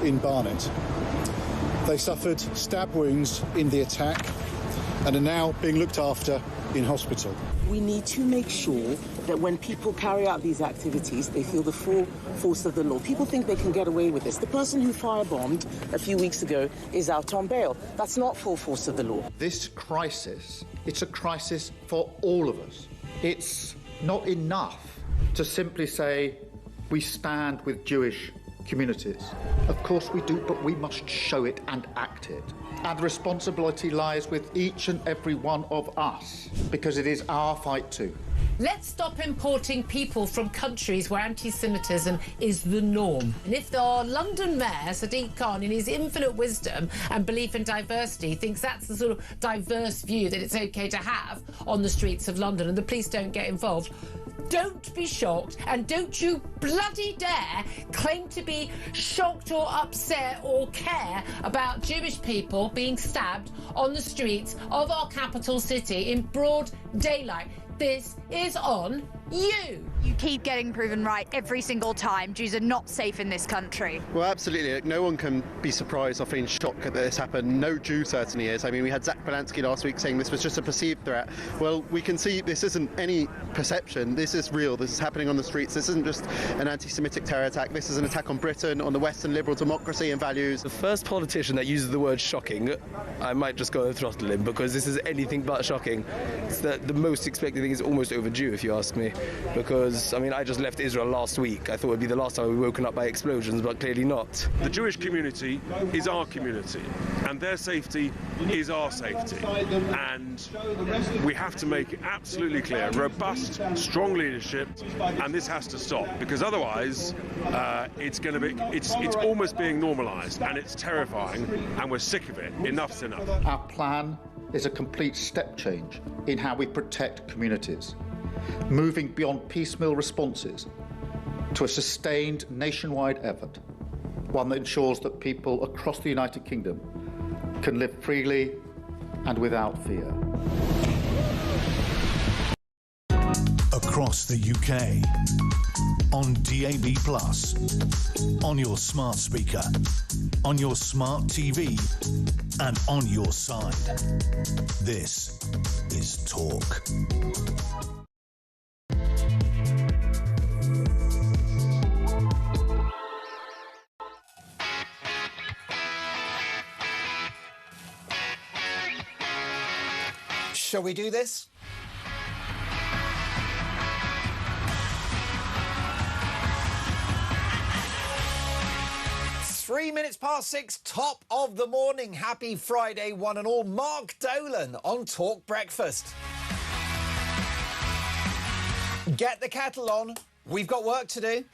in Barnet. They suffered stab wounds in the attack and are now being looked after in hospital. We need to make sure that when people carry out these activities, they feel the full force of the law. People think they can get away with this. The person who firebombed a few weeks ago is out on bail. That's not full force of the law. This crisis, it's a crisis for all of us. It's not enough to simply say we stand with Jewish communities. Of course we do, but we must show it and act it. And the responsibility lies with each and every one of us, because it is our fight too. Let's stop importing people from countries where anti-Semitism is the norm. And if our London Mayor, Sadiq Khan, in his infinite wisdom and belief in diversity, thinks that's the sort of diverse view that it's OK to have on the streets of London and the police don't get involved, don't be shocked, and don't you bloody dare claim to be shocked or upset or care about Jewish people being stabbed on the streets of our capital city in broad daylight. This is on you. You keep getting proven right every single time. Jews are not safe in this country. Well, absolutely. No one can be surprised or feeling shocked that this happened. No Jew certainly is. I mean, we had Zach Balansky last week saying this was just a perceived threat. Well, we can see this isn't any perception. This is real. This is happening on the streets. This isn't just an anti-Semitic terror attack. This is an attack on Britain, on the Western liberal democracy and values. The first politician that uses the word shocking, I might just go and throttle him, because this is anything but shocking. It's the most expected thing is almost overdue, if you ask me, because, I mean, I just left Israel last week. I thought it would be the last time we were woken up by explosions, but clearly not. The Jewish community is our community, and their safety is our safety. And we have to make it absolutely clear, robust, strong leadership, and this has to stop, because otherwise it's almost being normalised, and it's terrifying, and we're sick of it. Enough's enough. Our plan is a complete step change in how we protect communities, moving beyond piecemeal responses to a sustained nationwide effort, one that ensures that people across the United Kingdom can live freely and without fear. Across the UK, on DAB+, on your smart speaker, on your smart TV, and on your side. This is Talk. Shall we do this? Three minutes past 6, top of the morning. Happy Friday, one and all. Mark Dolan on Talk Breakfast. Get the kettle on. We've got work to do.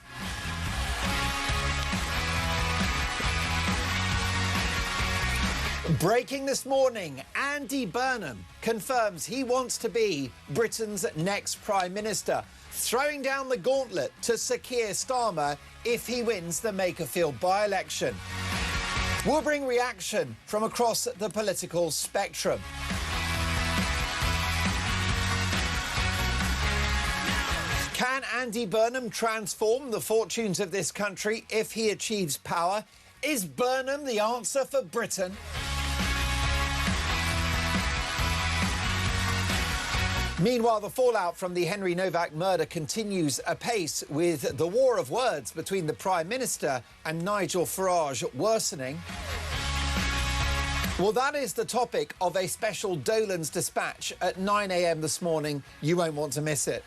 Breaking this morning, Andy Burnham confirms he wants to be Britain's next Prime Minister, throwing down the gauntlet to Sir Keir Starmer if he wins the Makerfield by-election. We'll bring reaction from across the political spectrum. Can Andy Burnham transform the fortunes of this country if he achieves power? Is Burnham the answer for Britain? Meanwhile, the fallout from the Henry Novak murder continues apace, with the war of words between the Prime Minister and Nigel Farage worsening. Well, that is the topic of a special Dolan's Dispatch at 9 a.m. this morning. You won't want to miss it.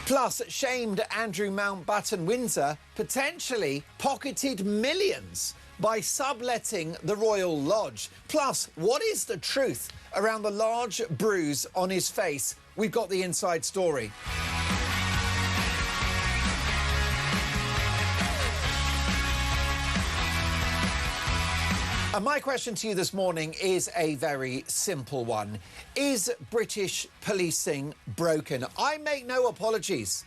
Plus, shamed Andrew Mountbatten-Windsor potentially pocketed millions by subletting the Royal Lodge. Plus, what is the truth around the large bruise on his face? We've got the inside story. And my question to you this morning is a very simple one. Is British policing broken? I make no apologies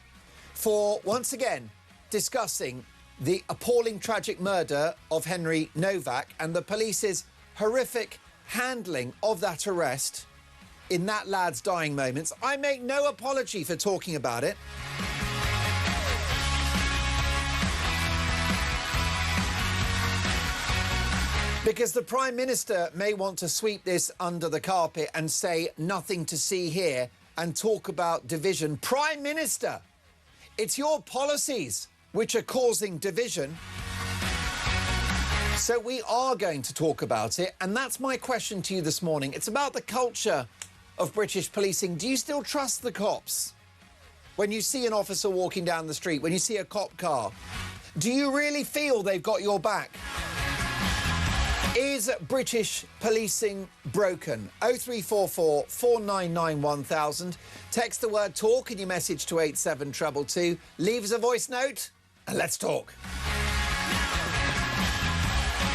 for, once again, discussing the appalling tragic murder of Henry Novak and the police's horrific handling of that arrest in that lad's dying moments. I make no apology for talking about it. Because the Prime Minister may want to sweep this under the carpet and say nothing to see here and talk about division. Prime Minister, it's your policies which are causing division. So we are going to talk about it, and that's my question to you this morning. It's about the culture of British policing. Do you still trust the cops? When you see an officer walking down the street, when you see a cop car, do you really feel they've got your back? Is British policing broken? 0344 499 1000. Text the word talk in your message to 87222. Leave us a voice note and let's talk.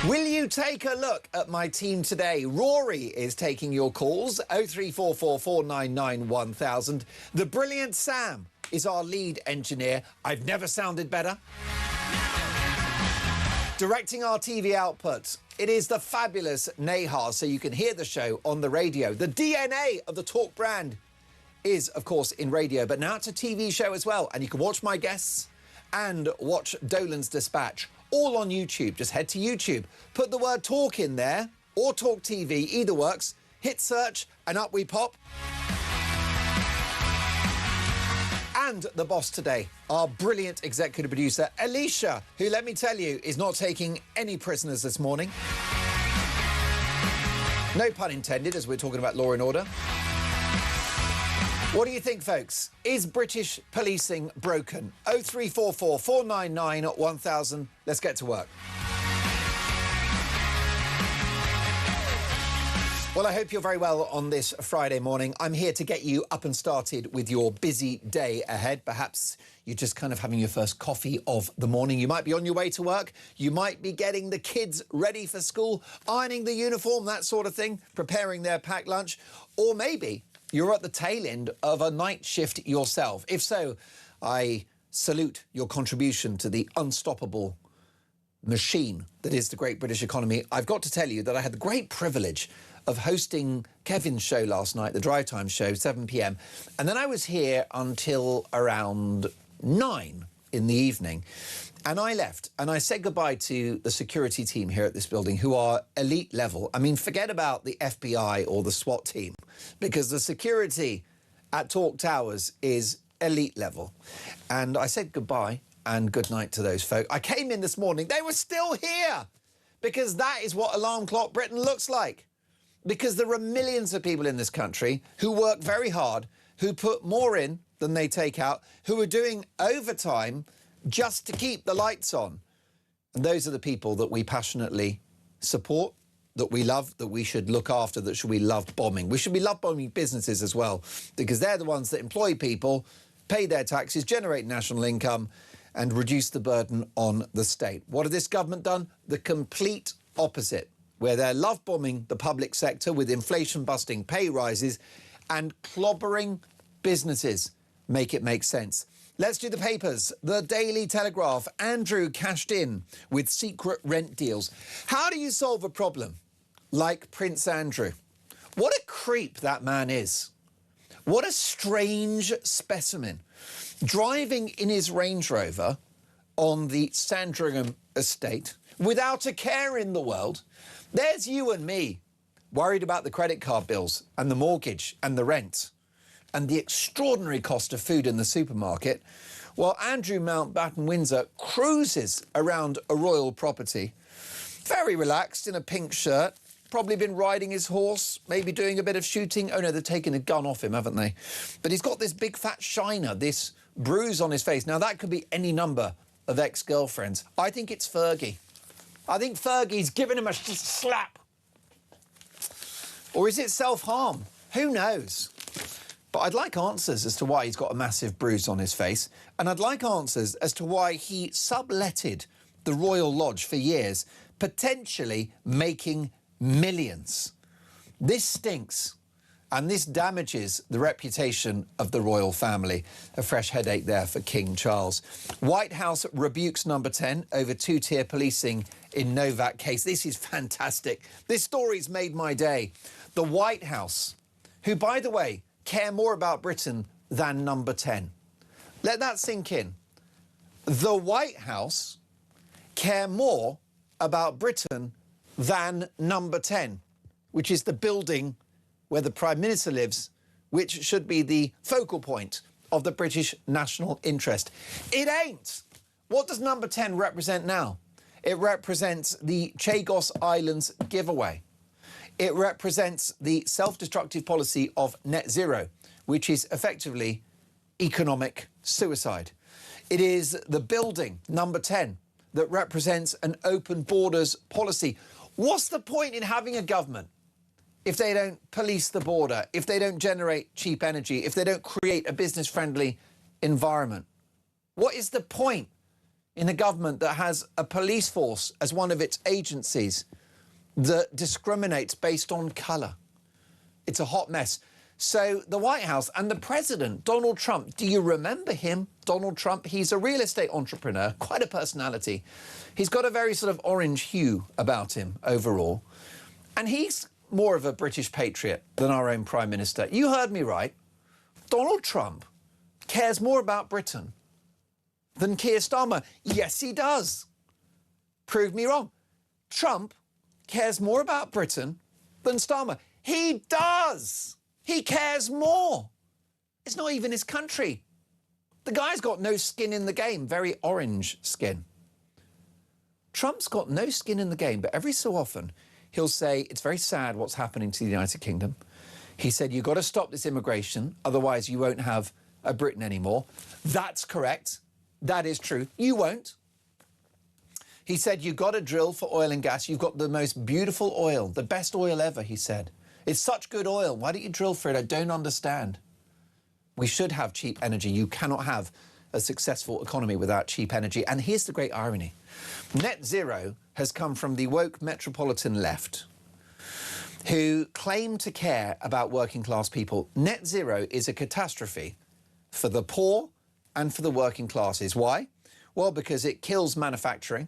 Will you take a look at my team today? Rory is taking your calls. 0344 499 1000. The brilliant Sam is our lead engineer. I've never sounded better. Directing our TV output, it is the fabulous Nahar, so you can hear the show on the radio. The DNA of the Talk brand is, of course, in radio, but now it's a TV show as well. And you can watch my guests and watch Dolan's Dispatch, all on YouTube. Just head to YouTube, put the word Talk in there, or Talk TV, either works. Hit search, and up we pop. And the boss today, our brilliant executive producer, Alicia, who, let me tell you, is not taking any prisoners this morning. No pun intended, as we're talking about law and order. What do you think, folks? Is British policing broken? 0344 499 1000. Let's get to work. Well, I hope you're very well on this Friday morning. I'm here to get you up and started with your busy day ahead. Perhaps you're just kind of having your first coffee of the morning. You might be on your way to work. You might be getting the kids ready for school, ironing the uniform, that sort of thing, preparing their packed lunch. Or maybe you're at the tail end of a night shift yourself. If so, I salute your contribution to the unstoppable machine that is the great British economy. I've got to tell you that I had the great privilege of hosting Kevin's show last night, the Drive Time show, 7 p.m. And then I was here until around 9 in the evening. And I left and I said goodbye to the security team here at this building, who are elite level. I mean, forget about the FBI or the SWAT team, because the security at Talk Towers is elite level. And I said goodbye and good night to those folk. I came in this morning, they were still here, because that is what Alarm Clock Britain looks like. Because there are millions of people in this country who work very hard, who put more in than they take out, who are doing overtime just to keep the lights on. And those are the people that we passionately support, that we love, that we should look after, that should be love bombing. We should be love bombing businesses as well, because they're the ones that employ people, pay their taxes, generate national income, and reduce the burden on the state. What has this government done? The complete opposite, where they're love bombing the public sector with inflation-busting pay rises and clobbering businesses. Make it make sense. Let's do the papers. The Daily Telegraph. Andrew cashed in with secret rent deals. How do you solve a problem like Prince Andrew? What a creep that man is. What a strange specimen. Driving in his Range Rover on the Sandringham estate without a care in the world. There's you and me, worried about the credit card bills and the mortgage and the rent and the extraordinary cost of food in the supermarket, while Andrew Mountbatten Windsor cruises around a royal property, very relaxed in a pink shirt, probably been riding his horse, maybe doing a bit of shooting. Oh no, they're taking a gun off him, haven't they? But he's got this big fat shiner, this bruise on his face. Now, that could be any number of ex-girlfriends. I think it's Fergie. I think Fergie's giving him a slap. Or is it self-harm? Who knows? But I'd like answers as to why he's got a massive bruise on his face. And I'd like answers as to why he subletted the Royal Lodge for years, potentially making millions. This stinks. And this damages the reputation of the royal family. A fresh headache there for King Charles. White House rebukes Number 10 over two-tier policing in Novak case. This is fantastic. This story's made my day. The White House, who, by the way, care more about Britain than Number 10. Let that sink in. The White House care more about Britain than number 10, which is the building where the Prime Minister lives, which should be the focal point of the British national interest. It ain't. What does number 10 represent now? It represents the Chagos Islands giveaway. It represents the self-destructive policy of net zero, which is effectively economic suicide. It is the building, number 10, that represents an open borders policy. What's the point in having a government if they don't police the border, if they don't generate cheap energy, if they don't create a business-friendly environment? What is the point in a government that has a police force as one of its agencies that discriminates based on colour? It's a hot mess. So the White House and the President, Donald Trump, do you remember him? Donald Trump, he's a real estate entrepreneur, quite a personality. He's got a very sort of orange hue about him overall. And he's more of a British patriot than our own Prime Minister. You heard me right. Donald Trump cares more about Britain than Keir Starmer. Yes, he does. Prove me wrong. Trump cares more about Britain than Starmer. He does. He cares more. It's not even his country. The guy's got no skin in the game, very orange skin. Trump's got no skin in the game, but every so often he'll say, it's very sad what's happening to the United Kingdom. He said, you've got to stop this immigration, otherwise you won't have a Britain anymore. That's correct. That is true. You won't. He said, you've got to drill for oil and gas. You've got the most beautiful oil, the best oil ever, he said. It's such good oil. Why don't you drill for it? I don't understand. We should have cheap energy. You cannot have a successful economy without cheap energy. And here's the great irony. Net zero has come from the woke metropolitan left, who claim to care about working class people. Net zero is a catastrophe for the poor and for the working classes. Why? Well, because it kills manufacturing,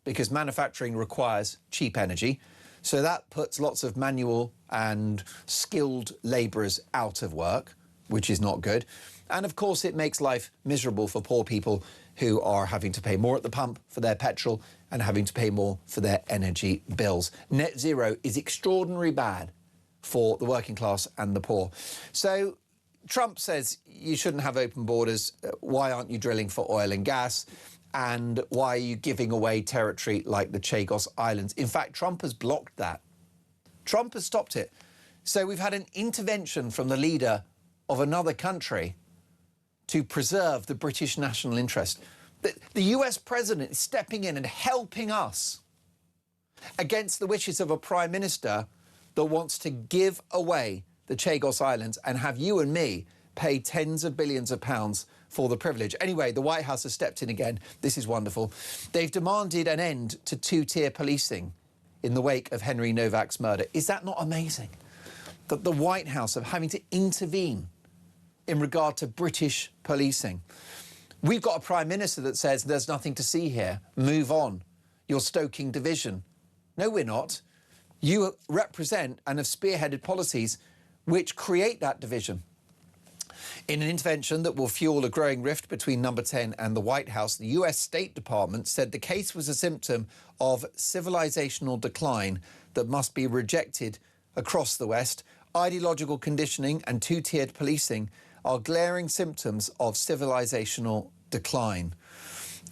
because manufacturing requires cheap energy. So that puts lots of manual and skilled labourers out of work, which is not good. And of course, it makes life miserable for poor people who are having to pay more at the pump for their petrol and having to pay more for their energy bills. Net zero is extraordinarily bad for the working class and the poor. So Trump says you shouldn't have open borders. Why aren't you drilling for oil and gas? And why are you giving away territory like the Chagos Islands? In fact, Trump has blocked that. Trump has stopped it. So we've had an intervention from the leader of another country to preserve the British national interest. The US president is stepping in and helping us against the wishes of a prime minister that wants to give away the Chagos Islands and have you and me pay tens of billions of pounds for the privilege. Anyway, the White House has stepped in again. This is wonderful. They've demanded an end to two-tier policing in the wake of Henry Novak's murder. Is that not amazing? That the White House are having to intervene in regard to British policing. We've got a Prime Minister that says there's nothing to see here. Move on. You're stoking division. No, we're not. You represent and have spearheaded policies which create that division. In an intervention that will fuel a growing rift between Number 10 and the White House, the US State Department said the case was a symptom of civilizational decline that must be rejected across the West. Ideological conditioning and two-tiered policing are glaring symptoms of civilizational decline.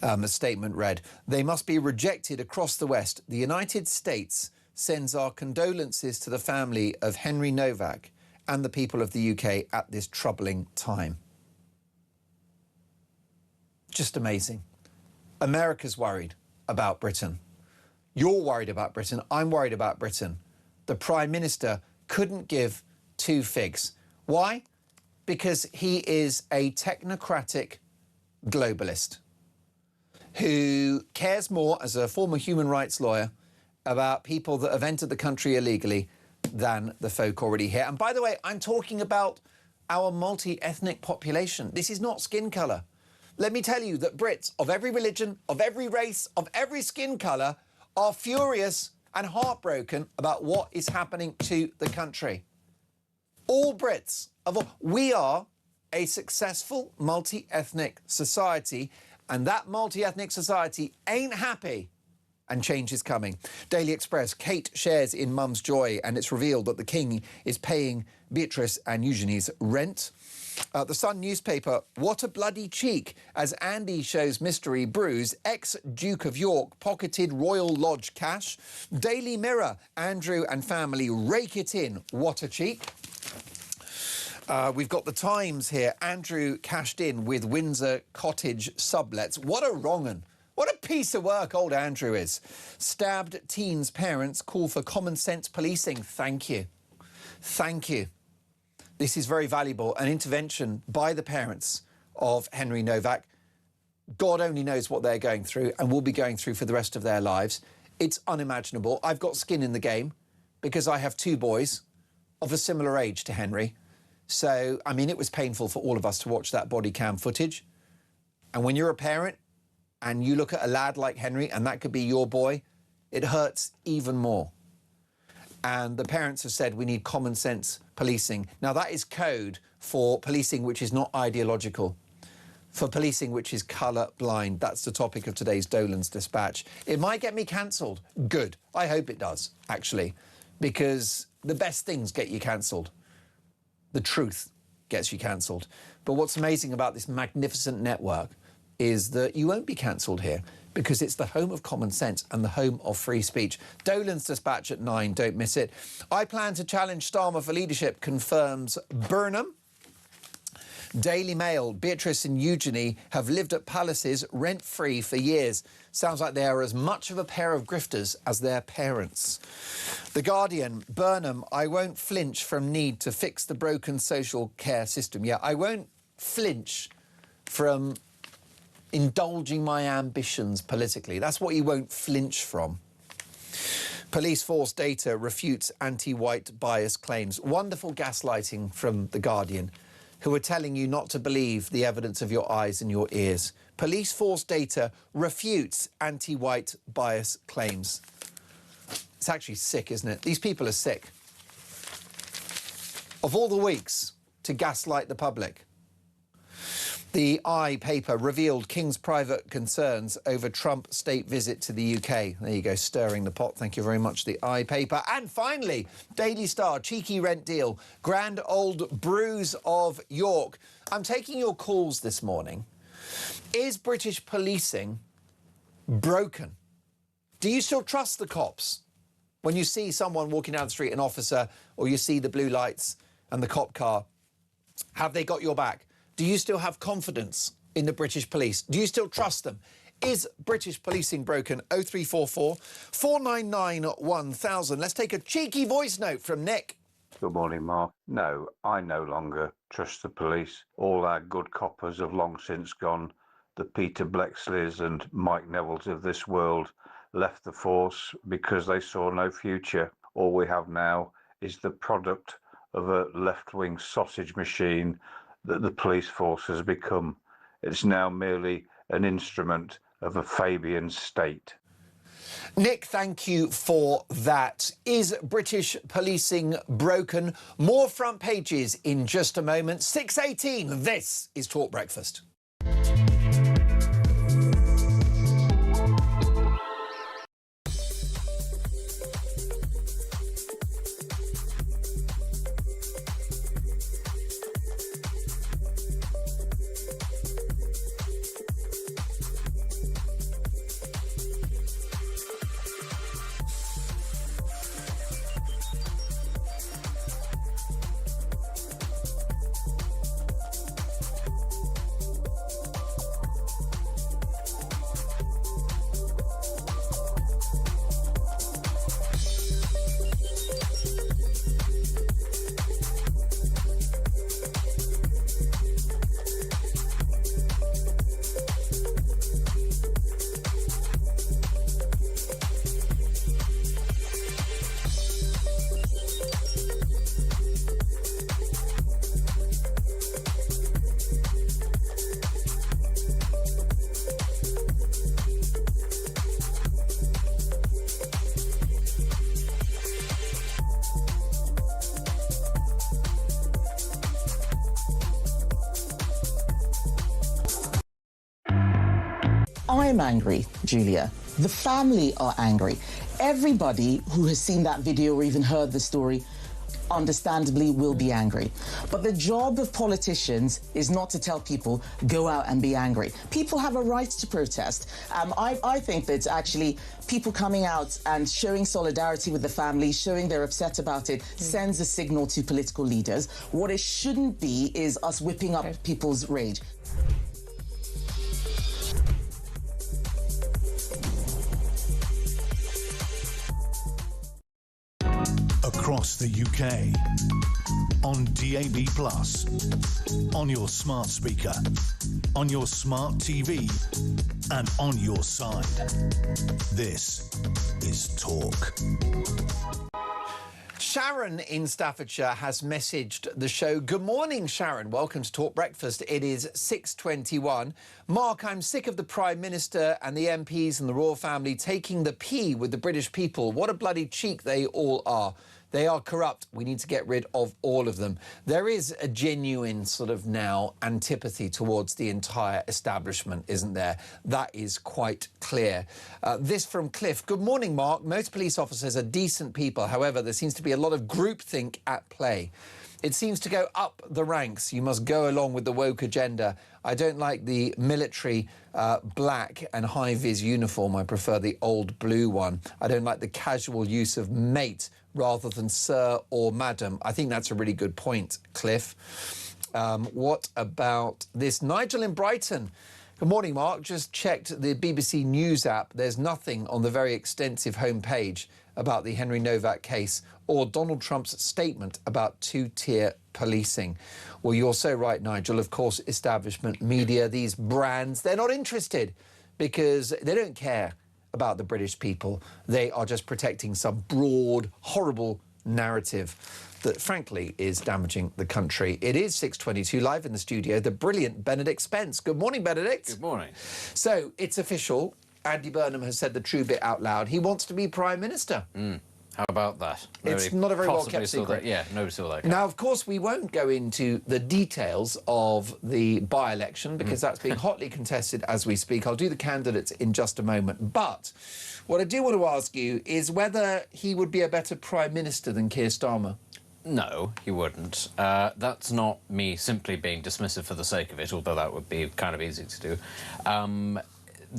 A statement read, they must be rejected across the West. The United States sends our condolences to the family of Henry Novak and the people of the UK at this troubling time. Just amazing. America's worried about Britain. You're worried about Britain. I'm worried about Britain. The Prime Minister couldn't give two figs. Why? Because he is a technocratic globalist who cares more, as a former human rights lawyer, about people that have entered the country illegally than the folk already here. And by the way, I'm talking about our multi-ethnic population. This is not skin colour. Let me tell you that Brits of every religion, of every race, of every skin colour are furious and heartbroken about what is happening to the country. All Brits. We are a successful multi-ethnic society, and that multi-ethnic society ain't happy and change is coming. Daily Express, Kate shares in mum's joy, and it's revealed that the king is paying Beatrice and Eugenie's rent. The Sun newspaper, what a bloody cheek, as Andy shows mystery bruise, ex-Duke of York pocketed Royal Lodge cash. Daily Mirror, Andrew and family rake it in, what a cheek. We've got the Times here, Andrew cashed in with Windsor Cottage sublets. What a wrong 'un. What a piece of work old Andrew is. Stabbed teens' parents call for common sense policing. Thank you. Thank you. This is very valuable, an intervention by the parents of Henry Novak. God only knows what they're going through and will be going through for the rest of their lives. It's unimaginable. I've got skin in the game because I have two boys of a similar age to Henry. So, I mean, it was painful for all of us to watch that body cam footage. And when you're a parent and you look at a lad like Henry, and that could be your boy, it hurts even more. And the parents have said we need common sense policing. Now, that is code for policing which is not ideological, for policing which is colour blind. That's the topic of today's Dolan's Dispatch. It might get me cancelled. Good. I hope it does, actually, because the best things get you cancelled. The truth gets you cancelled. But what's amazing about this magnificent network is that you won't be cancelled here because it's the home of common sense and the home of free speech. Dolan's Dispatch at 9, don't miss it. I plan to challenge Starmer for leadership, confirms Burnham. Daily Mail, Beatrice and Eugenie have lived at palaces rent-free for years. Sounds like they are as much of a pair of grifters as their parents. The Guardian, Burnham, I won't flinch from need to fix the broken social care system. Yeah, I won't flinch from indulging my ambitions politically. That's what you won't flinch from. Police force data refutes anti-white bias claims. Wonderful gaslighting from The Guardian, who are telling you not to believe the evidence of your eyes and your ears. Police force data refutes anti-white bias claims. It's actually sick, isn't it? These people are sick. Of all the weeks to gaslight the public, the I paper revealed King's private concerns over Trump state visit to the UK. There you go, stirring the pot. Thank you very much, the I paper. And finally, Daily Star, cheeky rent deal, grand old Brews of York. I'm taking your calls this morning. Is British policing broken? Do you still trust the cops? When you see someone walking down the street, an officer, or you see the blue lights and the cop car, have they got your back? Do you still have confidence in the British police? Do you still trust them? Is British policing broken? 0344 499 1000. Let's take a cheeky voice note from Nick. Good morning, Mark. No, I no longer trust the police. All our good coppers have long since gone. The Peter Blexleys and Mike Nevilles of this world left the force because they saw no future. All we have now is the product of a left-wing sausage machine that the police force has become. It's now merely an instrument of a Fabian state. Nick, thank you for that. Is British policing broken? More front pages in just a moment. 6:18, this is Talk Breakfast. I'm angry, Julia. The family are angry. Everybody who has seen that video or even heard the story understandably will be angry. But the job of politicians is not to tell people, go out and be angry. People have a right to protest. I think that actually people coming out and showing solidarity with the family, showing they're upset about it, sends a signal to political leaders. What it shouldn't be is us whipping up people's rage. Across the UK, on DAB+, on your smart speaker, on your smart TV, and on your side. This is Talk. Sharon in Staffordshire has messaged the show. Good morning, Sharon. Welcome to Talk Breakfast. It is 6:21. Mark, I'm sick of the Prime Minister and the MPs and the royal family taking the pee with the British people. What a bloody cheek they all are. They are corrupt. We need to get rid of all of them. There is a genuine sort of now antipathy towards the entire establishment, isn't there? That is quite clear. This from Cliff. Good morning, Mark. Most police officers are decent people. However, there seems to be a lot of groupthink at play. It seems to go up the ranks. You must go along with the woke agenda. I don't like the military black and high-vis uniform. I prefer the old blue one. I don't like the casual use of mate rather than sir or madam. I think that's a really good point, Cliff. What about this? Nigel in Brighton. Good morning, Mark. Just checked the BBC News app. There's nothing on the very extensive homepage about the Henry Novak case or Donald Trump's statement about two-tier policing. Well, you're so right, Nigel. Of course, establishment media, these brands, they're not interested because they don't care about the British people. They are just protecting some broad, horrible narrative that, frankly, is damaging the country. It is 6:22, live in the studio, the brilliant Benedict Spence. Good morning, Benedict. Good morning. So, it's official. Andy Burnham has said the true bit out loud. He wants to be Prime Minister. How about that? It's not a very well-kept secret. Yeah, nobody saw that. Now, of course, we won't go into the details of the by-election because that's being hotly contested as we speak. I'll do the candidates in just a moment. But what I do want to ask you is whether he would be a better Prime Minister than Keir Starmer. No, he wouldn't. That's not me simply being dismissive for the sake of it, although that would be kind of easy to do.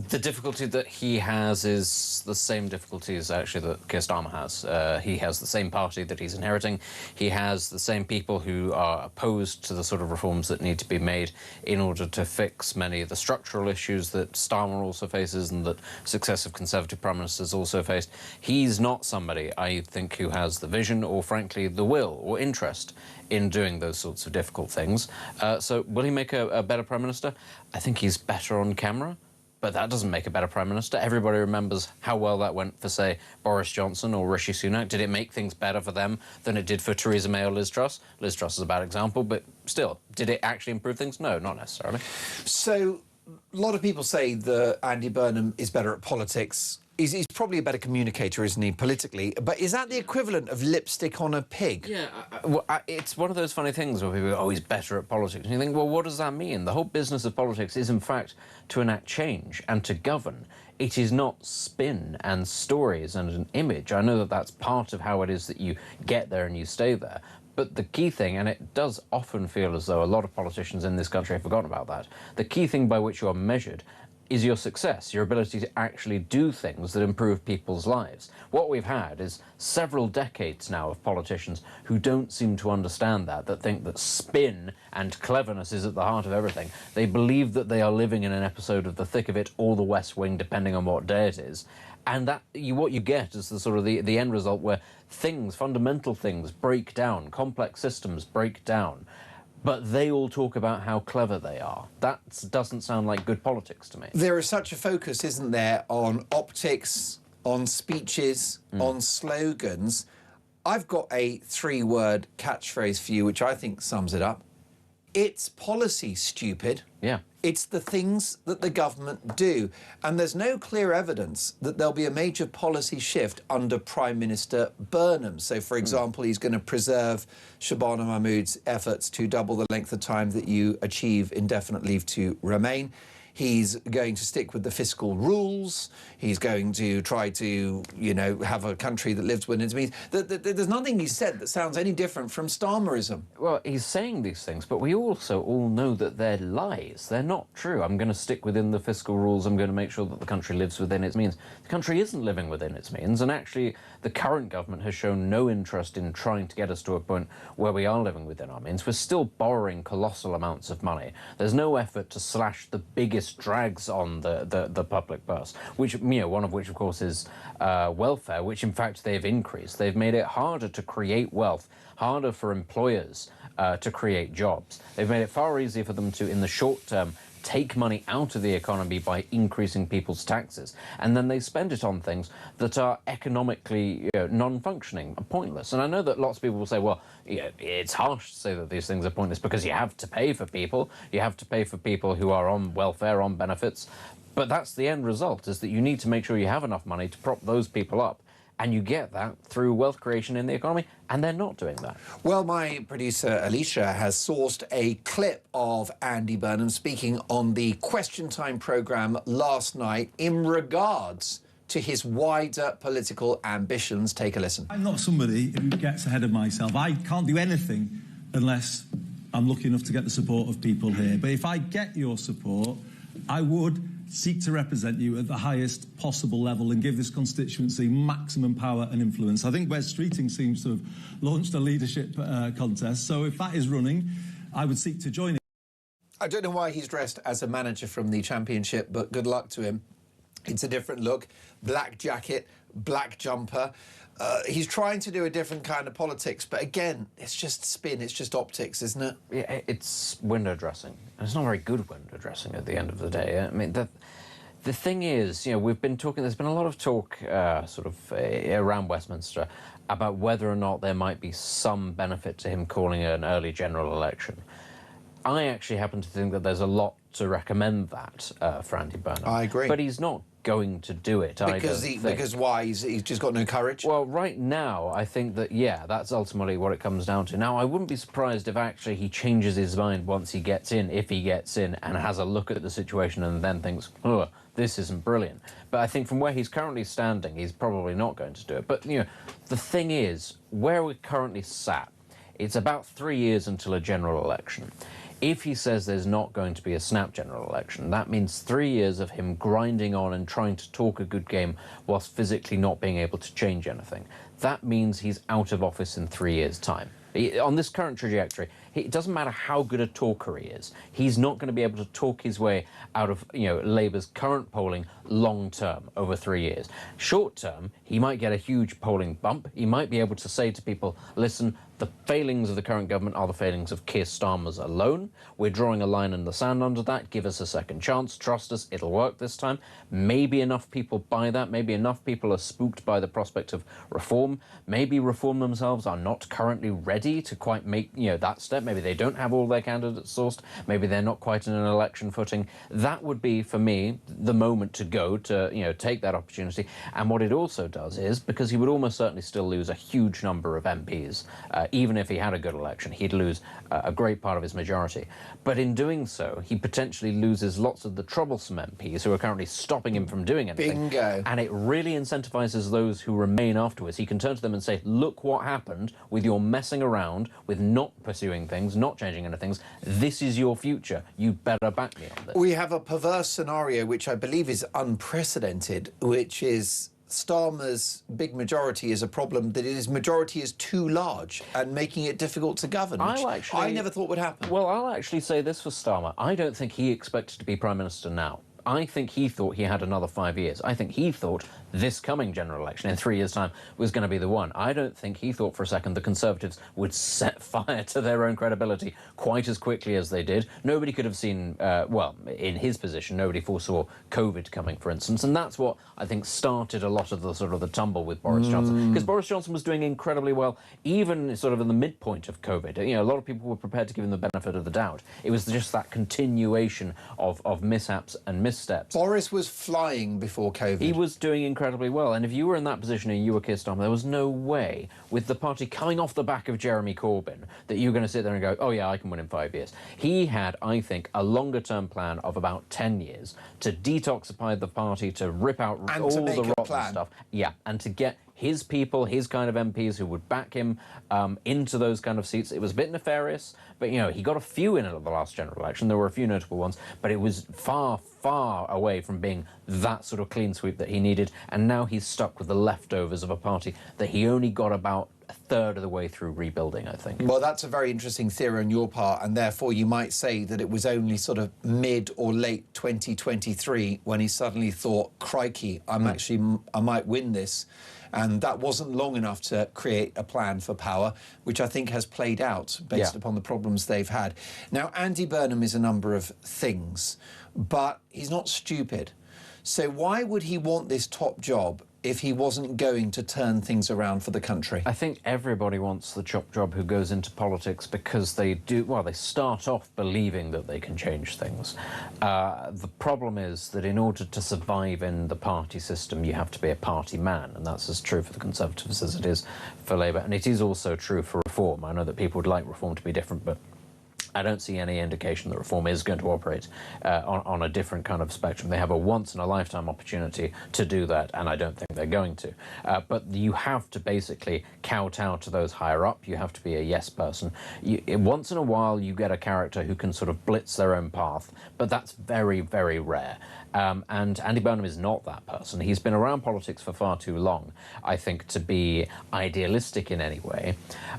The difficulty that he has is the same difficulties, actually, that Keir Starmer has. He has the same party that he's inheriting. He has the same people who are opposed to the sort of reforms that need to be made in order to fix many of the structural issues that Starmer also faces and that successive Conservative Prime Ministers also faced. He's not somebody, I think, who has the vision or, frankly, the will or interest in doing those sorts of difficult things. So will he make a better Prime Minister? I think he's better on camera. But that doesn't make a better Prime Minister. Everybody remembers how well that went for, say, Boris Johnson or Rishi Sunak. Did it make things better for them than it did for Theresa May or Liz Truss? Liz Truss is a bad example, but still, did it actually improve things? No, not necessarily. So, a lot of people say that Andy Burnham is better at politics. He's probably a better communicator, isn't he, politically? But is that the equivalent of lipstick on a pig? Yeah, it's one of those funny things where people go, oh, he's better at politics. And you think, well, what does that mean? The whole business of politics is, in fact, to enact change and to govern. It is not spin and stories and an image. I know that that's part of how it is that you get there and you stay there. But the key thing, and it does often feel as though a lot of politicians in this country have forgotten about that, the key thing by which you are measured is your success, your ability to actually do things that improve people's lives. What we've had is several decades now of politicians who don't seem to understand that think that spin and cleverness is at the heart of everything. They believe that they are living in an episode of The Thick of It or The West Wing, depending on what day it is. And what you get is the sort of the end result where things, fundamental things, break down, complex systems break down. But they all talk about how clever they are. That doesn't sound like good politics to me. There is such a focus, isn't there, on optics, on speeches, on slogans. I've got a three-word catchphrase for you, which I think sums it up. It's policy, stupid. Yeah. It's the things that the government do. And there's no clear evidence that there'll be a major policy shift under Prime Minister Burnham. So, for example, he's going to preserve Shabana Mahmood's efforts to double the length of time that you achieve indefinite leave to remain. He's going to stick with the fiscal rules. He's going to try to, you know, have a country that lives within its means. There's nothing he said that sounds any different from Starmerism. Well, he's saying these things, but we also all know that they're lies. They're not true. I'm going to stick within the fiscal rules. I'm going to make sure that the country lives within its means. The country isn't living within its means, and actually the current government has shown no interest in trying to get us to a point where we are living within our means. We're still borrowing colossal amounts of money. There's no effort to slash the biggest drags on the public purse, which, you know, one of which, of course, is welfare, which in fact they've increased. They've made it harder to create wealth, harder for employers to create jobs. They've made it far easier for them to, in the short term, take money out of the economy by increasing people's taxes, and then they spend it on things that are economically, you know, non-functioning, pointless. And I know that lots of people will say, well, yeah, it's harsh to say that these things are pointless because you have to pay for people. You have to pay for people who are on welfare, on benefits. But that's the end result, is that you need to make sure you have enough money to prop those people up. And you get that through wealth creation in the economy, and they're not doing that. Well, my producer, Alicia, has sourced a clip of Andy Burnham speaking on the Question Time programme last night in regards to his wider political ambitions. Take a listen. I'm not somebody who gets ahead of myself. I can't do anything unless I'm lucky enough to get the support of people here. But if I get your support, I would seek to represent you at the highest possible level and give this constituency maximum power and influence. I think Wes Streeting seems to have launched a leadership contest, so if that is running, I would seek to join it. I don't know why he's dressed as a manager from the Championship, but good luck to him. It's a different look, black jacket, black jumper. He's trying to do a different kind of politics, but again, it's just spin, it's just optics, isn't it? Yeah, it's window dressing. It's not very good window dressing at the end of the day. I mean, the thing is, you know, we've been talking, there's been a lot of talk around Westminster about whether or not there might be some benefit to him calling an early general election. I actually happen to think that there's a lot to recommend that for Andy Burnham. I agree. But he's not going to do it, Because why? He's just got no courage? Well, right now, I think that, yeah, that's ultimately what it comes down to. Now, I wouldn't be surprised if actually he changes his mind once he gets in, if he gets in, and has a look at the situation and then thinks, oh, this isn't brilliant. But I think from where he's currently standing, he's probably not going to do it. But, you know, the thing is, where we're currently sat, it's about 3 years until a general election. If he says there's not going to be a snap general election, that means 3 years of him grinding on and trying to talk a good game whilst physically not being able to change anything. That means he's out of office in 3 years' time. On this current trajectory, it doesn't matter how good a talker he is. He's not going to be able to talk his way out of, you know, Labour's current polling long term over 3 years. Short term, he might get a huge polling bump. He might be able to say to people, listen, the failings of the current government are the failings of Keir Starmer's alone. We're drawing a line in the sand under that. Give us a second chance. Trust us, it'll work this time. Maybe enough people buy that. Maybe enough people are spooked by the prospect of reform. Maybe reform themselves are not currently ready to quite make, you know, that step. Maybe they don't have all their candidates sourced. Maybe they're not quite in an election footing. That would be, for me, the moment to go to, you know, take that opportunity. And what it also does is, because he would almost certainly still lose a huge number of MPs, even if he had a good election, he'd lose a great part of his majority. But in doing so, he potentially loses lots of the troublesome MPs who are currently stopping him from doing anything. Bingo. And it really incentivizes those who remain afterwards. He can turn to them and say, look what happened with your messing around, with not pursuing things, not changing anything. This is your future. You'd better back me on this. We have a perverse scenario, which I believe is unprecedented, which is Starmer's big majority is a problem that his majority is too large and making it difficult to govern, which I never thought would happen. Well, I'll actually say this for Starmer. I don't think he expected to be Prime Minister now. I think he thought he had another 5 years. I think he thought this coming general election in 3 years' time was going to be the one. I don't think he thought for a second the Conservatives would set fire to their own credibility quite as quickly as they did. Nobody could have seen, well, in his position, nobody foresaw COVID coming, for instance, and that's what I think started a lot of the sort of the tumble with Boris Johnson. Because Boris Johnson was doing incredibly well, even sort of in the midpoint of COVID. You know, a lot of people were prepared to give him the benefit of the doubt. It was just that continuation of mishaps and missteps. Boris was flying before COVID. He was doing incredibly incredibly well. And if you were in that position and you were Keir Starmer, there was no way, with the party coming off the back of Jeremy Corbyn, that you were going to sit there and go, oh yeah, I can win in 5 years. He had, I think, a longer-term plan of about 10 years to detoxify the party, to rip out all the rotten stuff. Yeah, and to get his people, his kind of MPs who would back him into those kind of seats. It was a bit nefarious, but, you know, he got a few in at the last general election. There were a few notable ones, but it was far, far away from being that sort of clean sweep that he needed. And now he's stuck with the leftovers of a party that he only got about a third of the way through rebuilding, I think. Well, that's a very interesting theory on your part, and therefore you might say that it was only sort of mid or late 2023 when he suddenly thought, crikey, I might win this. And that wasn't long enough to create a plan for power, which I think has played out based upon the problems they've had. Now, Andy Burnham is a number of things, but he's not stupid. So why would he want this top job if he wasn't going to turn things around for the country? I think everybody wants the top job who goes into politics because they start off believing that they can change things. The problem is that in order to survive in the party system, you have to be a party man, and that's as true for the Conservatives as it is for Labour, and it is also true for Reform. I know that people would like Reform to be different, but I don't see any indication that Reform is going to operate on a different kind of spectrum. They have a once-in-a-lifetime opportunity to do that, and I don't think they're going to. But you have to basically kowtow to those higher up. You have to be a yes person. Once in a while, you get a character who can sort of blitz their own path, but that's very, very rare. And Andy Burnham is not that person. He's been around politics for far too long, I think, to be idealistic in any way.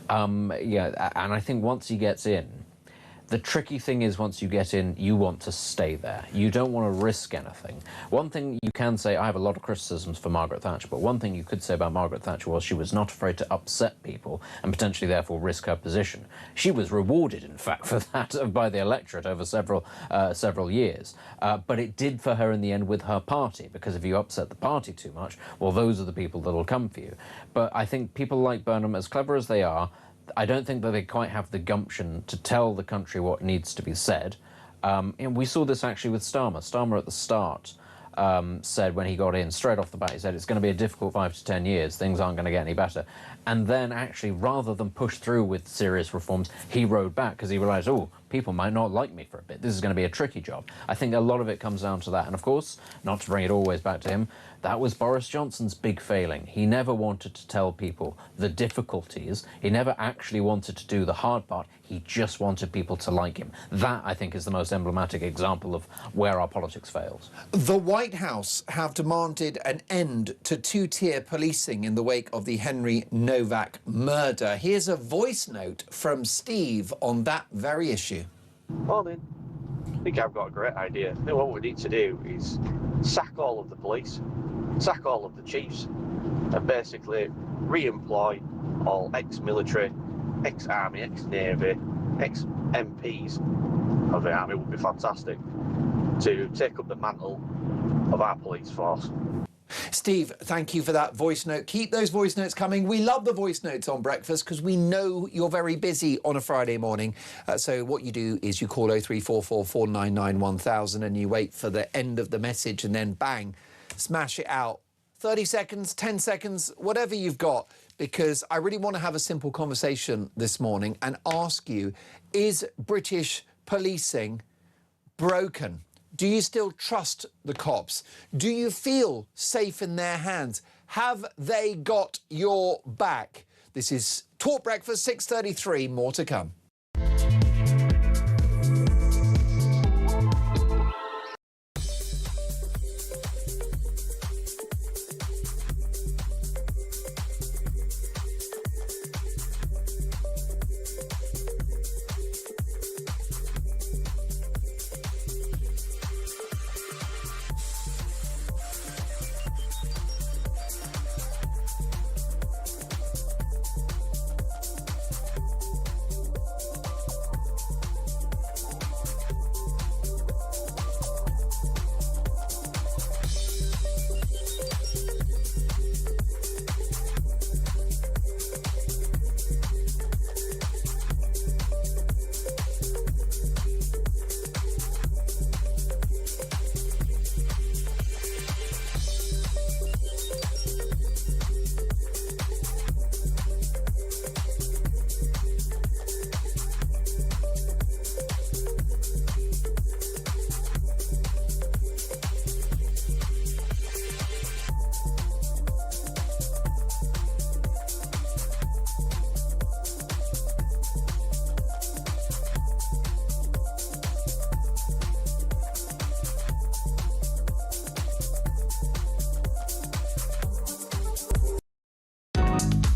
And I think once he gets in, the tricky thing is once you get in, you want to stay there. You don't want to risk anything. One thing you can say, I have a lot of criticisms for Margaret Thatcher, but one thing you could say about Margaret Thatcher was she was not afraid to upset people and potentially therefore risk her position. She was rewarded, in fact, for that by the electorate over several years. But it did for her in the end with her party, because if you upset the party too much, well, those are the people that'll come for you. But I think people like Burnham, as clever as they are, I don't think that they quite have the gumption to tell the country what needs to be said. And we saw this actually with Starmer. Starmer at the start said when he got in, straight off the bat, he said it's going to be a difficult 5 to 10 years, things aren't going to get any better. And then actually, rather than push through with serious reforms, he rode back because he realised, oh, people might not like me for a bit. This is going to be a tricky job. I think a lot of it comes down to that. And of course, not to bring it always back to him, that was Boris Johnson's big failing. He never wanted to tell people the difficulties. He never actually wanted to do the hard part. He just wanted people to like him. That, I think, is the most emblematic example of where our politics fails. The White House have demanded an end to two-tier policing in the wake of the Henry Novak murder. Here's a voice note from Steve on that very issue. Morning. I think I've got a great idea. I think what we need to do is sack all of the police, sack all of the chiefs, and basically re-employ all ex-military, ex-army, ex-navy, ex-MPs of the army. Would be fantastic to take up the mantle of our police force. Steve, thank you for that voice note. Keep those voice notes coming. We love the voice notes on breakfast because we know you're very busy on a Friday morning. So what you do is you call 0344 499 1000 and you wait for the end of the message and then bang, smash it out. 30 seconds, 10 seconds, whatever you've got, because I really want to have a simple conversation this morning and ask you, is British policing broken? Do you still trust the cops? Do you feel safe in their hands? Have they got your back? This is Talk Breakfast, 6:33, more to come.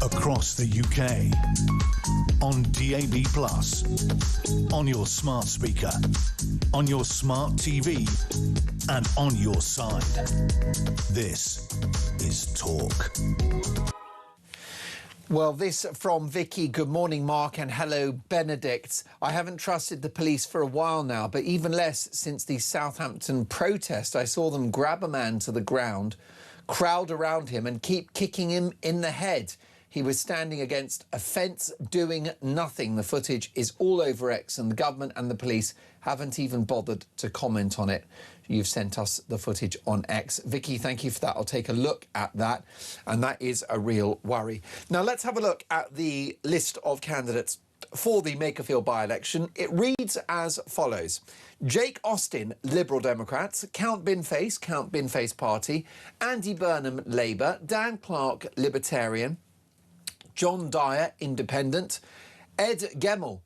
across the UK, on DAB+, on your smart speaker, on your smart TV, and on your side. This is Talk. Well, this from Vicky. Good morning, Mark, and hello, Benedict. I haven't trusted the police for a while now, but even less since the Southampton protest. I saw them grab a man to the ground, crowd around him and keep kicking him in the head. He was standing against a fence doing nothing. The footage is all over X, and the government and the police haven't even bothered to comment on it. You've sent us the footage on X. Vicky, thank you for that. I'll take a look at that, and that is a real worry. Now, let's have a look at the list of candidates for the Makerfield by-election. It reads as follows. Jake Austin, Liberal Democrats. Count Binface Party. Andy Burnham, Labour. Dan Clark, Libertarian. John Dyer, Independent. Ed Gemmell,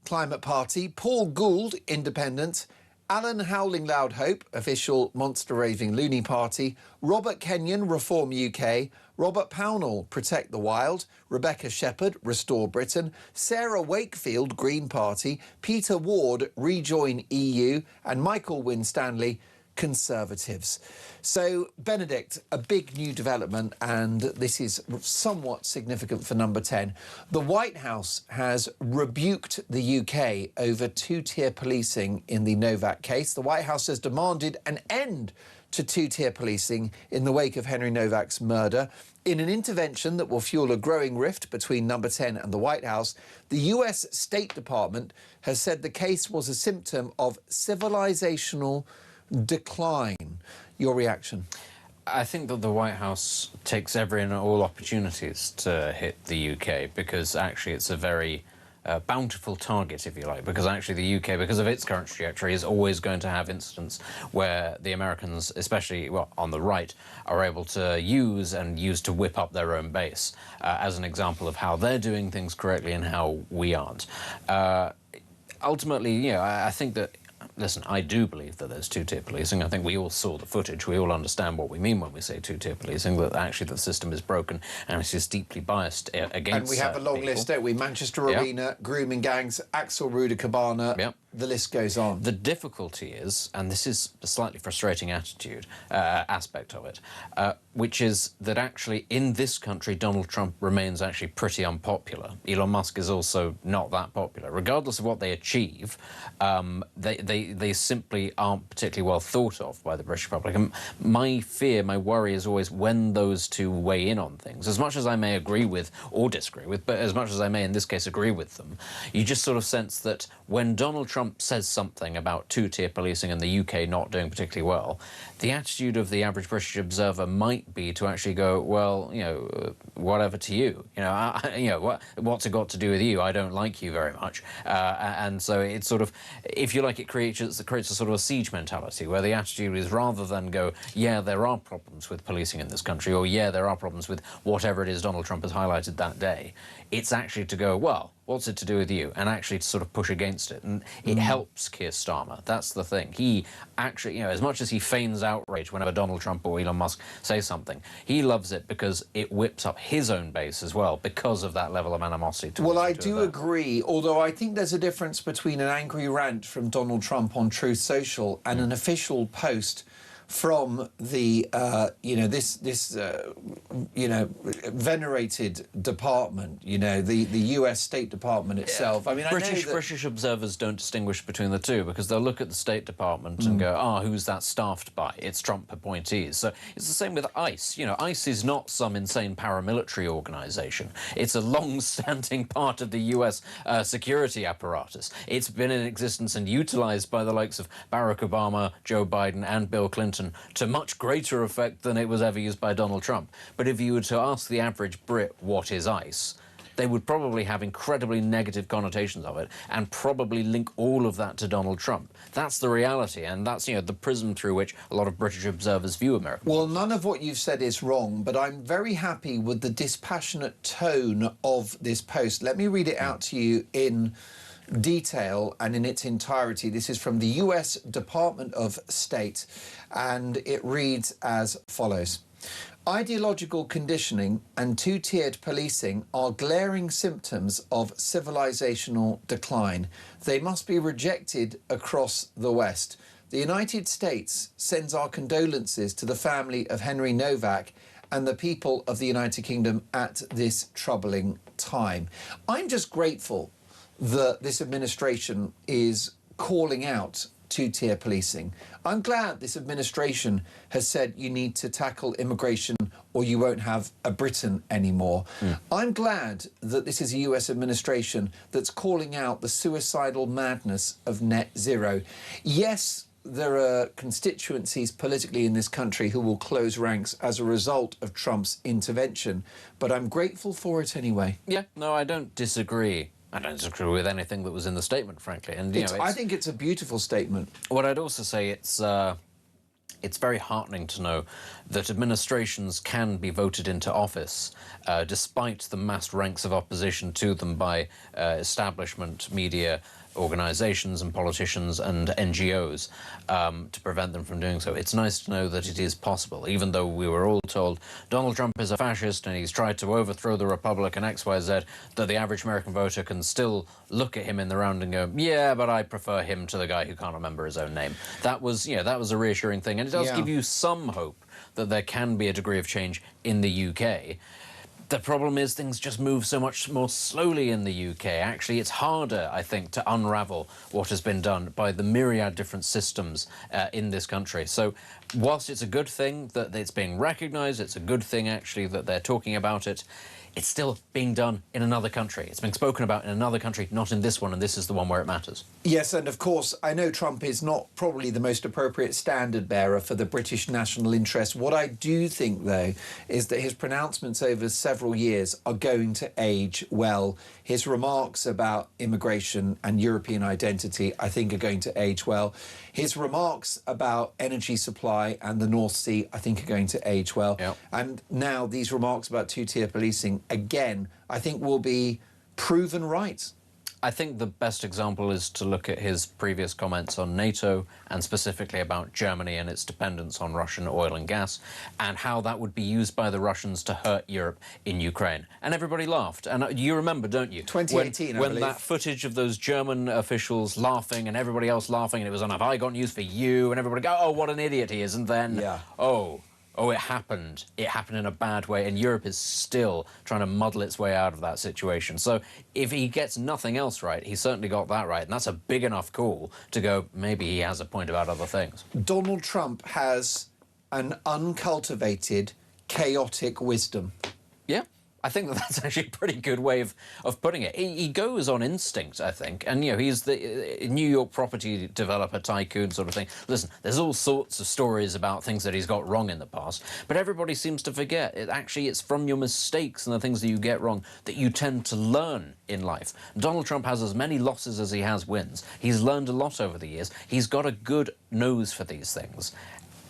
Climate Party. Paul Gould, Independent. Alan Howling Loud Hope, official Monster Raving Loony Party. Robert Kenyon, Reform UK. Robert Pownall, Protect the Wild. Rebecca Shepherd, Restore Britain. Sarah Wakefield, Green Party. Peter Ward, Rejoin EU. And Michael Winstanley, Conservatives. So, Benedict, a big new development, and this is somewhat significant for number 10. The White House has rebuked the UK over two-tier policing in the Novak case. The White House has demanded an end to two-tier policing in the wake of Henry Novak's murder. In an intervention that will fuel a growing rift between number 10 and the White House, the US State Department has said the case was a symptom of civilizational decline. Your reaction? I think that the White House takes every and all opportunities to hit the UK because actually it's a very bountiful target, if you like, because actually the UK, because of its current trajectory, is always going to have incidents where the Americans, especially on the right, are able to use to whip up their own base as an example of how they're doing things correctly and how we aren't. Ultimately, I think that, listen, I do believe that there's two-tier policing. I think we all saw the footage. We all understand what we mean when we say two-tier policing, that actually the system is broken and it is deeply biased against And we have a long people. list, don't we? Manchester Arena, grooming gangs, Axel Ruder Cabana, the list goes on. The difficulty is, and this is a slightly frustrating aspect of it, which is that actually in this country Donald Trump remains actually pretty unpopular. Elon Musk is also not that popular. Regardless of what they achieve, they simply aren't particularly well thought of by the British public. And my fear, my worry is always when those two weigh in on things. As much as I may agree with or disagree with, but as much as I may in this case agree with them, you just sort of sense that when Donald Trump says something about two-tier policing and the UK not doing particularly well, the attitude of the average British observer might be to actually go, well, whatever to you. What's it got to do with you? I don't like you very much. And so it's sort of, if you like, it creates a sort of a siege mentality where the attitude is rather than go, yeah, there are problems with policing in this country, or yeah, there are problems with whatever it is Donald Trump has highlighted that day. It's actually to go, well, what's it to do with you? And actually to sort of push against it. And it helps Keir Starmer. That's the thing. He actually, as much as he feigns outrage whenever Donald Trump or Elon Musk say something, he loves it because it whips up his own base as well because of that level of animosity. Well, I do agree, although I think there's a difference between an angry rant from Donald Trump on Truth Social and an official post from the, venerated department, the US State Department itself. I mean, British observers don't distinguish between the two because they'll look at the State Department and go, who's that staffed by? It's Trump appointees. So it's the same with ICE. ICE is not some insane paramilitary organisation. It's a long-standing part of the US security apparatus. It's been in existence and utilised by the likes of Barack Obama, Joe Biden and Bill Clinton to much greater effect than it was ever used by Donald Trump. But if you were to ask the average Brit what is ICE, they would probably have incredibly negative connotations of it and probably link all of that to Donald Trump. That's the reality, and that's, the prism through which a lot of British observers view America. Well, none of what you've said is wrong, but I'm very happy with the dispassionate tone of this post. Let me read it out to you in detail and in its entirety. This is from the US Department of State, and it reads as follows. Ideological conditioning and two-tiered policing are glaring symptoms of civilizational decline. They must be rejected across the West. The United States sends our condolences to the family of Henry Novak and the people of the United Kingdom at this troubling time. I'm just grateful that this administration is calling out two-tier policing. I'm glad this administration has said you need to tackle immigration or you won't have a Britain anymore. I'm glad that this is a US administration that's calling out the suicidal madness of net zero. Yes, there are constituencies politically in this country who will close ranks as a result of Trump's intervention, but I'm grateful for it anyway. Yeah, no, I don't disagree. I don't disagree with anything that was in the statement, frankly. And I think it's a beautiful statement. What I'd also say, it's very heartening to know that administrations can be voted into office despite the massed ranks of opposition to them by establishment, media, organisations and politicians and NGOs to prevent them from doing so. It's nice to know that it is possible, even though we were all told Donald Trump is a fascist and he's tried to overthrow the Republic and XYZ, that the average American voter can still look at him in the round and go, yeah, but I prefer him to the guy who can't remember his own name. That was, that was a reassuring thing, and it does give you some hope that there can be a degree of change in the UK. The problem is things just move so much more slowly in the UK. Actually, it's harder, I think, to unravel what has been done by the myriad different systems in this country. So whilst it's a good thing that it's being recognised, it's a good thing, actually, that they're talking about it, it's still being done in another country. It's being spoken about in another country, not in this one, and this is the one where it matters. Yes, and of course, I know Trump is not probably the most appropriate standard bearer for the British national interest. What I do think, though, is that his pronouncements over several years are going to age well. His remarks about immigration and European identity, I think, are going to age well. His remarks about energy supply and the North Sea, I think, are going to age well. Yep. And now these remarks about two-tier policing, again, I think will be proven right. I think the best example is to look at his previous comments on NATO and specifically about Germany and its dependence on Russian oil and gas and how that would be used by the Russians to hurt Europe in Ukraine. And everybody laughed. And you remember, don't you? 2018, when that footage of those German officials laughing and everybody else laughing, and it was on, have I got news for you? And everybody go, oh, what an idiot he is. And then, oh, it happened. It happened in a bad way, and Europe is still trying to muddle its way out of that situation. So if he gets nothing else right, he certainly got that right, and that's a big enough call to go, maybe he has a point about other things. Donald Trump has an uncultivated, chaotic wisdom. Yeah. I think that's actually a pretty good way of putting it. He goes on instinct, I think. And, he's the New York property developer tycoon sort of thing. Listen, there's all sorts of stories about things that he's got wrong in the past, but everybody seems to forget. It's from your mistakes and the things that you get wrong that you tend to learn in life. Donald Trump has as many losses as he has wins. He's learned a lot over the years. He's got a good nose for these things.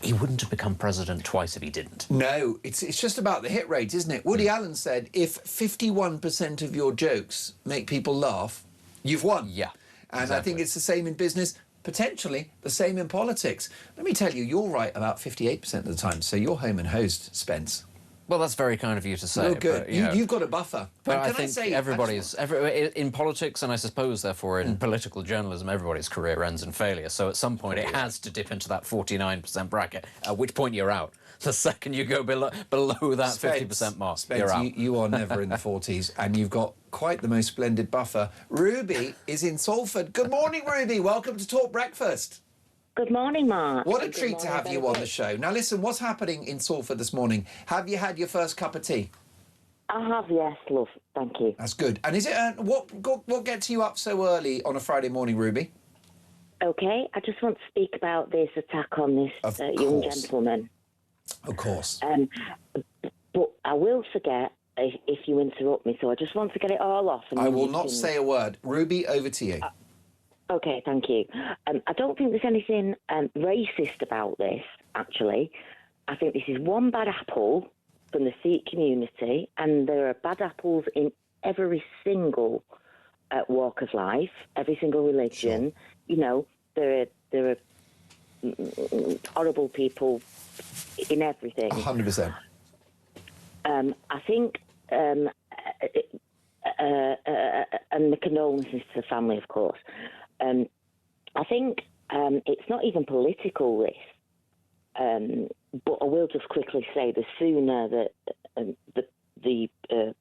He wouldn't have become president twice if he didn't. No, it's just about the hit rate, isn't it? Woody Allen said, if 51% of your jokes make people laugh, you've won. Yeah, and exactly. I think it's the same in business, potentially the same in politics. Let me tell you, you're right about 58% of the time, so you're home and hosed, Spence. Well, that's very kind of you to say. You're good. But, You've got a buffer. But I think in politics, and I suppose, therefore, in political journalism, everybody's career ends in failure. So at some point, it has to dip into that 49% bracket, at which point you're out. The second you go below that 50% mark, you're out. You are never in the 40s, and you've got quite the most splendid buffer. Ruby is in Salford. Good morning, Ruby. Welcome to Talk Breakfast. Good morning, Mark. What a treat to have you on the show. Now, listen, what's happening in Salford this morning? Have you had your first cup of tea? I have, yes, love. Thank you. That's good. And is it what gets you up so early on a Friday morning, Ruby? OK, I just want to speak about this attack on this young gentleman. Of course. But I will forget if you interrupt me, so I just want to get it all off. And I will not say a word. Ruby, over to you. OK, thank you. I don't think there's anything racist about this, actually. I think this is one bad apple from the Sikh community, and there are bad apples in every single walk of life, every single religion. Sure. There are horrible people in everything. 100%. I think, and the condolences to the family, of course. I think it's not even political, this. But I will just quickly say, the sooner that the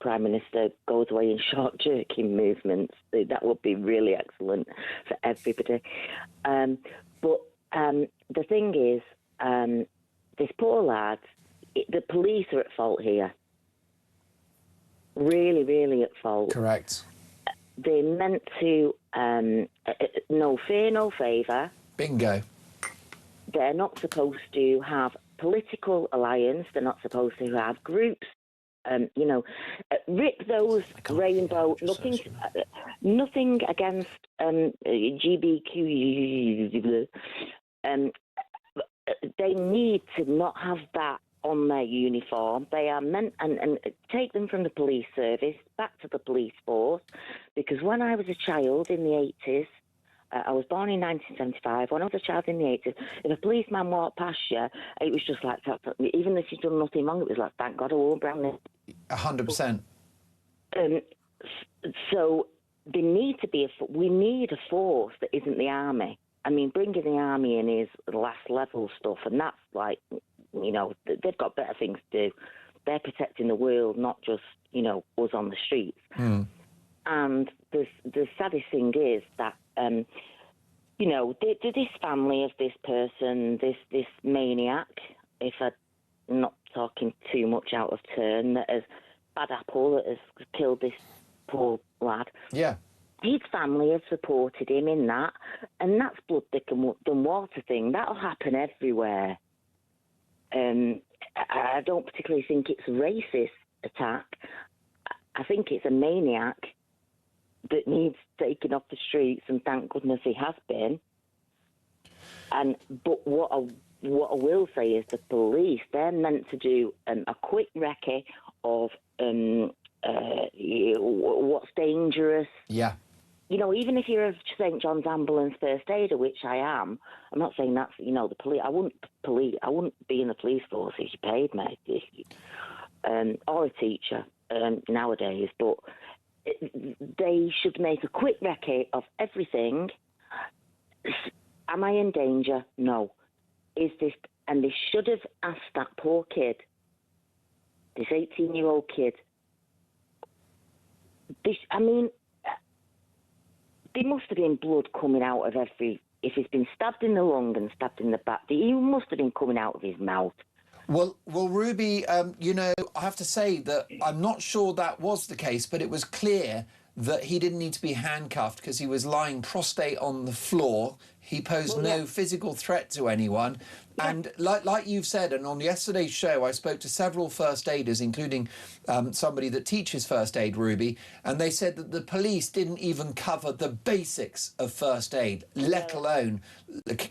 Prime Minister goes away in short jerking movements, that would be really excellent for everybody. But the thing is, this poor lad, the police are at fault here. Really, really at fault. Correct. They're meant to, no fear, no favour. Bingo. They're not supposed to have political alliance. They're not supposed to have groups. Rip those rainbow. Nothing against GBQ. They need to not have that on their uniform. They are meant, and take them from the police service back to the police force, because when I was a child in the 80s, I was born in 1975. When I was a child in the 80s, if a policeman walked past you, it was just like, even if you'd done nothing wrong, it was like, thank God I wore brown. 100%. So there need to be we need a force that isn't the army. I mean, bringing the army in is last level stuff, and that's like, they've got better things to do. They're protecting the world, not just, us on the streets. And the saddest thing is that, this family of this person, this maniac, if I'm not talking too much out of turn, that has bad apple, that has killed this poor lad. Yeah. His family has supported him in that, and that's blood thick and water thing. That'll happen everywhere. I don't particularly think it's a racist attack. I think it's a maniac that needs taken off the streets, and thank goodness he has been. But what I will say is the police, they're meant to do a quick recce of what's dangerous. Yeah. Even if you're a St John's ambulance first aider, which I am, I'm not saying that's, the police. I wouldn't be in the police force if you paid me, or a teacher nowadays. But they should make a quick recce of everything. Am I in danger? No. Is this? And they should have asked that poor kid, this 18-year-old kid. There must have been blood coming out of if he's been stabbed in the lung and stabbed in the back, he must have been coming out of his mouth. Well, Ruby, I have to say that I'm not sure that was the case, but it was clear that he didn't need to be handcuffed because he was lying prostrate on the floor. He posed no physical threat to anyone. Yeah. And like you've said, and on yesterday's show, I spoke to several first aiders, including somebody that teaches first aid, Ruby, and they said that the police didn't even cover the basics of first aid, let alone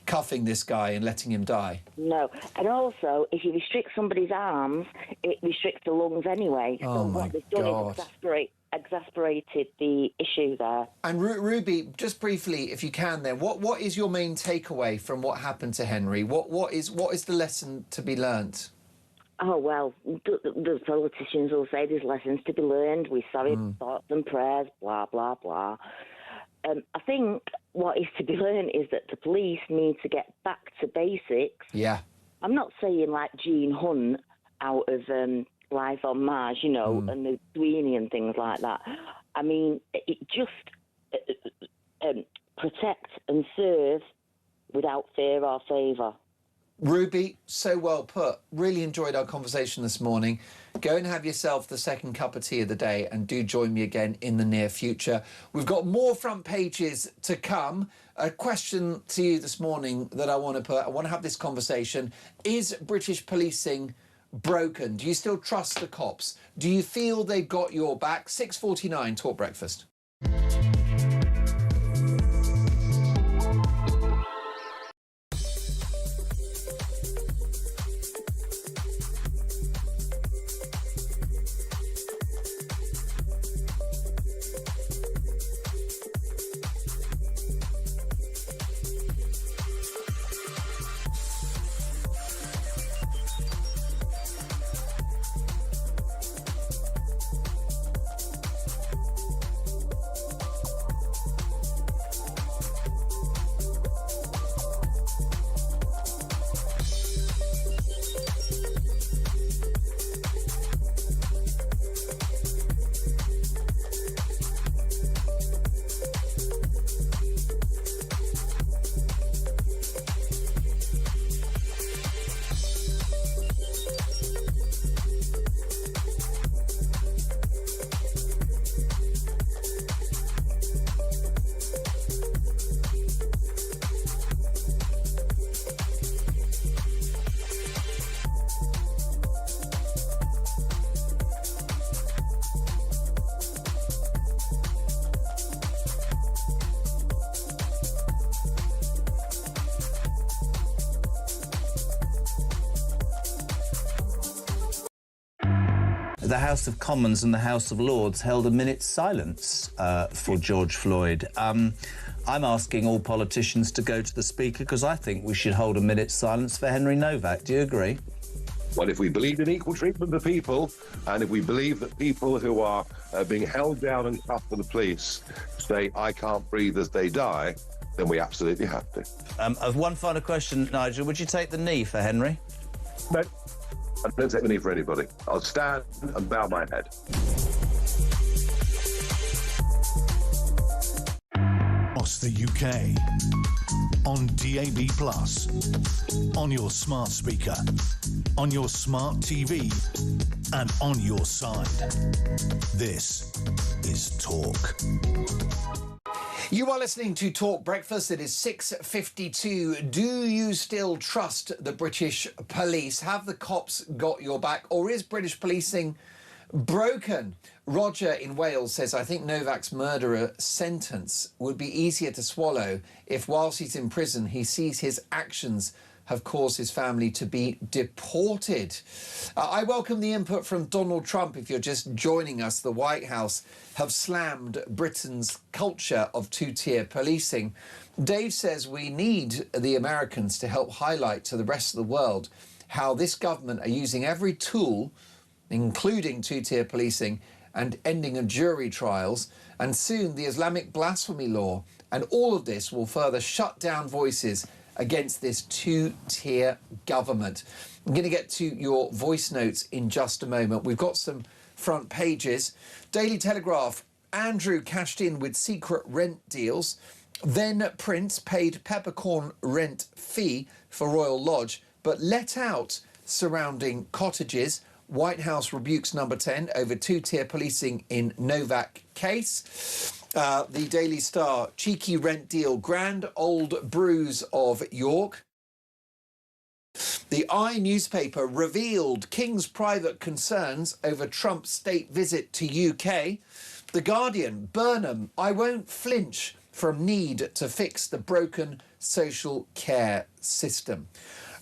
cuffing this guy and letting him die. No. And also, if you restrict somebody's arms, it restricts the lungs anyway. Oh, so what they've done is exasperated the issue there. And Ruby, just briefly, if you can then, what is your main takeaway from what happened to Henry? What is the lesson to be learnt? Oh, well, the politicians will say there's lessons to be learned. We sorry thoughts and prayers, blah, blah, blah. I think what is to be learned is that the police need to get back to basics. Yeah. I'm not saying like Gene Hunt out of Life on Mars, and the Sweeney and things like that. I mean, it just protect and serve without fear or favour. Ruby, so well put. Really enjoyed our conversation this morning. Go and have yourself the second cup of tea of the day, and do join me again in the near future. We've got more front pages to come. A question to you this morning that I want to put. I want to have this conversation. Is British policing broken? Do you still trust the cops? Do you feel they've got your back? 6:49 Talk Breakfast. the House of Commons and the House of Lords held a minute's silence for George Floyd. I'm asking all politicians to go to the Speaker because I think we should hold a minute's silence for Henry Novak. Do you agree? Well, if we believe in equal treatment of people, and if we believe that people who are being held down and cuffed for the police say, I can't breathe as they die, then we absolutely have to. One final question, Nigel. Would you take the knee for Henry? No, I don't take the knee for anybody. I'll stand and bow my head. Across the UK, on DAB+, on your smart speaker, on your smart TV, and on your side. This is Talk. You are listening to Talk Breakfast. It is 6:52. Do you still trust the British police? Have the cops got your back? Or is British policing broken? Roger in Wales says, I think Novak's murderer sentence would be easier to swallow if whilst he's in prison he sees his actions have caused his family to be deported. I welcome the input from Donald Trump. If you're just joining us, the White House have slammed Britain's culture of two-tier policing. Dave says we need the Americans to help highlight to the rest of the world how this government are using every tool, including two-tier policing and ending of jury trials, and soon the Islamic blasphemy law. And all of this will further shut down voices against this two-tier government. I'm going to get to your voice notes in just a moment. We've got some front pages. Daily Telegraph, Andrew cashed in with secret rent deals. Then Prince paid peppercorn rent fee for Royal Lodge, but let out surrounding cottages. White House rebukes number 10 over two-tier policing in Novak case. The Daily Star, cheeky rent deal, grand old brews of York. The I newspaper revealed King's private concerns over Trump's state visit to UK. The Guardian, Burnham, I won't flinch from need to fix the broken social care system.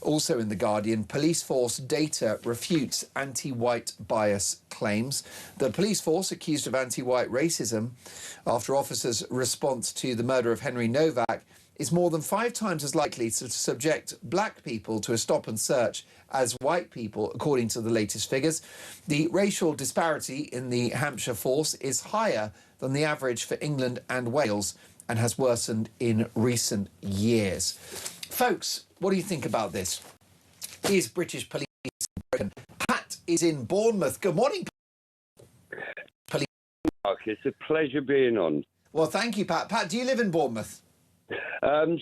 Also in The Guardian, police force data refutes anti-white bias claims. The police force accused of anti-white racism after officers' response to the murder of Henry Novak is more than 5 times as likely to subject black people to a stop and search as white people, according to the latest figures. The racial disparity in the Hampshire force is higher than the average for England and Wales and has worsened in recent years. Folks, what do you think about this? Is British police broken? Pat is in Bournemouth. Good morning, police. Mark, it's a pleasure being on. Well, thank you, Pat. Pat, do you live in Bournemouth?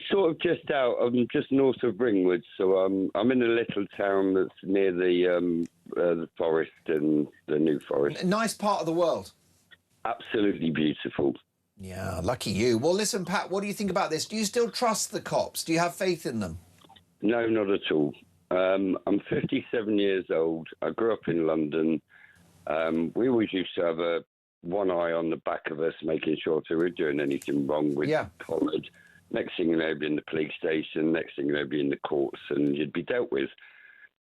Sort of just out. I'm just north of Ringwood, so I'm in a little town that's near the forest and the New Forest. Nice part of the world. Absolutely beautiful. Yeah, lucky you. Well, listen, Pat, what do you think about this? Do you still trust the cops? Do you have faith in them? No, not at all. I'm 57 years old. I grew up in London. We always used to have one eye on the back of us, making sure if we were doing anything wrong, we'd be collared. Next thing you know, be in the police station. Next thing you know, be in the courts, and you'd be dealt with.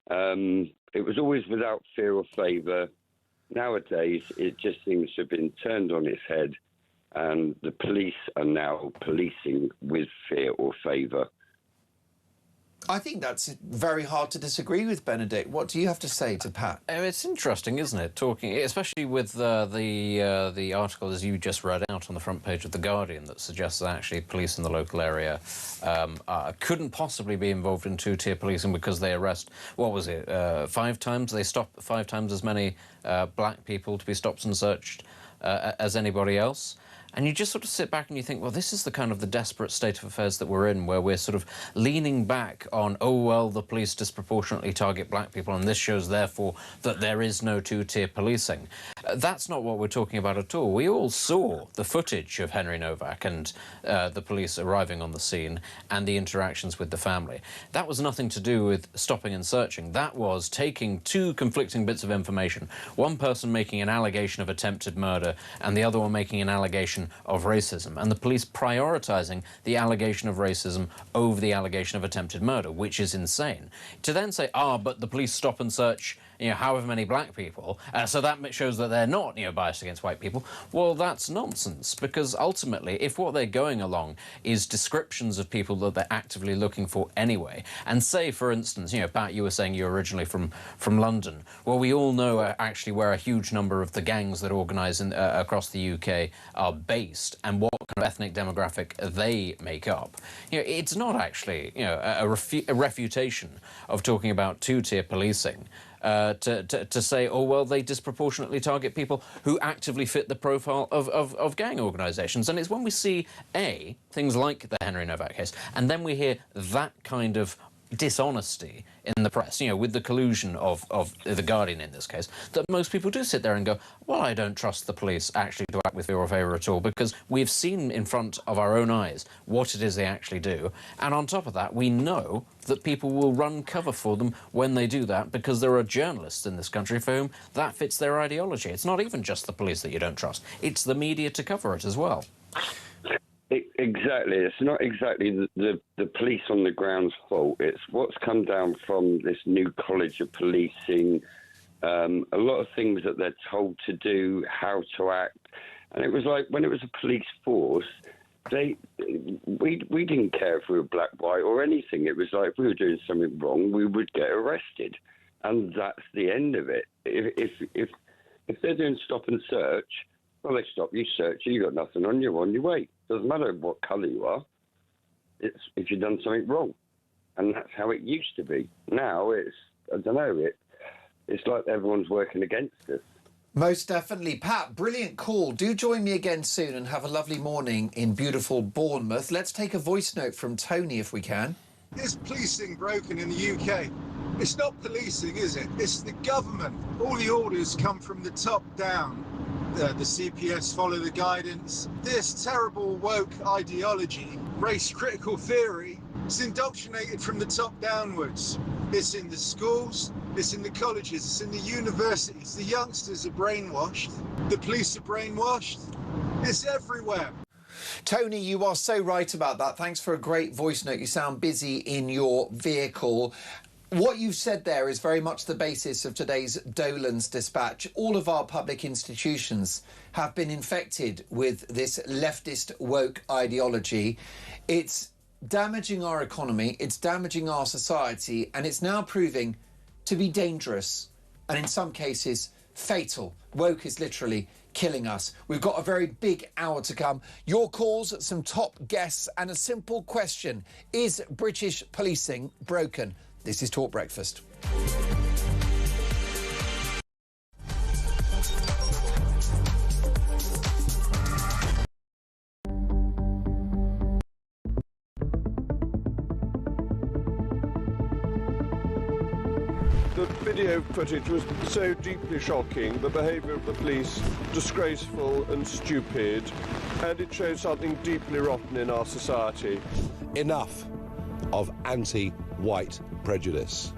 It was always without fear or favour. Nowadays, it just seems to have been turned on its head, and the police are now policing with fear or favour. I think that's very hard to disagree with, Benedict. What do you have to say to Pat? It's interesting, isn't it, talking, especially with the article, as you just read out on the front page of The Guardian, that suggests that actually police in the local area couldn't possibly be involved in two-tier policing because they arrest, what was it, 5 times? They stop 5 times as many black people to be stopped and searched as anybody else. And you just sort of sit back and you think, well, this is the kind of the desperate state of affairs that we're in, where we're sort of leaning back on, oh, well, the police disproportionately target black people, and this shows, therefore, that there is no two-tier policing. That's not what we're talking about at all. We all saw the footage of Henry Novak and the police arriving on the scene and the interactions with the family. That was nothing to do with stopping and searching. That was taking 2 conflicting bits of information, one person making an allegation of attempted murder and the other one making an allegation of racism, and the police prioritising the allegation of racism over the allegation of attempted murder, which is insane. To then say, but the police stop and search however many black people, so that shows that they're not, biased against white people. Well, that's nonsense, because ultimately, if what they're going along is descriptions of people that they're actively looking for anyway, and say, for instance, Pat, you were saying you're originally from London. Well, we all know actually where a huge number of the gangs that organise across the UK are based, and what kind of ethnic demographic they make up. It's not actually, a refutation of talking about two-tier policing to say, oh, well, they disproportionately target people who actively fit the profile of gang organisations. And it's when we see, things like the Henry Novak case, and then we hear that kind of dishonesty in the press, with the collusion of The Guardian in this case, that most people do sit there and go, well, I don't trust the police actually to act with fear or favour at all, because we've seen in front of our own eyes what it is they actually do. And on top of that, we know that people will run cover for them when they do that, because there are journalists in this country for whom that fits their ideology. It's not even just the police that you don't trust, it's the media to cover it as well. Exactly. It's not exactly the police on the ground's fault. It's what's come down from this new College of Policing, a lot of things that they're told to do, how to act. And it was like, when it was a police force, we didn't care if we were black, white or anything. It was like, if we were doing something wrong, we would get arrested. And that's the end of it. If they're doing stop and search, well, they stop you, search you, got nothing on you, on your way. Doesn't matter what colour you are. It's if you've done something wrong. And that's how it used to be. Now it's, I don't know, it's like everyone's working against us. Most definitely. Pat, brilliant call. Do join me again soon and have a lovely morning in beautiful Bournemouth. Let's take a voice note from Tony if we can. Is policing broken in the UK? It's not policing, is it? It's the government. All the orders come from the top down. The CPS follow the guidance. This terrible woke ideology, race critical theory, is indoctrinated from the top downwards. It's in the schools, it's in the colleges, it's in the universities. The youngsters are brainwashed. The police are brainwashed. It's everywhere. Tony, you are so right about that. Thanks for a great voice note. You sound busy in your vehicle. What you've said there is very much the basis of today's Dolan's dispatch. All of our public institutions have been infected with this leftist woke ideology. It's damaging our economy, it's damaging our society, and it's now proving to be dangerous and in some cases fatal. Woke is literally killing us. We've got a very big hour to come. Your calls, some top guests, and a simple question. Is British policing broken? This is Talk Breakfast. The video footage was so deeply shocking, the behaviour of the police disgraceful and stupid, and it shows something deeply rotten in our society. Enough of anti-white prejudice.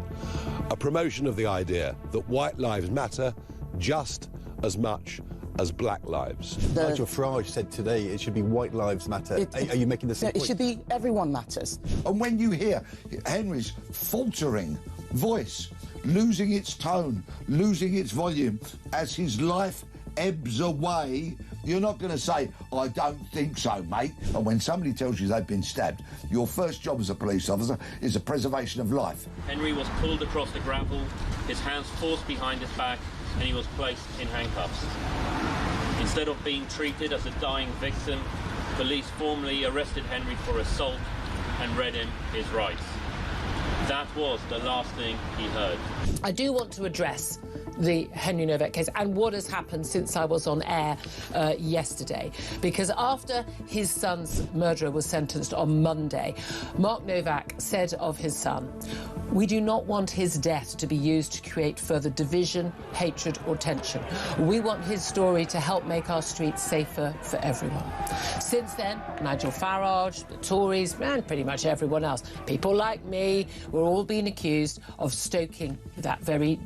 A promotion of the idea that white lives matter just as much as black lives. Nigel Farage said today it should be white lives matter. Are you making the same point? It should be everyone matters. And when you hear Henry's faltering voice, losing its tone, losing its volume as his life ebbs away, you're not going to say, I don't think so, mate. And when somebody tells you they've been stabbed, your first job as a police officer is the preservation of life. Henry was pulled across the gravel, his hands forced behind his back, and he was placed in handcuffs. Instead of being treated as a dying victim, police formally arrested Henry for assault and read him his rights. That was the last thing he heard. I do want to address the Henry Novak case and what has happened since I was on air yesterday. Because after his son's murderer was sentenced on Monday, Mark Novak said of his son, "We do not want his death to be used to create further division, hatred or tension. We want his story to help make our streets safer for everyone." Since then, Nigel Farage, the Tories and pretty much everyone else, people like me, we're all being accused of stoking that very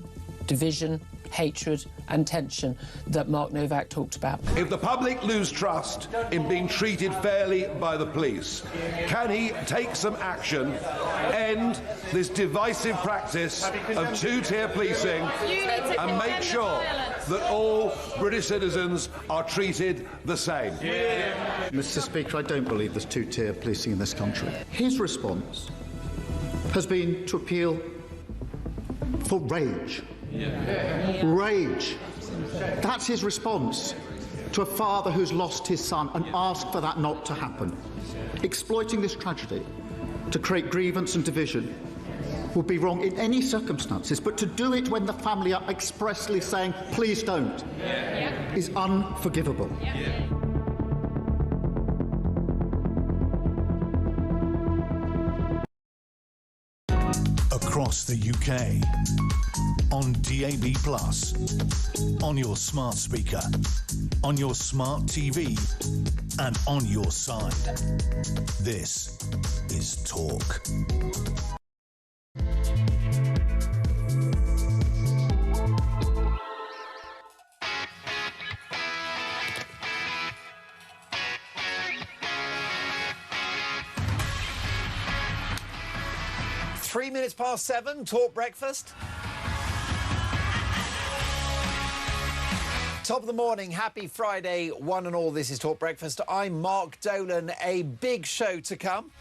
division, hatred and tension that Mark Novak talked about. If the public lose trust in being treated fairly by the police, can he take some action, end this divisive practice of two-tier policing and make sure that all British citizens are treated the same? Mr. Speaker, I don't believe there's two-tier policing in this country. His response has been to appeal for rage. Rage. That's his response to a father who's lost his son and ask for that not to happen. Exploiting this tragedy to create grievance and division would be wrong in any circumstances, but to do it when the family are expressly saying, please don't, is unforgivable. Across the UK, on DAB+, on your smart speaker, on your smart TV, and on your side. This is Talk. Three minutes past 7, Talk Breakfast. Top of the morning, happy Friday, one and all. This is Talk Breakfast. I'm Mark Dolan. A big show to come.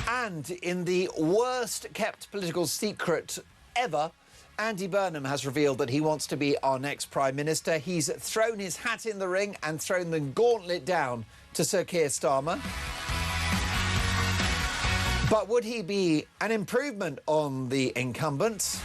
And in the worst kept political secret ever, Andy Burnham has revealed that he wants to be our next Prime Minister. He's thrown his hat in the ring and thrown the gauntlet down to Sir Keir Starmer. But would he be an improvement on the incumbent?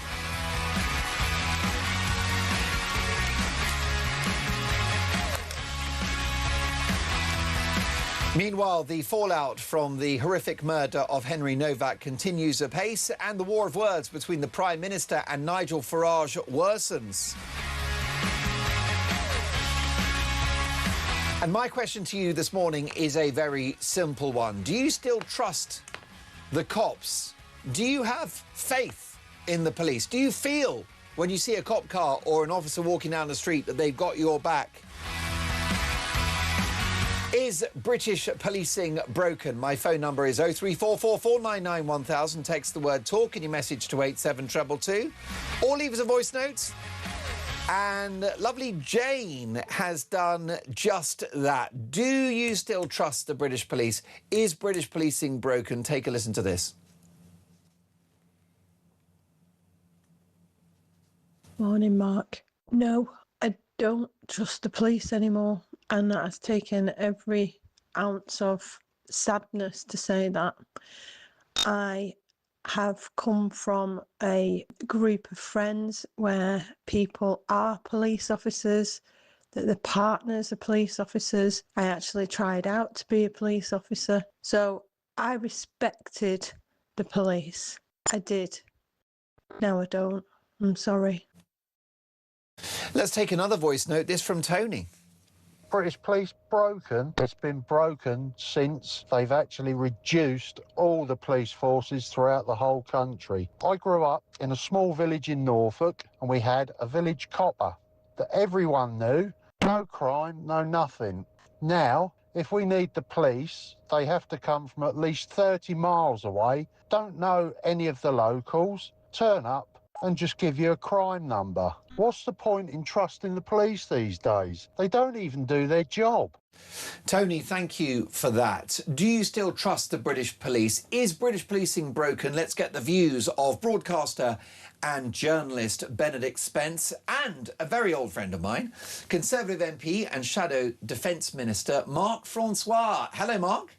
Meanwhile, the fallout from the horrific murder of Henry Novak continues apace, and the war of words between the Prime Minister and Nigel Farage worsens. And my question to you this morning is a very simple one. Do you still trust the cops? Do you have faith in the police? Do you feel when you see a cop car or an officer walking down the street that they've got your back? Is British policing broken? My phone number is 0344 499 1000. Text the word TALK in your message to 87222. Or leave us a voice note. And lovely Jane has done just that. Do you still trust the British police? Is British policing broken? Take a listen to this. Morning, Mark. No, I don't trust the police anymore. And that has taken every ounce of sadness to say that. I have come from a group of friends where people are police officers, that their partners are police officers. I actually tried out to be a police officer. So I respected the police. I did. Now I don't. I'm sorry. Let's take another voice note. This from Tony. British police broken. It's been broken since they've actually reduced all the police forces throughout the whole country. I grew up in a small village in Norfolk and we had a village copper that everyone knew. No crime, no nothing. Now, if we need the police, they have to come from at least 30 miles away, don't know any of the locals, turn up and just give you a crime number. What's the point in trusting the police these days? They don't even do their job. Tony, thank you for that. Do you still trust the British police? Is British policing broken? Let's get the views of broadcaster and journalist Benedict Spence and a very old friend of mine, Conservative MP and Shadow Defence Minister Mark Francois. Hello, Mark.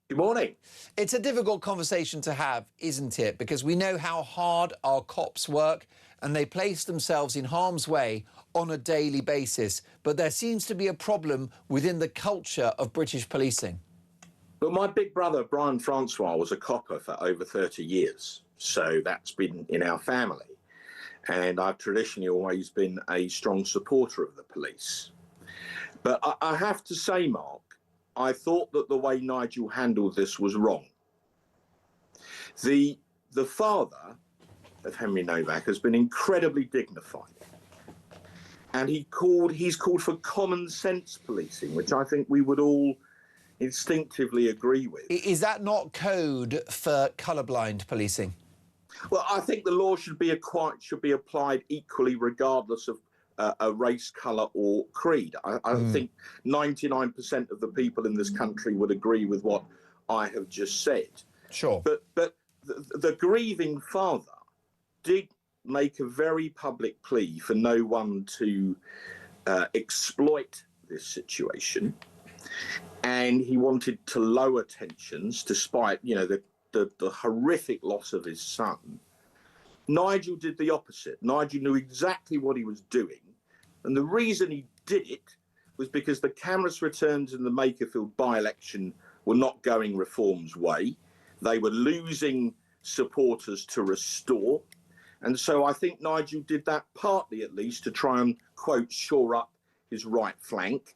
Good morning. It's a difficult conversation to have, isn't it? Because we know how hard our cops work and they place themselves in harm's way on a daily basis. But there seems to be a problem within the culture of British policing. But my big brother, Brian Francois, was a copper for over 30 years. So that's been in our family. And I've traditionally always been a strong supporter of the police. But I have to say, Mark, I thought that the way Nigel handled this was wrong. The father of Henry Novak has been incredibly dignified. And he's called for common sense policing, which I think we would all instinctively agree with. Is that not code for colourblind policing? Well, I think the law should be applied equally, regardless of a race, colour, or creed. I think 99% of the people in this country would agree with what I have just said. Sure. But the grieving father did make a very public plea for no one to exploit this situation, and he wanted to lower tensions, despite the horrific loss of his son. Nigel did the opposite. Nigel knew exactly what he was doing, and the reason he did it was because the Cameras returns in the Makerfield by-election were not going Reform's way. They were losing supporters to Restore. And so I think Nigel did that partly, at least, to try and, quote, shore up his right flank.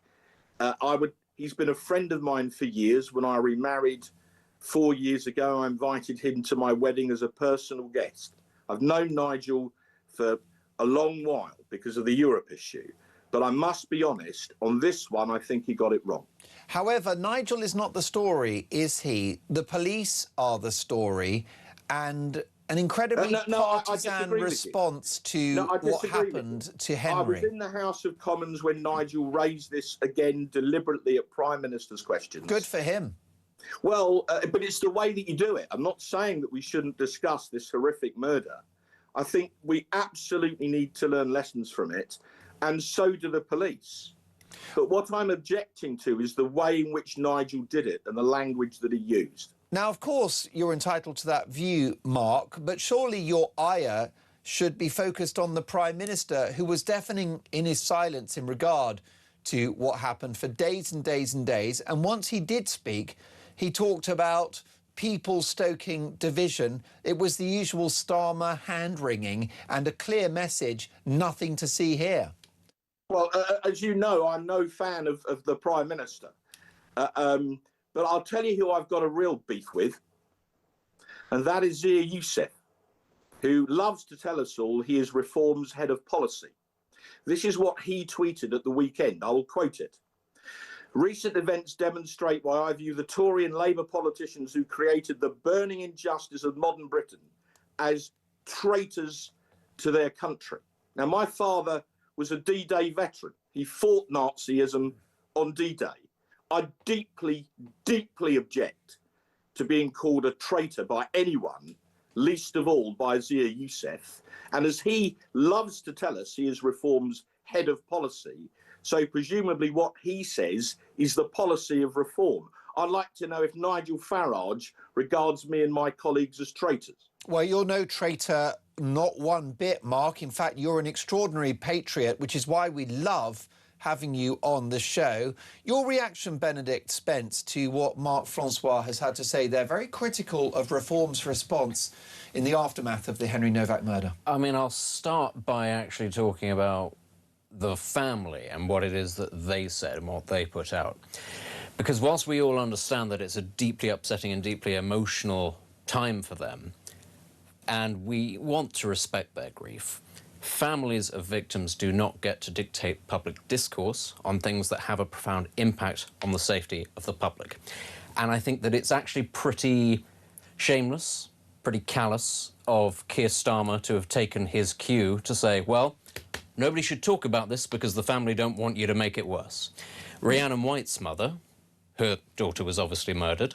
He's been a friend of mine for years. When I remarried 4 years ago, I invited him to my wedding as a personal guest. I've known Nigel for a long while because of the Europe issue. But I must be honest, on this one, I think he got it wrong. However, Nigel is not the story, is he? The police are the story, and an incredibly partisan response to what happened to Henry. I was in the House of Commons when Nigel raised this again deliberately at Prime Minister's questions. Good for him. Well, but it's the way that you do it. I'm not saying that we shouldn't discuss this horrific murder. I think we absolutely need to learn lessons from it, and so do the police. But what I'm objecting to is the way in which Nigel did it and the language that he used. Now, of course, you're entitled to that view, Mark, but surely your ire should be focused on the Prime Minister, who was deafening in his silence in regard to what happened for days and days and days. And once he did speak, he talked about people stoking division. It was the usual Starmer hand-wringing and a clear message, nothing to see here. Well, as you know, I'm no fan of the Prime Minister. But I'll tell you who I've got a real beef with, and that is Zia Youssef, who loves to tell us all he is Reform's head of policy. This is what he tweeted at the weekend. I will quote it. Recent events demonstrate why I view the Tory and Labour politicians who created the burning injustice of modern Britain as traitors to their country. Now, my father was a D-Day veteran. He fought Nazism on D-Day. I deeply, deeply object to being called a traitor by anyone, least of all by Zia Youssef. And as he loves to tell us, he is Reform's head of policy. So presumably what he says is the policy of Reform. I'd like to know if Nigel Farage regards me and my colleagues as traitors. Well, you're no traitor, not one bit, Mark. In fact, you're an extraordinary patriot, which is why we love having you on the show. Your reaction, Benedict Spence, to what Mark Francois has had to say. They're very critical of Reform's response in the aftermath of the Henry Novak murder. I mean, I'll start by actually talking about the family and what it is that they said and what they put out. Because whilst we all understand that it's a deeply upsetting and deeply emotional time for them, and we want to respect their grief, families of victims do not get to dictate public discourse on things that have a profound impact on the safety of the public. And I think that it's actually pretty shameless, pretty callous of Keir Starmer to have taken his cue to say, well, nobody should talk about this because the family don't want you to make it worse. Rhiannon White's mother, her daughter was obviously murdered,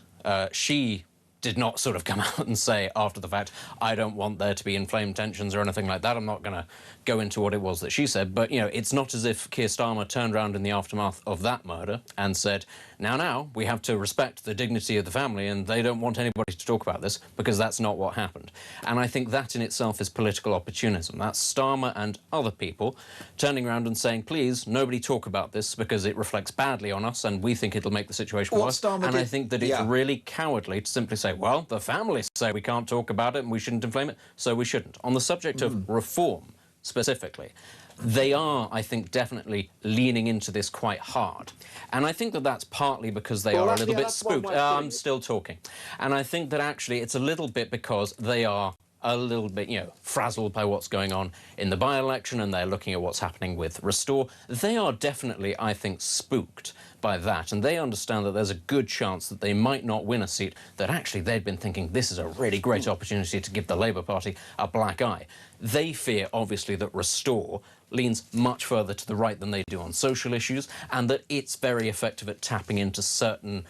she did not sort of come out and say after the fact, I don't want there to be inflamed tensions or anything like that. I'm not going to go into what it was that she said. But, you know, it's not as if Keir Starmer turned around in the aftermath of that murder and said, now, we have to respect the dignity of the family and they don't want anybody to talk about this, because that's not what happened. And I think that in itself is political opportunism. That's Starmer and other people turning around and saying, please, nobody talk about this because it reflects badly on us and we think it'll make the situation worse. And I think that it's really cowardly to simply say, well, the families say we can't talk about it and we shouldn't inflame it, so we shouldn't. On the subject of reform, specifically, they are, I think, definitely leaning into this quite hard. And I think that that's partly because they are a little bit spooked. I'm still talking. And I think that actually it's a little bit because they are a little bit, frazzled by what's going on in the by-election, and they're looking at what's happening with Restore. They are definitely, I think, spooked by that, and they understand that there's a good chance that they might not win a seat that actually they'd been thinking this is a really great opportunity to give the Labour Party a black eye. They fear, obviously, that Restore leans much further to the right than they do on social issues, and that it's very effective at tapping into certain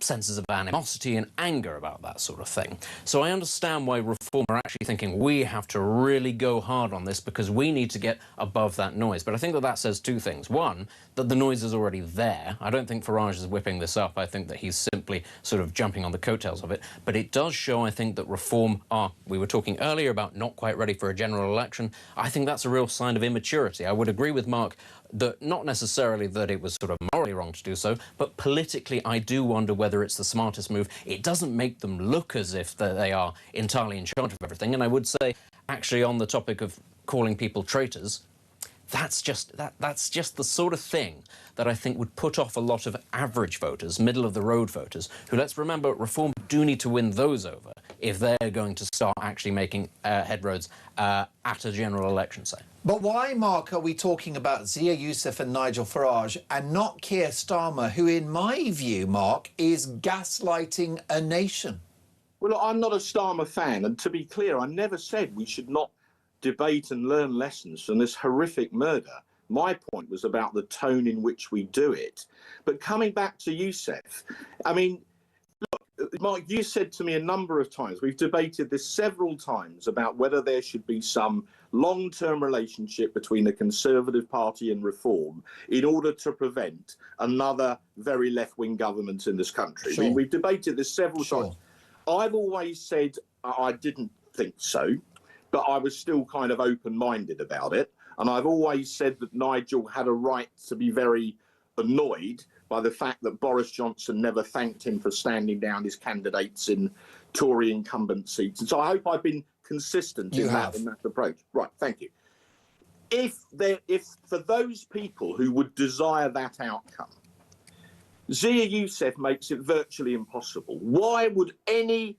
senses of animosity and anger about that sort of thing. So I understand why Reform are actually thinking we have to really go hard on this because we need to get above that noise. But I think that that says two things. One, that the noise is already there. I don't think Farage is whipping this up. I think that he's simply sort of jumping on the coattails of it. But it does show, I think, that Reform are, we were talking earlier about not quite ready for a general election. I think that's a real sign of immaturity. I would agree with Mark that not necessarily that it was sort of morally wrong to do so, but politically I do wonder whether it's the smartest move. It doesn't make them look as if they are entirely in charge of everything. And I would say, actually, on the topic of calling people traitors, that's just the sort of thing that I think would put off a lot of average voters, middle-of-the-road voters, who, let's remember, Reform do need to win those over if they're going to start actually making headroads at a general election, say. But why, Mark, are we talking about Zia Youssef and Nigel Farage and not Keir Starmer, who, in my view, Mark, is gaslighting a nation? Well, I'm not a Starmer fan, and to be clear, I never said we should not debate and learn lessons from this horrific murder. My point was about the tone in which we do it. But coming back to Youssef, I mean, look, Mark, you said to me a number of times, we've debated this several times, about whether there should be some long-term relationship between the Conservative Party and Reform in order to prevent another very left-wing government in this country. Sure. I mean, we've debated this several times. I've always said I didn't think so, but I was still kind of open-minded about it. And I've always said that Nigel had a right to be very annoyed by the fact that Boris Johnson never thanked him for standing down his candidates in Tory incumbent seats. And so I hope I've been consistent in that approach. Right, thank you. If for those people who would desire that outcome, Zia Youssef makes it virtually impossible. Why would any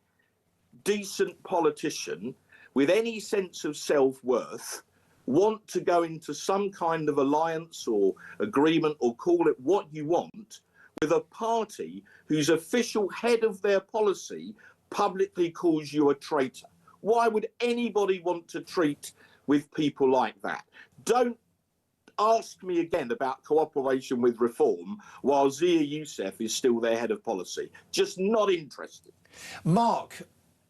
decent politician with any sense of self-worth want to go into some kind of alliance or agreement, or call it what you want, with a party whose official head of their policy publicly calls you a traitor? Why would anybody want to treat with people like that? Don't ask me again about cooperation with Reform while Zia Youssef is still their head of policy. Just not interested. Mark,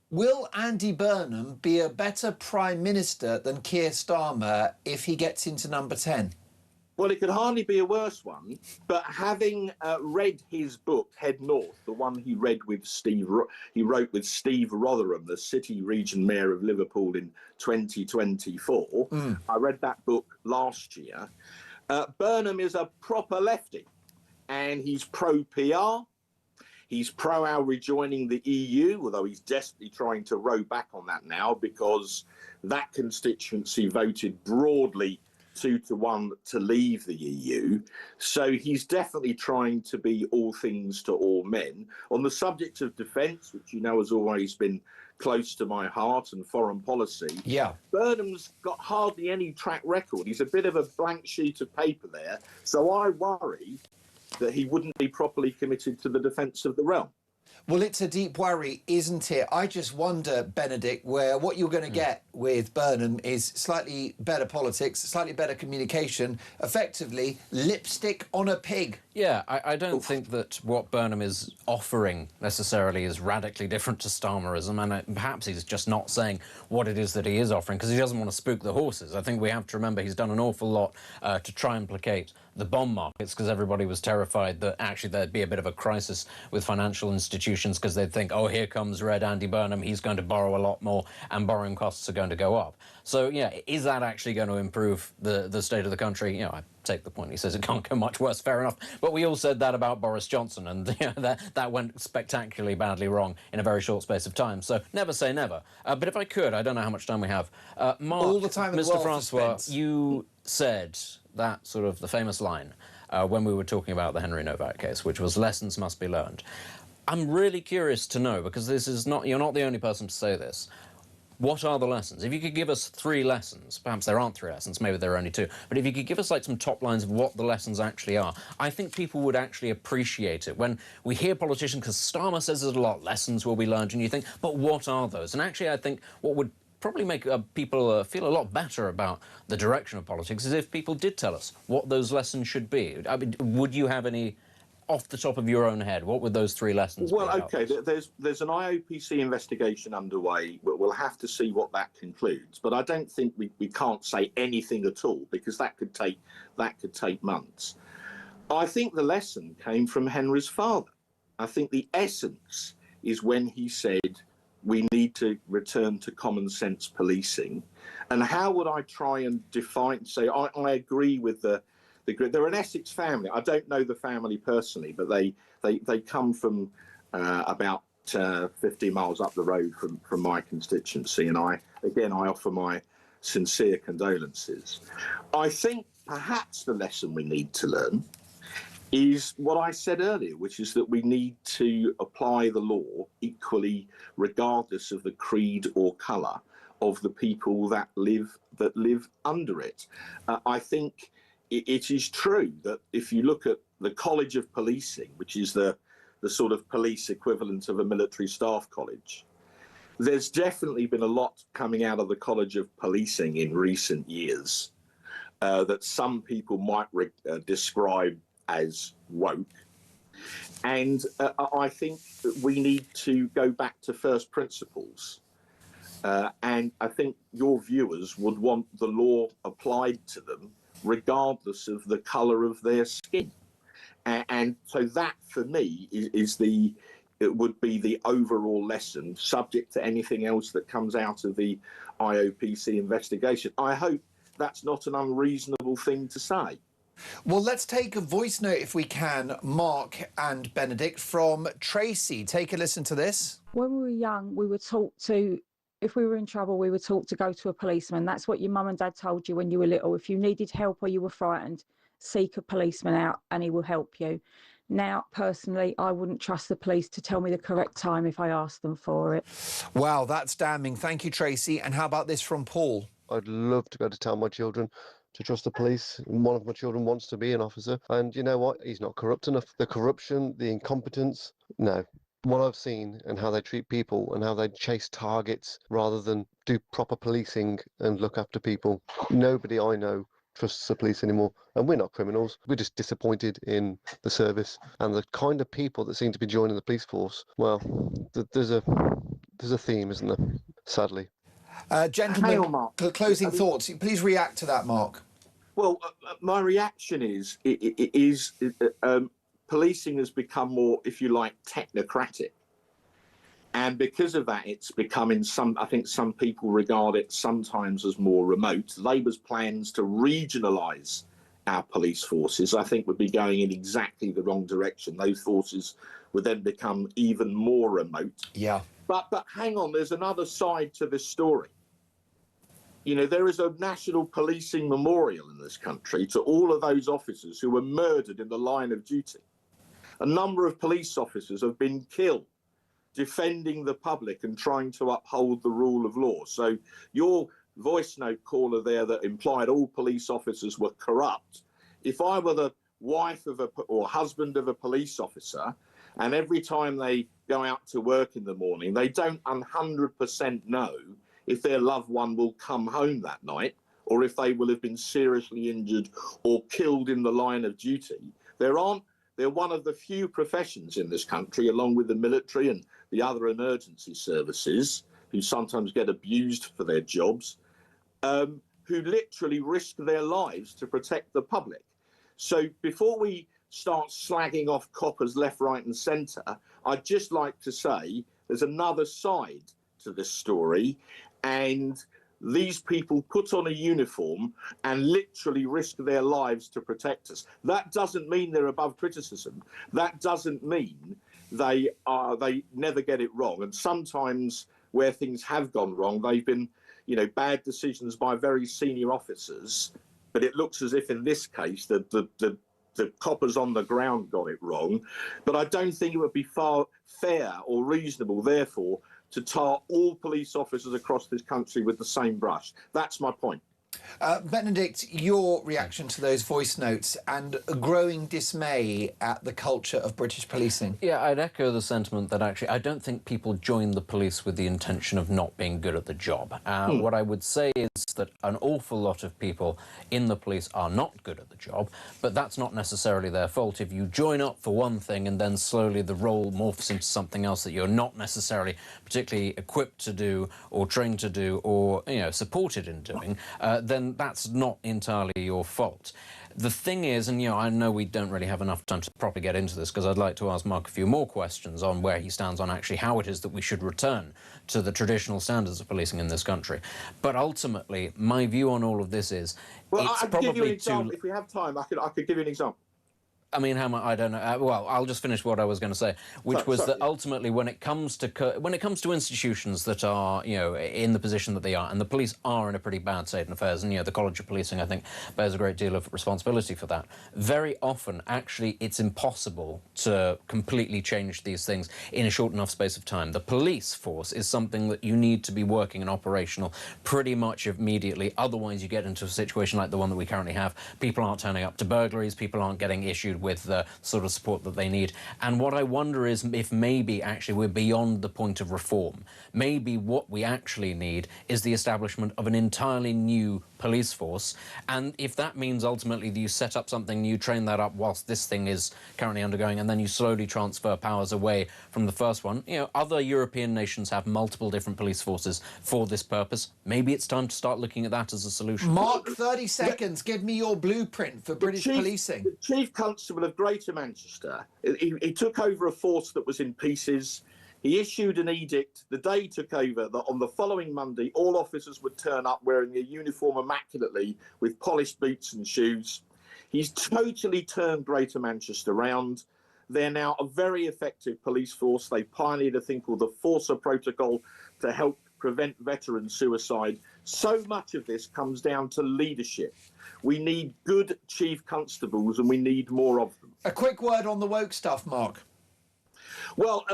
will Andy Burnham be a better Prime Minister than Keir Starmer if he gets into number 10? Well, it could hardly be a worse one, but having read his book, Head North, the one he wrote with Steve Rotherham, the City Region Mayor of Liverpool in 2024, I read that book last year. Burnham is a proper lefty, and he's pro-PR. He's pro our rejoining the EU, although he's desperately trying to row back on that now because that constituency voted broadly 2-1 to leave the EU. So he's definitely trying to be all things to all men. On the subject of defence, which you know has always been close to my heart, and foreign policy, Burnham's got hardly any track record. He's a bit of a blank sheet of paper there. So I worry that he wouldn't be properly committed to the defence of the realm. Well, it's a deep worry, isn't it? I just wonder, Benedict, where what you're going to get with Burnham is slightly better politics, slightly better communication, effectively lipstick on a pig. Yeah, I don't think that what Burnham is offering necessarily is radically different to Starmerism, and perhaps he's just not saying what it is that he is offering because he doesn't want to spook the horses. I think we have to remember he's done an awful lot to try and placate the bond markets because everybody was terrified that actually there'd be a bit of a crisis with financial institutions because they'd think, oh, here comes Red Andy Burnham, he's going to borrow a lot more and borrowing costs are going to go up. So, yeah, is that actually going to improve the state of the country? You know, I take the point. He says it can't go much worse, fair enough. But we all said that about Boris Johnson, and you know, that went spectacularly badly wrong in a very short space of time. So never say never. But if I could, I don't know how much time we have. Mark, all the time in the Mr. world Francois, suspense. you said that sort of the famous line when we were talking about the Henry Novak case, which was lessons must be learned. I'm really curious to know, because this is not, you're not the only person to say this. What are the lessons? If you could give us 3 lessons, perhaps there aren't 3 lessons, maybe there are only 2, but if you could give us like some top lines of what the lessons actually are, I think people would actually appreciate it. When we hear politicians, because Starmer says there's a lot, lessons will be learned, and you think, but what are those? And actually I think what would probably make people feel a lot better about the direction of politics is if people did tell us what those lessons should be. I mean, would you have any off the top of your own head? What would those 3 lessons be? Well, OK, there's an IOPC investigation underway. We'll have to see what that concludes. But I don't think we can't say anything at all, because that could take months. I think the lesson came from Henry's father. I think the essence is when he said, we need to return to common sense policing. And how would I try and say, I agree with they're an Essex family. I don't know the family personally, but they come from about 50 miles up the road from my constituency. And I offer my sincere condolences. I think perhaps the lesson we need to learn is what I said earlier, which is that we need to apply the law equally, regardless of the creed or colour of the people that live under it. I think it is true that if you look at the College of Policing, which is the sort of police equivalent of a military staff college, there's definitely been a lot coming out of the College of Policing in recent years that some people might describe as woke. And I think that we need to go back to first principles. And I think your viewers would want the law applied to them regardless of the colour of their skin. And so that, for me, it would be the overall lesson, subject to anything else that comes out of the IOPC investigation. I hope that's not an unreasonable thing to say. Well, let's take a voice note, if we can, Mark and Benedict, from Tracy. Take a listen to this. When we were young, we were taught to, if we were in trouble, we were taught to go to a policeman. That's what your mum and dad told you when you were little. If you needed help or you were frightened, seek a policeman out and he will help you. Now, personally, I wouldn't trust the police to tell me the correct time if I asked them for it. Wow, that's damning. Thank you, Tracy. And how about this from Paul? I'd love to be able to tell my children to trust the police. One of my children wants to be an officer. And you know what? He's not corrupt enough. The corruption, the incompetence, no. What I've seen and how they treat people and how they chase targets rather than do proper policing and look after people. Nobody I know trusts the police anymore. And we're not criminals. We're just disappointed in the service and the kind of people that seem to be joining the police force. Well, there's a theme, isn't there? Sadly. Gentlemen, closing thoughts. Please react to that, Mark. Well, my reaction is policing has become more, if you like, technocratic. And because of that, it's becoming I think some people regard it sometimes as more remote. Labour's plans to regionalise our police forces, I think, would be going in exactly the wrong direction. Those forces would then become even more remote. Yeah. But hang on, there's another side to this story. You know, there is a national policing memorial in this country to all of those officers who were murdered in the line of duty. A number of police officers have been killed defending the public and trying to uphold the rule of law. So your voice note caller there that implied all police officers were corrupt, if I were the wife of or husband of a police officer, and every time they go out to work in the morning, they don't 100% know if their loved one will come home that night or if they will have been seriously injured or killed in the line of duty. They're one of the few professions in this country, along with the military and the other emergency services, who sometimes get abused for their jobs, who literally risk their lives to protect the public. So before we start slagging off coppers left, right and centre, I'd just like to say there's another side to this story, and these people put on a uniform and literally risk their lives to protect us. That doesn't mean they're above criticism. That doesn't mean they never get it wrong. And sometimes where things have gone wrong, they've been, you know, bad decisions by very senior officers. But it looks as if in this case the coppers on the ground got it wrong. But I don't think it would be fair or reasonable, therefore, to tar all police officers across this country with the same brush. That's my point. Benedict, your reaction to those voice notes and a growing dismay at the culture of British policing? Yeah, I'd echo the sentiment that actually I don't think people join the police with the intention of not being good at the job. What I would say is that an awful lot of people in the police are not good at the job, but that's not necessarily their fault. If you join up for one thing and then slowly the role morphs into something else that you're not necessarily particularly equipped to do or trained to do or, you know, supported in doing, then that's not entirely your fault. The thing is, and, you know, I know we don't really have enough time to properly get into this because I'd like to ask Mark a few more questions on where he stands on actually how it is that we should return to the traditional standards of policing in this country. But ultimately, my view on all of this is, well, it's I could give you an probably example. If we have time, I could give you an example. I mean, how much? I don't know. Well, I'll just finish what I was going to say, which was that ultimately, when it comes to institutions that are, you know, in the position that they are, and the police are in a pretty bad state of affairs, and, you know, the College of Policing, I think, bears a great deal of responsibility for that. Very often, actually, it's impossible to completely change these things in a short enough space of time. The police force is something that you need to be working and operational pretty much immediately. Otherwise, you get into a situation like the one that we currently have. People aren't turning up to burglaries. People aren't getting issued with the sort of support that they need. And what I wonder is if maybe actually we're beyond the point of reform. Maybe what we actually need is the establishment of an entirely new police force. And if that means ultimately that you set up something new, train that up whilst this thing is currently undergoing, and then you slowly transfer powers away from the first one. You know, other European nations have multiple different police forces for this purpose. Maybe it's time to start looking at that as a solution. Mark, 30 seconds. Give me your blueprint for British policing. The Chief Constable of Greater Manchester, he took over a force that was in pieces. He issued an edict the day he took over that on the following Monday, all officers would turn up wearing their uniform immaculately with polished boots and shoes. He's totally turned Greater Manchester around. They're now a very effective police force. They pioneered a thing called the Forcer Protocol to help prevent veteran suicide. So much of this comes down to leadership. We need good chief constables and we need more of them. A quick word on the woke stuff, Mark. Well,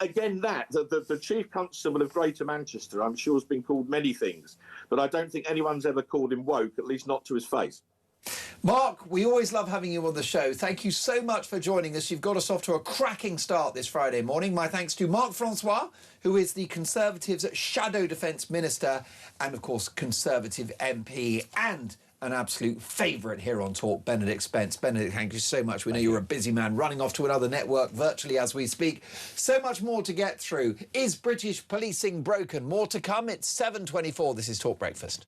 again, the Chief Constable of Greater Manchester, I'm sure, has been called many things, but I don't think anyone's ever called him woke, at least not to his face. Mark, we always love having you on the show. Thank you so much for joining us. You've got us off to a cracking start this Friday morning. My thanks to Mark Francois, who is the Conservatives' Shadow Defence Minister and, of course, Conservative MP and an absolute favourite here on Talk, Benedict Spence. Benedict, thank you so much. We know you're a busy man running off to another network virtually as we speak. So much more to get through. Is British policing broken? More to come. It's 7:24. This is Talk Breakfast.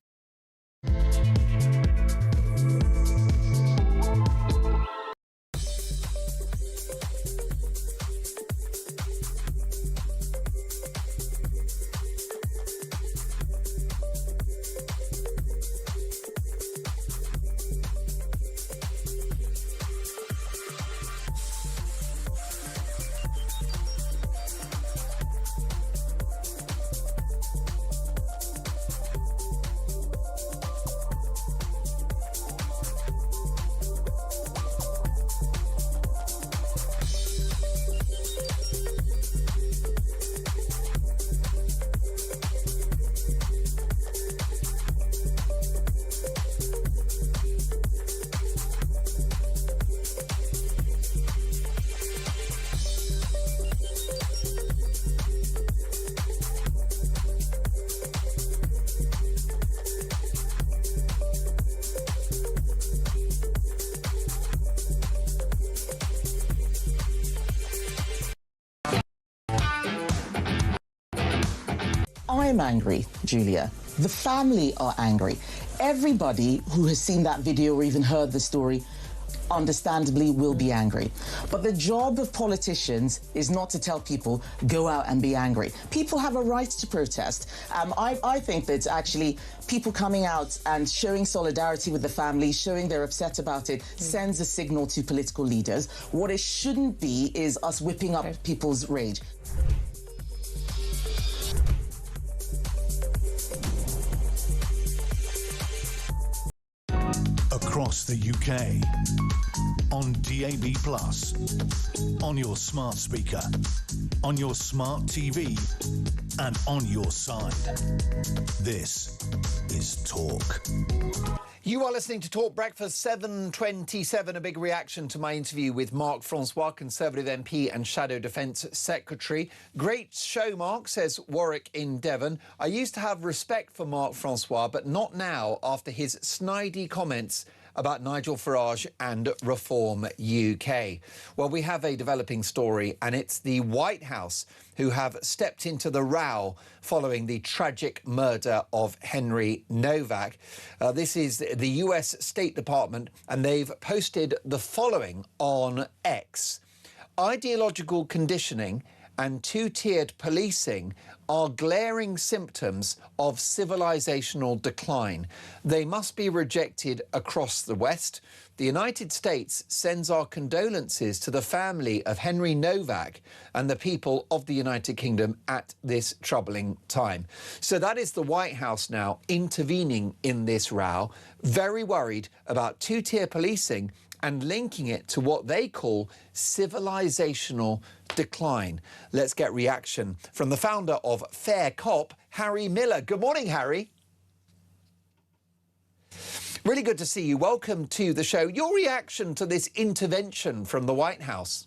I'm angry, Julia. The family are angry. Everybody who has seen that video or even heard the story understandably will be angry. But the job of politicians is not to tell people, go out and be angry. People have a right to protest. I think that actually people coming out and showing solidarity with the family, showing they're upset about it, sends a signal to political leaders. What it shouldn't be is us whipping up people's rage. across the UK. On DAB+, on your smart speaker, on your smart TV, and on your side. This is Talk. You are listening to Talk Breakfast 7:27. A big reaction to my interview with Mark Francois, Conservative MP and Shadow Defence Secretary. Great show, Mark, says Warwick in Devon. I used to have respect for Mark Francois, but not now after his snidey comments about Nigel Farage and Reform UK. Well, we have a developing story, and it's the White House who have stepped into the row following the tragic murder of Henry Novak. This is the US State Department, and they've posted the following on X. Ideological conditioning and two-tiered policing are glaring symptoms of civilizational decline. They must be rejected across the West. The United States sends our condolences to the family of Henry Novak and the people of the United Kingdom at this troubling time. So that is the White House now intervening in this row, very worried about two-tier policing and linking it to what they call civilizational decline. Let's get reaction from the founder of Fair Cop, Harry Miller. Good morning, Harry. Really good to see you. Welcome to the show. Your reaction to this intervention from the White House?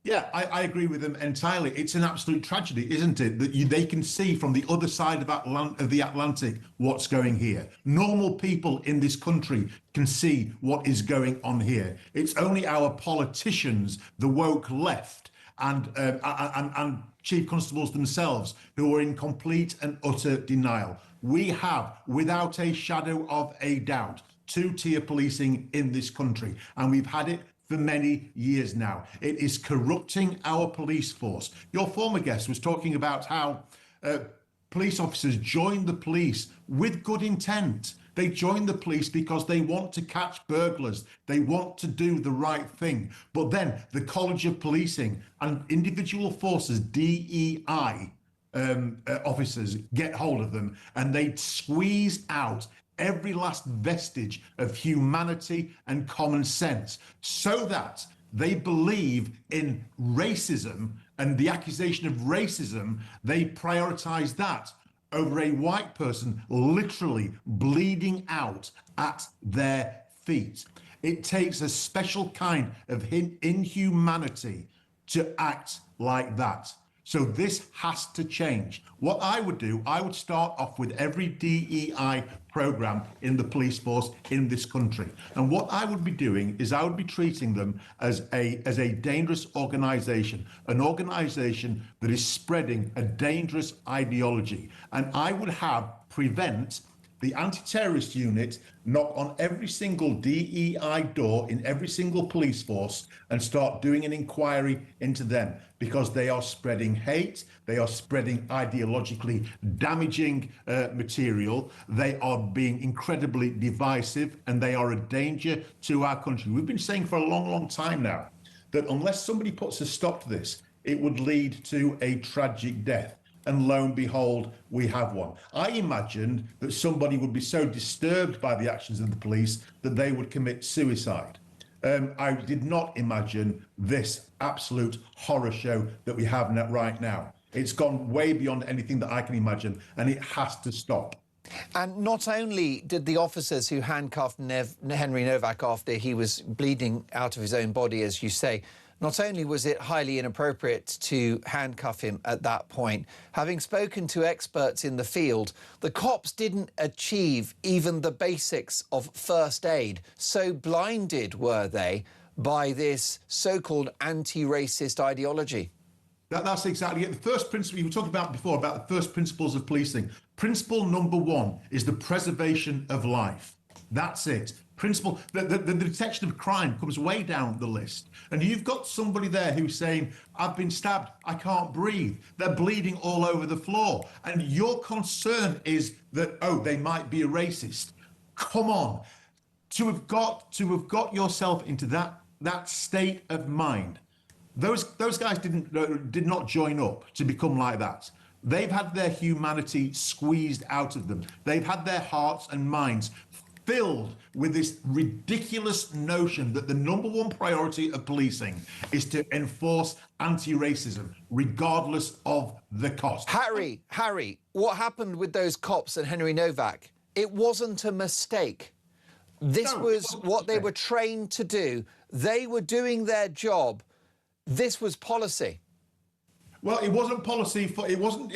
Yeah, I agree with them entirely. It's an absolute tragedy, isn't it? That they can see from the other side of the Atlantic what's going here. Normal people in this country can see what is going on here. It's only our politicians, the woke left, and chief constables themselves who are in complete and utter denial. We have, without a shadow of a doubt, two-tier policing in this country, and we've had it for many years now. It is corrupting our police force. Your former guest was talking about how police officers join the police with good intent. They join the police because they want to catch burglars. They want to do the right thing. But then the College of Policing and individual forces, DEI officers, get hold of them and they squeeze out every last vestige of humanity and common sense so that they believe in racism and the accusation of racism. They prioritize that over a white person literally bleeding out at their feet. It takes a special kind of inhumanity to act like that. So this has to change. What I would do, I would start off with every DEI program in the police force in this country. And what I would be doing is I would be treating them as a dangerous organization, an organization that is spreading a dangerous ideology. And I would prevent the anti-terrorist unit knock on every single DEI door in every single police force and start doing an inquiry into them, because they are spreading hate, they are spreading ideologically damaging material, they are being incredibly divisive, and they are a danger to our country. We've been saying for a long, long time now that unless somebody puts a stop to this, it would lead to a tragic death. And lo and behold, we have one. I imagined that somebody would be so disturbed by the actions of the police that they would commit suicide. I did not imagine this absolute horror show that we have right now. It's gone way beyond anything that I can imagine, and it has to stop. And not only did the officers who handcuffed Henry Novak after he was bleeding out of his own body, as you say, not only was it highly inappropriate to handcuff him at that point, having spoken to experts in the field, the cops didn't achieve even the basics of first aid. So blinded were they by this so-called anti-racist ideology. That's exactly it. The first principle you were talking about before, about the first principles of policing. Principle number one is the preservation of life. That's it. Principle, the detection of crime comes way down the list. And you've got somebody there who's saying, I've been stabbed, I can't breathe. They're bleeding all over the floor. And your concern is that, oh, they might be a racist. Come on. To have got yourself into that state of mind. Those guys did not join up to become like that. They've had their humanity squeezed out of them. They've had their hearts and minds filled with this ridiculous notion that the number one priority of policing is to enforce anti-racism, regardless of the cost. Harry, what happened with those cops and Henry Novak? It wasn't a mistake. This was what they were trained to do. They were doing their job. This was policy. Well, it wasn't policy for it wasn't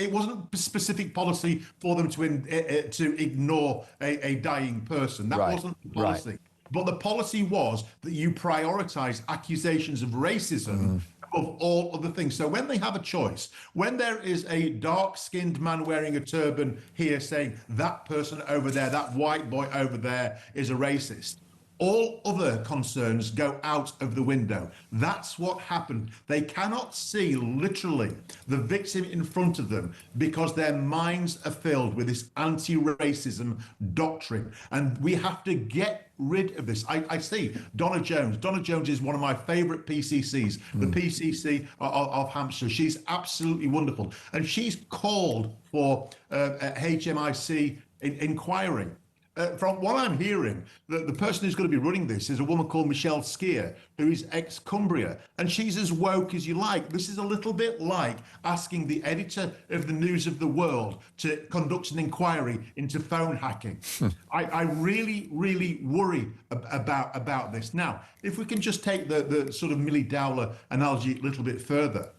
specific policy for them to ignore a dying person. That wasn't the policy. Right. But the policy was that you prioritise accusations of racism above all other things. So when they have a choice, when there is a dark-skinned man wearing a turban here saying that person over there, that white boy over there is a racist, all other concerns go out of the window. That's what happened. They cannot see literally the victim in front of them because their minds are filled with this anti-racism doctrine. And we have to get rid of this. I see Donna Jones. Donna Jones is one of my favourite PCCs, the PCC of Hampshire. She's absolutely wonderful. And she's called for a HMIC inquiry. From what I'm hearing, the person who's going to be running this is a woman called Michelle Skier, who is ex-Cumbria, and she's as woke as you like. This is a little bit like asking the editor of the News of the World to conduct an inquiry into phone hacking. I really, really worry about this. Now, if we can just take the sort of Millie Dowler analogy a little bit further.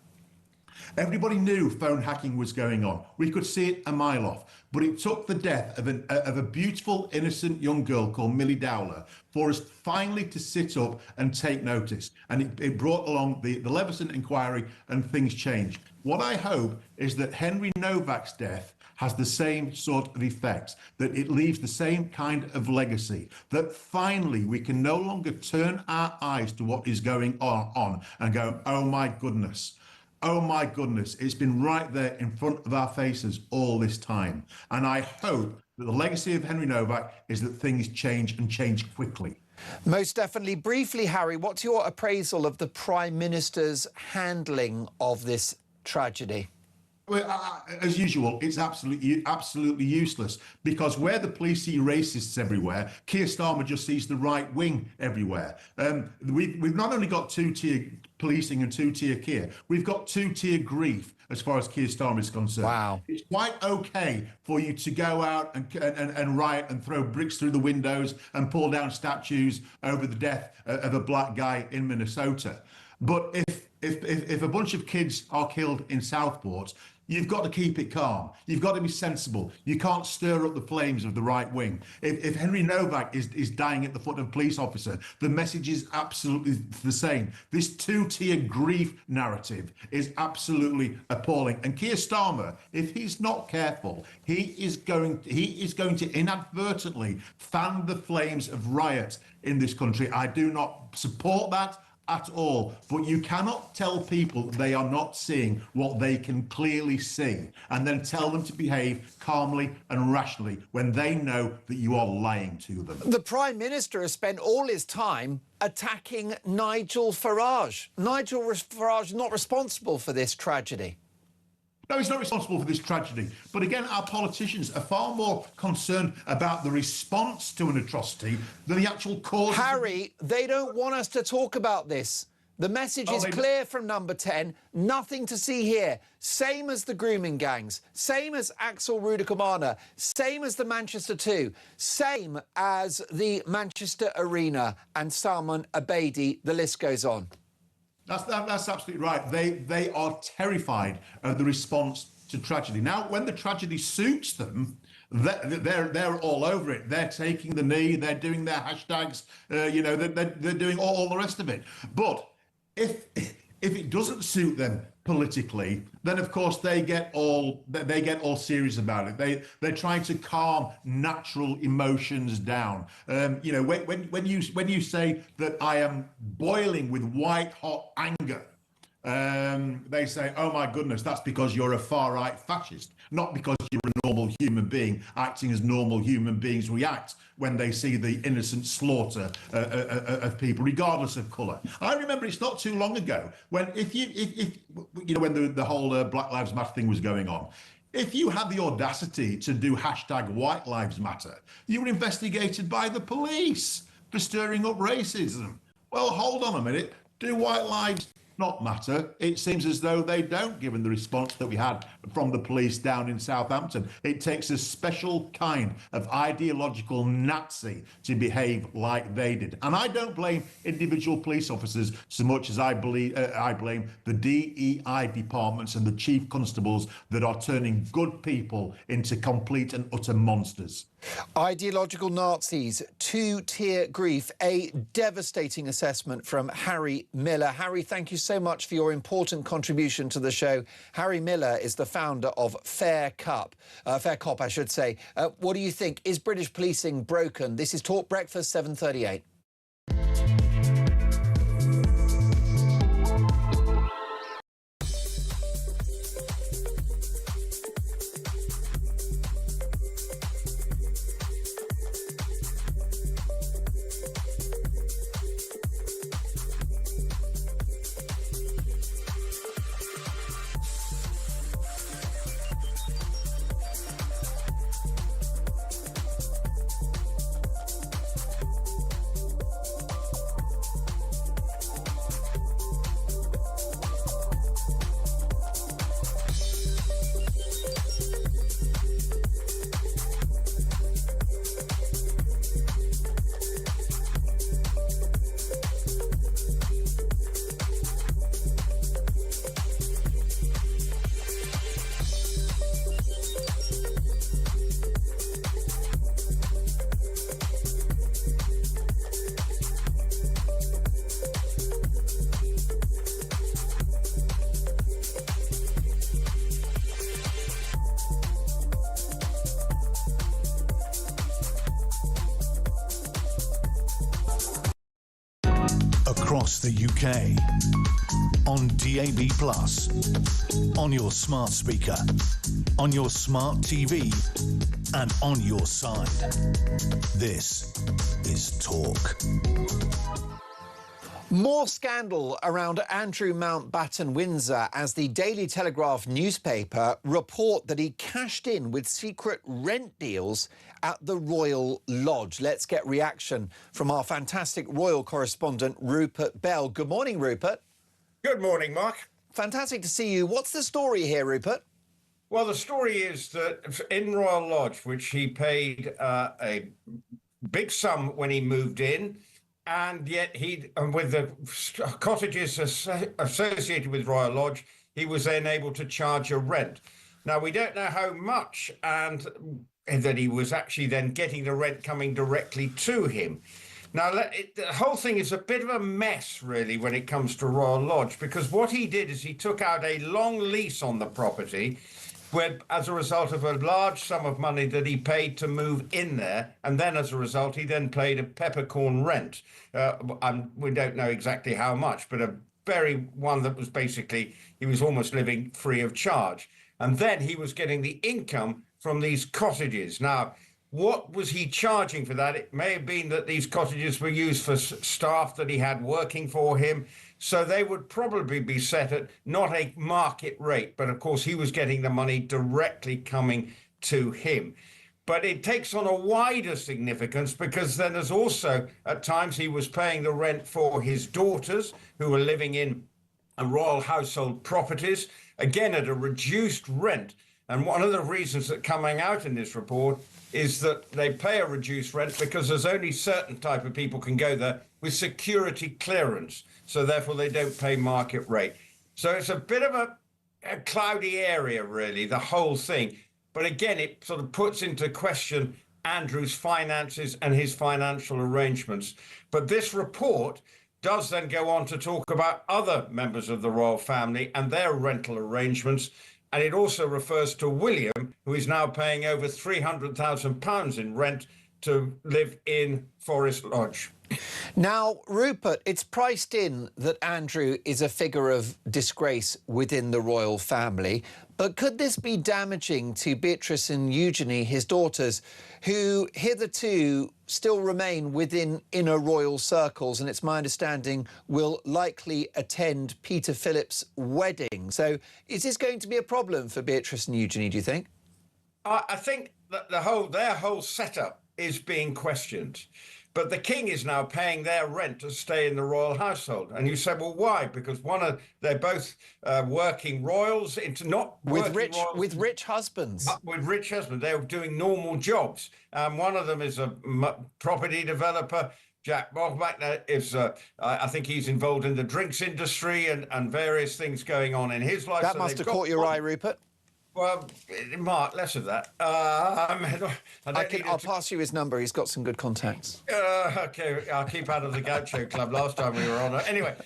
Everybody knew phone hacking was going on. We could see it a mile off. But it took the death of a beautiful, innocent young girl called Millie Dowler for us finally to sit up and take notice. And it brought along the Leveson inquiry, and things changed. What I hope is that Henry Novak's death has the same sort of effects, that it leaves the same kind of legacy, that finally we can no longer turn our eyes to what is going on and go, oh my goodness. Oh my goodness, it's been right there in front of our faces all this time. And I hope that the legacy of Henry Novak is that things change and change quickly. Most definitely. Briefly, Harry, what's your appraisal of the Prime Minister's handling of this tragedy? Well, as usual, it's absolutely useless, because where the police see racists everywhere, Keir Starmer just sees the right wing everywhere. We've not only got two-tier policing and two-tier Keir, we've got two-tier grief as far as Keir Starmer is concerned. Wow. It's quite okay for you to go out and riot and throw bricks through the windows and pull down statues over the death of a black guy in Minnesota. But if a bunch of kids are killed in Southport, you've got to keep it calm. You've got to be sensible. You can't stir up the flames of the right wing. If Henry Novak is dying at the foot of a police officer, the message is absolutely the same. This two-tier grief narrative is absolutely appalling. And Keir Starmer, if he's not careful, he is going to inadvertently fan the flames of riot in this country. I do not support that at all, but you cannot tell people they are not seeing what they can clearly see and then tell them to behave calmly and rationally when they know that you are lying to them. The Prime Minister has spent all his time attacking Nigel Farage. Nigel Farage is not responsible for this tragedy. No, he's not responsible for this tragedy. But again, our politicians are far more concerned about the response to an atrocity than the actual cause. Harry, they don't want us to talk about this. The message is clear from Number 10. Nothing to see here. Same as the grooming gangs. Same as Axel Rudikamana. Same as the Manchester 2. Same as the Manchester Arena and Salman Abedi. The list goes on. That's absolutely right. They are terrified of the response to tragedy. Now, when the tragedy suits them, they're all over it. They're taking the knee. They're doing their hashtags. They're doing all the rest of it. But if it doesn't suit them politically, then of course they get all serious about it. They're trying to calm natural emotions down. When you say that I am boiling with white hot anger, they say, oh my goodness, that's because you're a far-right fascist, not because you're a normal human being acting as normal human beings react when they see the innocent slaughter of people, regardless of colour. I remember it's not too long ago when when the whole Black Lives Matter thing was going on. If you had the audacity to do hashtag White Lives Matter, you were investigated by the police for stirring up racism. Well, hold on a minute. Do white lives not matter? It seems as though they don't, given the response that we had from the police down in Southampton. It takes a special kind of ideological Nazi to behave like they did. And I don't blame individual police officers so much as I blame the DEI departments and the chief constables that are turning good people into complete and utter monsters. Ideological Nazis, two-tier grief, a devastating assessment from Harry Miller. Harry, thank you so much for your important contribution to the show. Harry Miller is the founder of Fair Cop, I should say. What do you think? Is British policing broken? This is Talk Breakfast, 7:38. Across the UK, on DAB+, on your smart speaker, on your smart TV, and on your side. This is Talk. More scandal around Andrew Mountbatten Windsor as the Daily Telegraph newspaper report that he cashed in with secret rent deals at the Royal Lodge. Let's get reaction from our fantastic royal correspondent, Rupert Bell. Good morning, Rupert. Good morning, Mark. Fantastic to see you. What's the story here, Rupert? Well, the story is that in Royal Lodge, which he paid a big sum when he moved in, and yet with the cottages associated with Royal Lodge, he was then able to charge a rent. Now, we don't know how much, and that he was actually then getting the rent coming directly to him. Now, the whole thing is a bit of a mess, really, when it comes to Royal Lodge, because what he did is he took out a long lease on the property, where, as a result of a large sum of money that he paid to move in there, and then as a result, he then paid a peppercorn rent. We don't know exactly how much, but a very one that was basically, he was almost living free of charge. And then he was getting the income from these cottages. Now, what was he charging for that? It may have been that these cottages were used for staff that he had working for him. So they would probably be set at not a market rate, but of course he was getting the money directly coming to him. But it takes on a wider significance because then there's also, at times, he was paying the rent for his daughters who were living in royal household properties, again at a reduced rent. And one of the reasons that coming out in this report is that they pay a reduced rent because there's only certain type of people can go there with security clearance. So therefore they don't pay market rate. So it's a bit of a cloudy area, really, the whole thing. But again, it sort of puts into question Andrew's finances and his financial arrangements. But this report does then go on to talk about other members of the royal family and their rental arrangements. And it also refers to William, who is now paying over £300,000 in rent to live in Forest Lodge. Now, Rupert, it's priced in that Andrew is a figure of disgrace within the royal family, but could this be damaging to Beatrice and Eugenie, his daughters, who hitherto still remain within inner royal circles, and it's my understanding will likely attend Peter Philip's wedding? So is this going to be a problem for Beatrice and Eugenie, do you think? I think that their whole setup is being questioned. But the king is now paying their rent to stay in the royal household. And you say, well, why? Because they're both working royals, with rich husbands. With rich husbands. They're doing normal jobs. One of them is a property developer. Jack Bogbach is, I think he's involved in the drinks industry and various things going on in his life. That must have caught your eye, Rupert. Well, Mark, less of that. I'll pass you his number. He's got some good contacts. Okay, I'll keep out of the Gaucho Club. Last time we were on it. Anyway,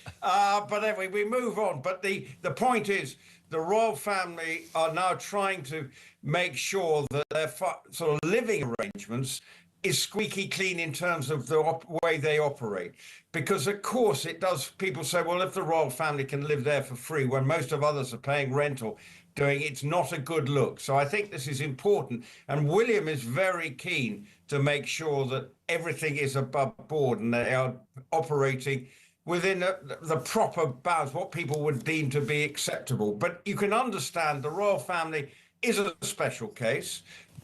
we move on. But the point is, the royal family are now trying to make sure that their sort of living arrangements is squeaky clean in terms of the way they operate. Because, of course, it does. People say, well, if the royal family can live there for free when most of others are paying rental, it's not a good look. So I think this is important. And William is very keen to make sure that everything is above board and they are operating within the proper bounds, what people would deem to be acceptable. But you can understand the royal family is a special case,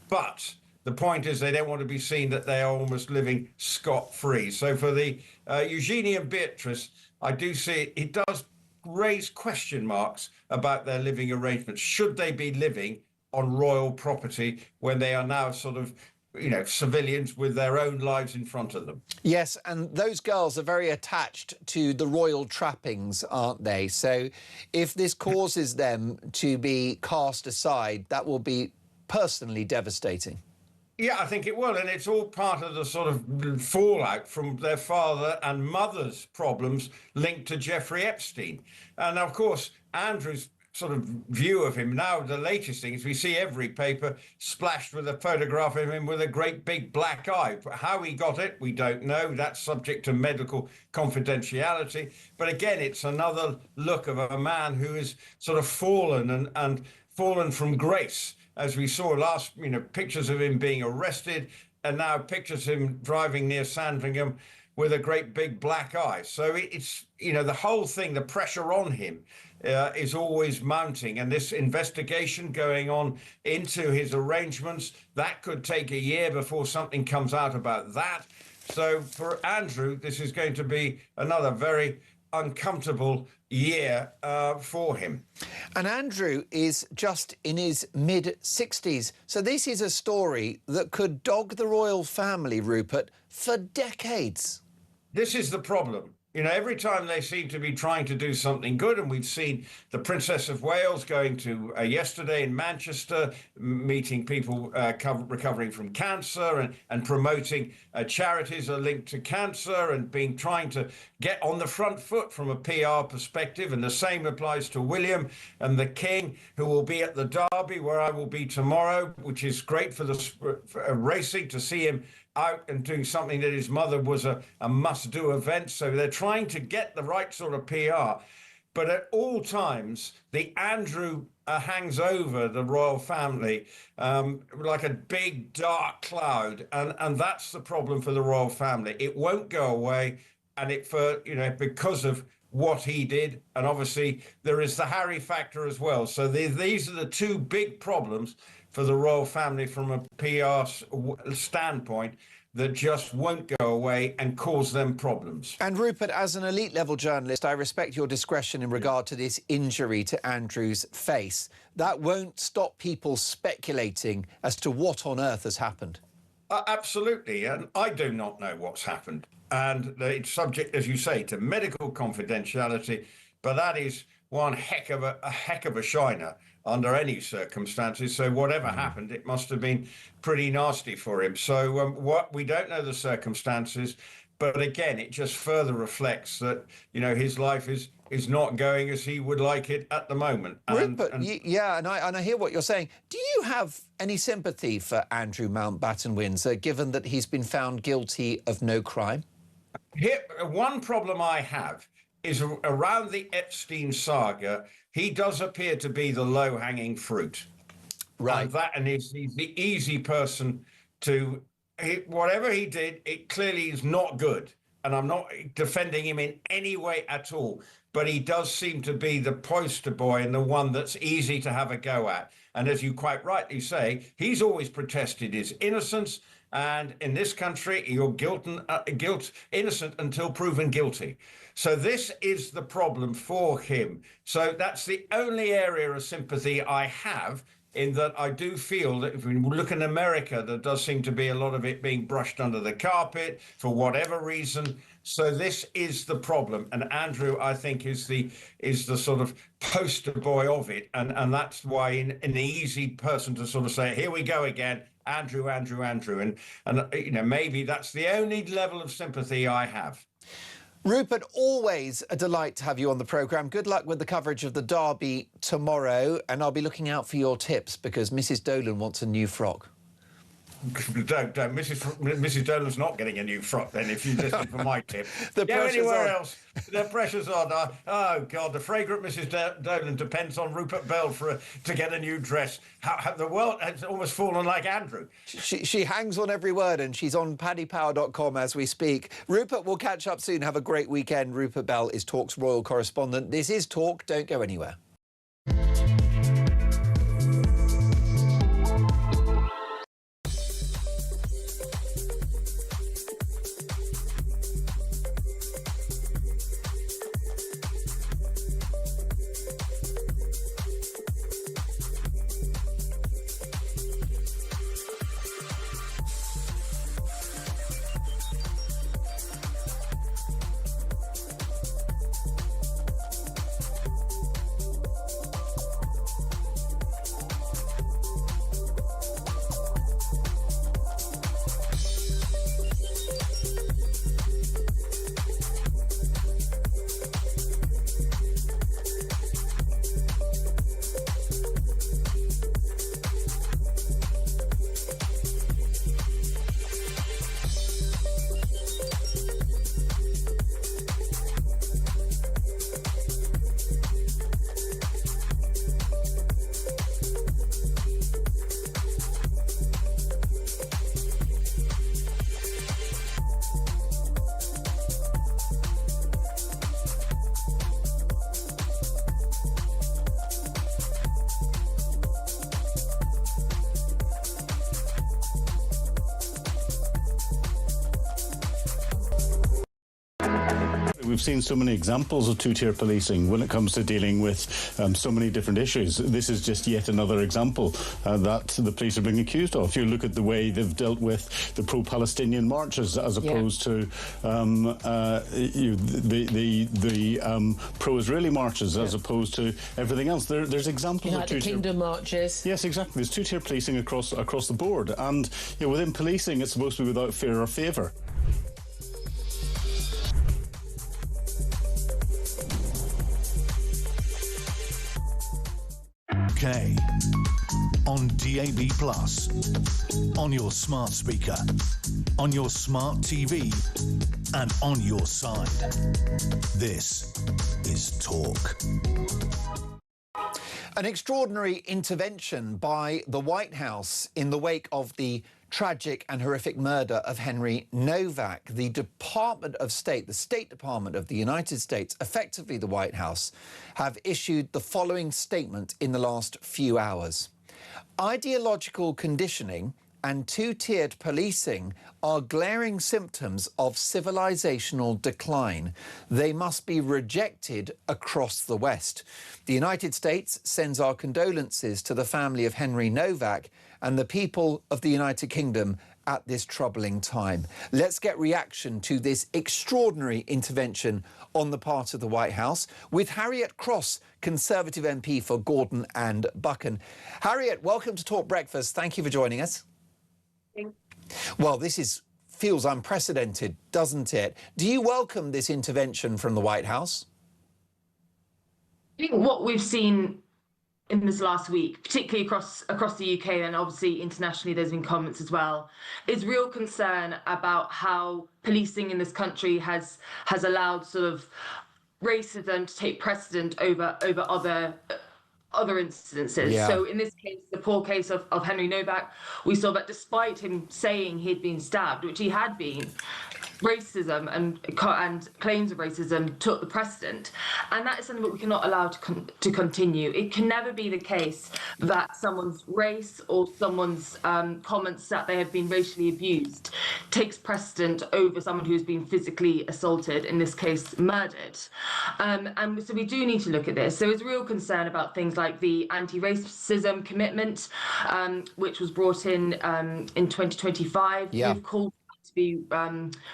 but the point is they don't want to be seen that they are almost living scot-free. So for the Eugenie and Beatrice, I do see it does raise question marks about their living arrangements. Should they be living on royal property when they are now sort of, civilians with their own lives in front of them? Yes, and those girls are very attached to the royal trappings, aren't they? So if this causes them to be cast aside, that will be personally devastating. Yeah, I think it will. And it's all part of the sort of fallout from their father and mother's problems linked to Jeffrey Epstein. And of course, Andrew's sort of view of him now, the latest thing is we see every paper splashed with a photograph of him with a great big black eye. How he got it, we don't know. That's subject to medical confidentiality. But again, it's another look of a man who is sort of fallen and fallen from grace. As we saw last, pictures of him being arrested, and now pictures of him driving near Sandringham with a great big black eye. So it's, the whole thing, the pressure on him is always mounting. And this investigation going on into his arrangements, that could take a year before something comes out about that. So for Andrew, this is going to be another very uncomfortable year for him. And Andrew is just in his mid-60s. So this is a story that could dog the royal family, Rupert, for decades. This is the problem. Every time they seem to be trying to do something good, and we've seen the Princess of Wales going to yesterday in Manchester, meeting people recovering from cancer and promoting charities are linked to cancer and trying to get on the front foot from a PR perspective. And the same applies to William and the King, who will be at the Derby, where I will be tomorrow, which is great for the racing to see him out and doing something that his mother was a must-do event. So they're trying to get the right sort of PR. But at all times, the Andrew hangs over the royal family like a big dark cloud. And that's the problem for the royal family. It won't go away. And because of what he did. And obviously there is the Harry factor as well. So these are the two big problems for the royal family from a PR standpoint that just won't go away and cause them problems. And Rupert, as an elite level journalist, I respect your discretion in regard to this injury to Andrew's face. That won't stop people speculating as to what on earth has happened. Absolutely, and I do not know what's happened. And it's subject, as you say, to medical confidentiality, but that is one heck of a shiner under any circumstances. So whatever happened, it must have been pretty nasty for him. So we don't know the circumstances, But again, it just further reflects that, you know, his life is not going as he would like it at the moment. Rupert, yeah, and I hear what you're saying. Do you have any sympathy for Andrew Mountbatten-Windsor, given that he's been found guilty of no crime? Here, one problem I have is around the Epstein saga, he does appear to be the low-hanging fruit. Right. And he's the easy person to... whatever he did, it clearly is not good. And I'm not defending him in any way at all. But he does seem to be the poster boy and the one that's easy to have a go at. And as you quite rightly say, he's always protested his innocence. And in this country, you're innocent until proven guilty. So this is the problem for him. So that's the only area of sympathy I have, in that I do feel that if we look in America, there does seem to be a lot of it being brushed under the carpet for whatever reason. So this is the problem. And Andrew, I think, is the sort of poster boy of it. And that's why an easy person to sort of say, here we go again, Andrew. And you know, maybe that's the only level of sympathy I have. Rupert, always a delight to have you on the programme. Good luck with the coverage of the Derby tomorrow, and I'll be looking out for your tips because Mrs Dolan wants a new frock. Don't. Mrs Dolan's not getting a new frock then, if you listen for my tip. The Go pressure's anywhere on. else. The pressure's on. Oh, God, the fragrant Mrs Dolan depends on Rupert Bell to get a new dress. The world has almost fallen like Andrew. She hangs on every word, and she's on paddypower.com as we speak. Rupert, we'll catch up soon. Have a great weekend. Rupert Bell is Talk's royal correspondent. This is Talk. Don't go anywhere. We've seen so many examples of two-tier policing when it comes to dealing with so many different issues. This is just yet another example that the police are being accused of. You look at the way they've dealt with the pro-Palestinian marches as opposed to the pro-Israeli marches as opposed to everything else. There's examples of two-tier Kingdom marches. Yes, exactly. There's two-tier policing across the board, and within policing, it's supposed to be without fear or favour. UK on DAB+, on your smart speaker, on your smart TV, and on your side. This is Talk. An extraordinary intervention by the White House in the wake of the tragic and horrific murder of Henry Novak. The Department of State, the State Department of the United States, effectively the White House, have issued the following statement in the last few hours. Ideological conditioning and two-tiered policing are glaring symptoms of civilizational decline. They must be rejected across the West. The United States sends our condolences to the family of Henry Novak and the people of the United Kingdom at this troubling time. Let's get reaction to this extraordinary intervention on the part of the White House with Harriet Cross, Conservative MP for Gordon and Buchan. Harriet, welcome to Talk Breakfast. Thank you for joining us. Well, this is feels unprecedented, doesn't it? Do you welcome this intervention from the White House? I think what we've seen in this last week, particularly across the UK and obviously internationally, there's been comments as well, is real concern about how policing in this country has allowed sort of racism to take precedent over other incidences. Yeah. So in this case, the poor case of Henry Novak, we saw that despite him saying he'd been stabbed, which he had been, racism and claims of racism took the precedent, and that is something that we cannot allow to continue. It can never be the case that someone's race or someone's comments that they have been racially abused takes precedent over someone who's been physically assaulted, in this case murdered. And so we do need to look at this. There is real concern about things like the anti-racism commitment, which was brought in 2025. Yeah. We've called to be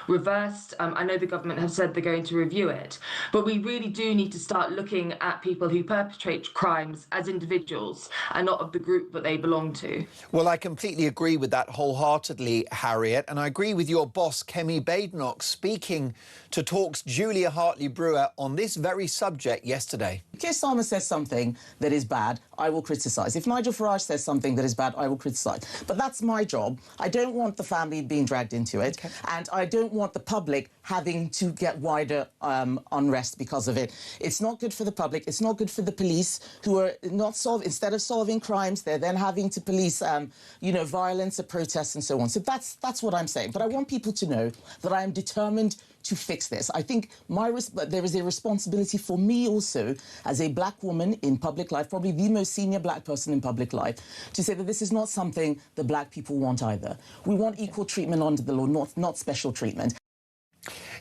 reversed. I know the government have said they're going to review it, but we really do need to start looking at people who perpetrate crimes as individuals and not of the group that they belong to. Well, I completely agree with that wholeheartedly, Harriet, and I agree with your boss, Kemi Badenoch, speaking to Talk's Julia Hartley-Brewer on this very subject yesterday. If Keir Starmer says something that is bad, I will criticise. If Nigel Farage says something that is bad, I will criticise. But that's my job. I don't want the family being dragged into it, and I don't want the public having to get wider unrest because of it. It's not good for the public. It's not good for the police, who are not instead of solving crimes, they're then having to police, violence or protests and so on. So that's what I'm saying. But I want people to know that I am determined to fix this. I think there is a responsibility for me also, as a black woman in public life, probably the most senior black person in public life, to say that this is not something that black people want either. We want equal treatment under the law, not special treatment.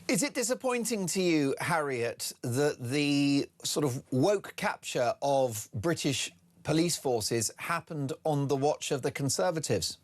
Is it disappointing to you, Harriet, that the sort of woke capture of British police forces happened on the watch of the Conservatives?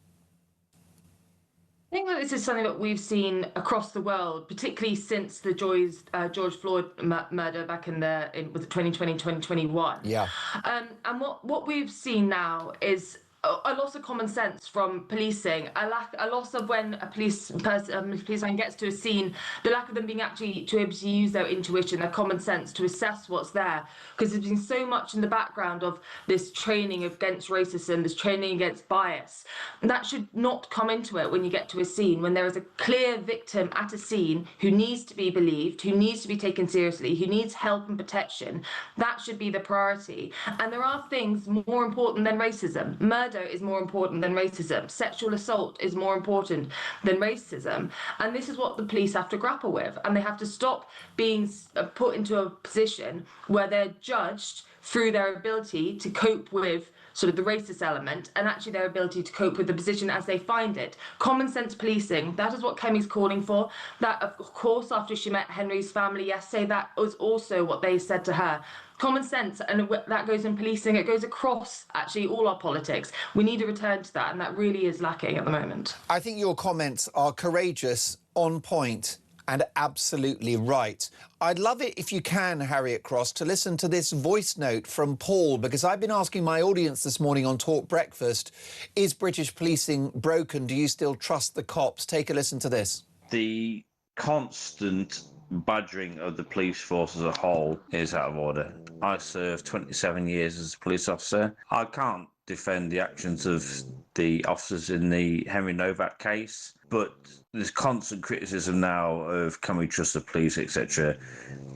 I think that this is something that we've seen across the world, particularly since the George Floyd murder back in 2020, 2021. Yeah. And what we've seen now is a loss of common sense from policing, a loss of when a policeman gets to a scene, the lack of them being actually to able to use their intuition, their common sense to assess what's there, because there's been so much in the background of this training against racism, this training against bias. And that should not come into it when you get to a scene, when there is a clear victim at a scene who needs to be believed, who needs to be taken seriously, who needs help and protection. That should be the priority. And there are things more important than racism. Murder is more important than racism. Sexual assault is more important than racism. And this is what the police have to grapple with. And they have to stop being put into a position where they're judged through their ability to cope with sort of the racist element and actually their ability to cope with the position as they find it. Common sense policing, that is what Kemi's calling for. That, of course, after she met Henry's family yesterday, that was also what they said to her. Common sense, and that goes in policing, it goes across actually all our politics. We need to return to that, and that really is lacking at the moment. I think your comments are courageous, on point, and absolutely right. I'd love it if you can, Harriet Cross, to listen to this voice note from Paul, because I've been asking my audience this morning on Talk Breakfast, is British policing broken? Do you still trust the cops? Take a listen to this. The constant badgering of the police force as a whole is out of order. I served 27 years as a police officer. I can't defend the actions of the officers in the Henry Novak case, but this constant criticism now of can we trust the police, etc.,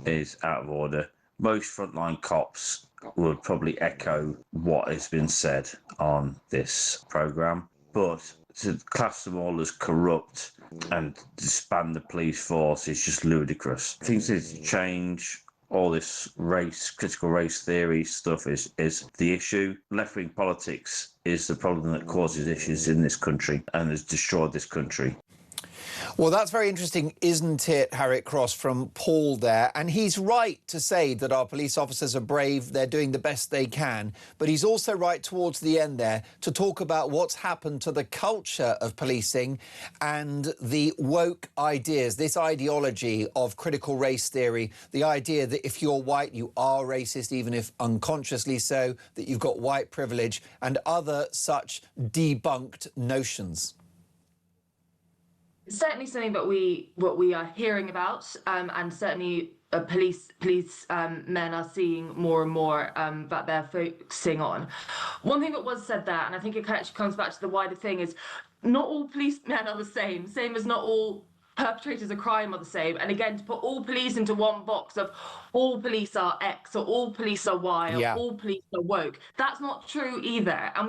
is out of order. Most frontline cops would probably echo what has been said on this programme, but to class them all as corrupt and disband the police force is just ludicrous. Things need to change. All this critical race theory stuff is the issue. Left-wing politics is the problem that causes issues in this country and has destroyed this country. Well, that's very interesting, isn't it, Harriet Cross, from Paul there? And he's right to say that our police officers are brave, they're doing the best they can. But he's also right towards the end there to talk about what's happened to the culture of policing and the woke ideas, this ideology of critical race theory, the idea that if you're white, you are racist, even if unconsciously so, that you've got white privilege and other such debunked notions. certainly something that we are hearing about, and certainly police men are seeing more and more that they're focusing on. One thing that was said there, and I think it actually comes back to the wider thing, is not all policemen are the same as not all perpetrators of crime are the same. And again, to put all police into one box of all police are X or all police are Y or all police are woke, that's not true either. And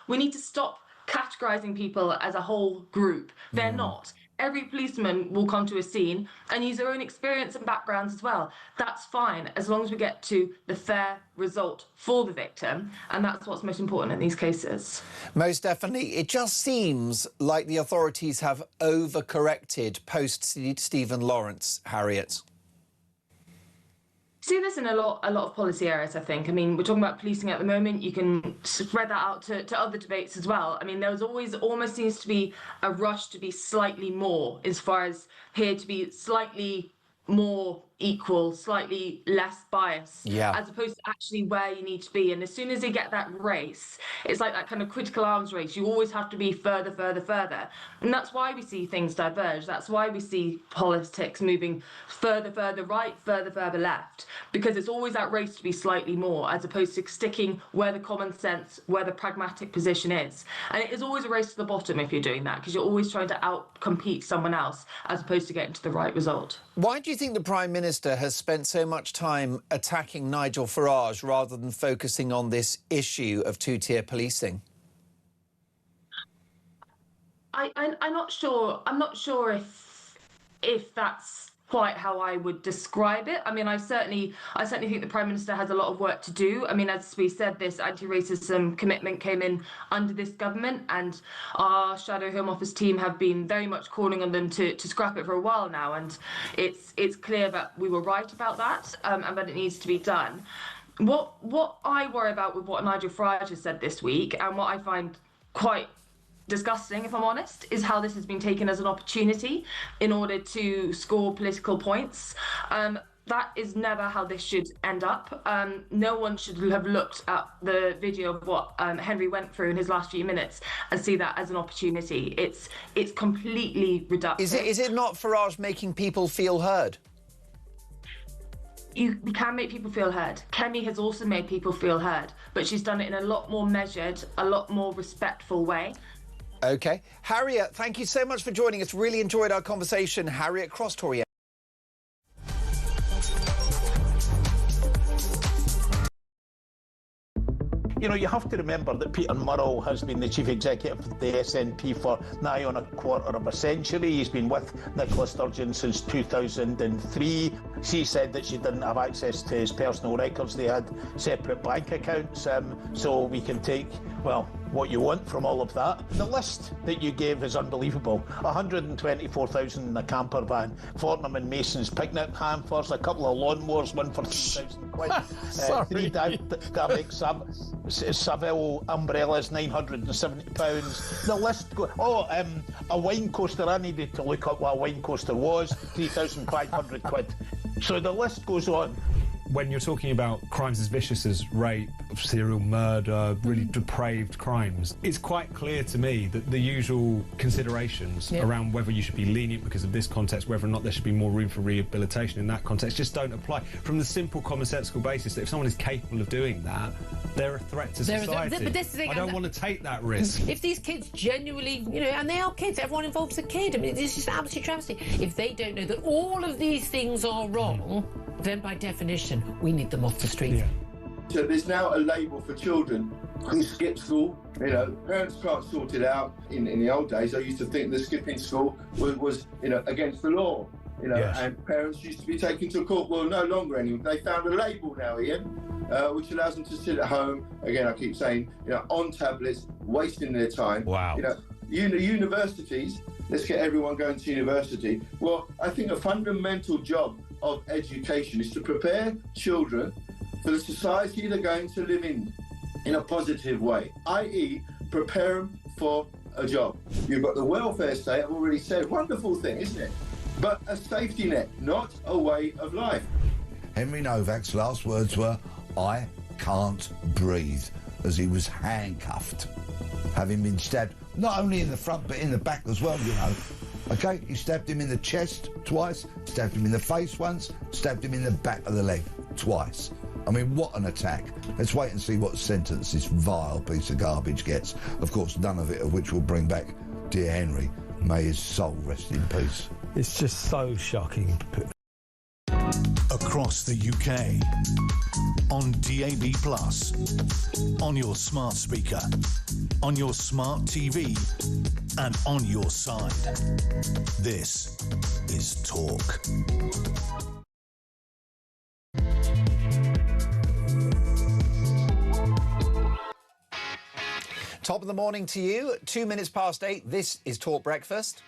we need to stop categorizing people as a whole group. They're not. Every policeman will come to a scene and use their own experience and backgrounds as well. That's fine, as long as we get to the fair result for the victim, and that's what's most important in these cases. Most definitely. It just seems like the authorities have overcorrected post-Stephen Lawrence, Harriet. See this in a lot of policy areas, I think. I mean, we're talking about policing at the moment. You can spread that out to other debates as well. I mean, there's always almost seems to be a rush to be slightly more, as far as here to be slightly more equal, slightly less biased, as opposed to actually where you need to be. And as soon as you get that race, it's like that kind of critical arms race. You always have to be further. And that's why we see things diverge. That's why we see politics moving further right, further left, because it's always that race to be slightly more, as opposed to sticking where the common sense, where the pragmatic position is. And it is always a race to the bottom if you're doing that, because you're always trying to out-compete someone else, as opposed to getting to the right result. Why do you think the Prime Minister has spent so much time attacking Nigel Farage rather than focusing on this issue of two-tier policing? I'm not sure. I'm not sure if that's quite how I would describe it. I mean, I certainly think the Prime Minister has a lot of work to do. I mean, as we said, this anti-racism commitment came in under this government, and our Shadow Home Office team have been very much calling on them to scrap it for a while now, and it's clear that we were right about that, and that it needs to be done. What I worry about with what Nigel Farage has said this week, and what I find quite disgusting, if I'm honest, is how this has been taken as an opportunity in order to score political points. That is never how this should end up. No one should have looked at the video of what Henry went through in his last few minutes and see that as an opportunity. It's completely reductive. Is it not Farage making people feel heard? You can make people feel heard. Kemi has also made people feel heard, but she's done it in a lot more measured, a lot more respectful way. OK. Harriet, thank you so much for joining us. Really enjoyed our conversation. Harriet Cross-Torrier. You know, you have to remember that Peter Murrell has been the chief executive of the SNP for nigh on a quarter of a century. He's been with Nicola Sturgeon since 2003. She said that she didn't have access to his personal records. They had separate bank accounts. So we can take, well, what you want from all of that. The list that you gave is unbelievable. 124,000 in a camper van, Fortnum and Mason's picnic hampers, a couple of lawnmowers, one for 3,000 quid, 3 Davic Savile umbrellas, £970. The list goes. A wine coaster. I needed to look up what a wine coaster was. 3,500 quid. So the list goes on. When you're talking about crimes as vicious as rape, serial murder, really depraved crimes, it's quite clear to me that the usual considerations around whether you should be lenient because of this context, whether or not there should be more room for rehabilitation in that context, just don't apply. From the simple commonsensical basis that if someone is capable of doing that, they're a threat to society. But this is the thing, I don't want to take that risk. If these kids genuinely, you know, and they are kids, everyone involved is a kid. I mean, this is absolute travesty. If they don't know that all of these things are wrong, then by definition, we need them off the street. Yeah. So there's now a label for children who skip school. You know, parents can't sort it out. In the old days, I used to think that skipping school was against the law. You know, and parents used to be taken to court. Well, no longer anymore. They found a label now, Ian, which allows them to sit at home. Again, I keep saying, on tablets, wasting their time. Wow. Universities. Let's get everyone going to university. Well, I think a fundamental job of education is to prepare children for the society they're going to live in a positive way, i.e. prepare them for a job. You've got the welfare state, I've already said, wonderful thing, isn't it? But a safety net, not a way of life. Henry Novak's last words were, "I can't breathe," as he was handcuffed, having been stabbed not only in the front but in the back as well, Okay, he stabbed him in the chest twice, stabbed him in the face once, stabbed him in the back of the leg twice. I mean, what an attack. Let's wait and see what sentence this vile piece of garbage gets. Of course, none of it of which will bring back dear Henry. May his soul rest in peace. It's just so shocking. Across the UK, on DAB+, on your smart speaker, on your smart TV, and on your side. This is Talk. Top of the morning to you, 2 minutes past 8. This is Talk Breakfast.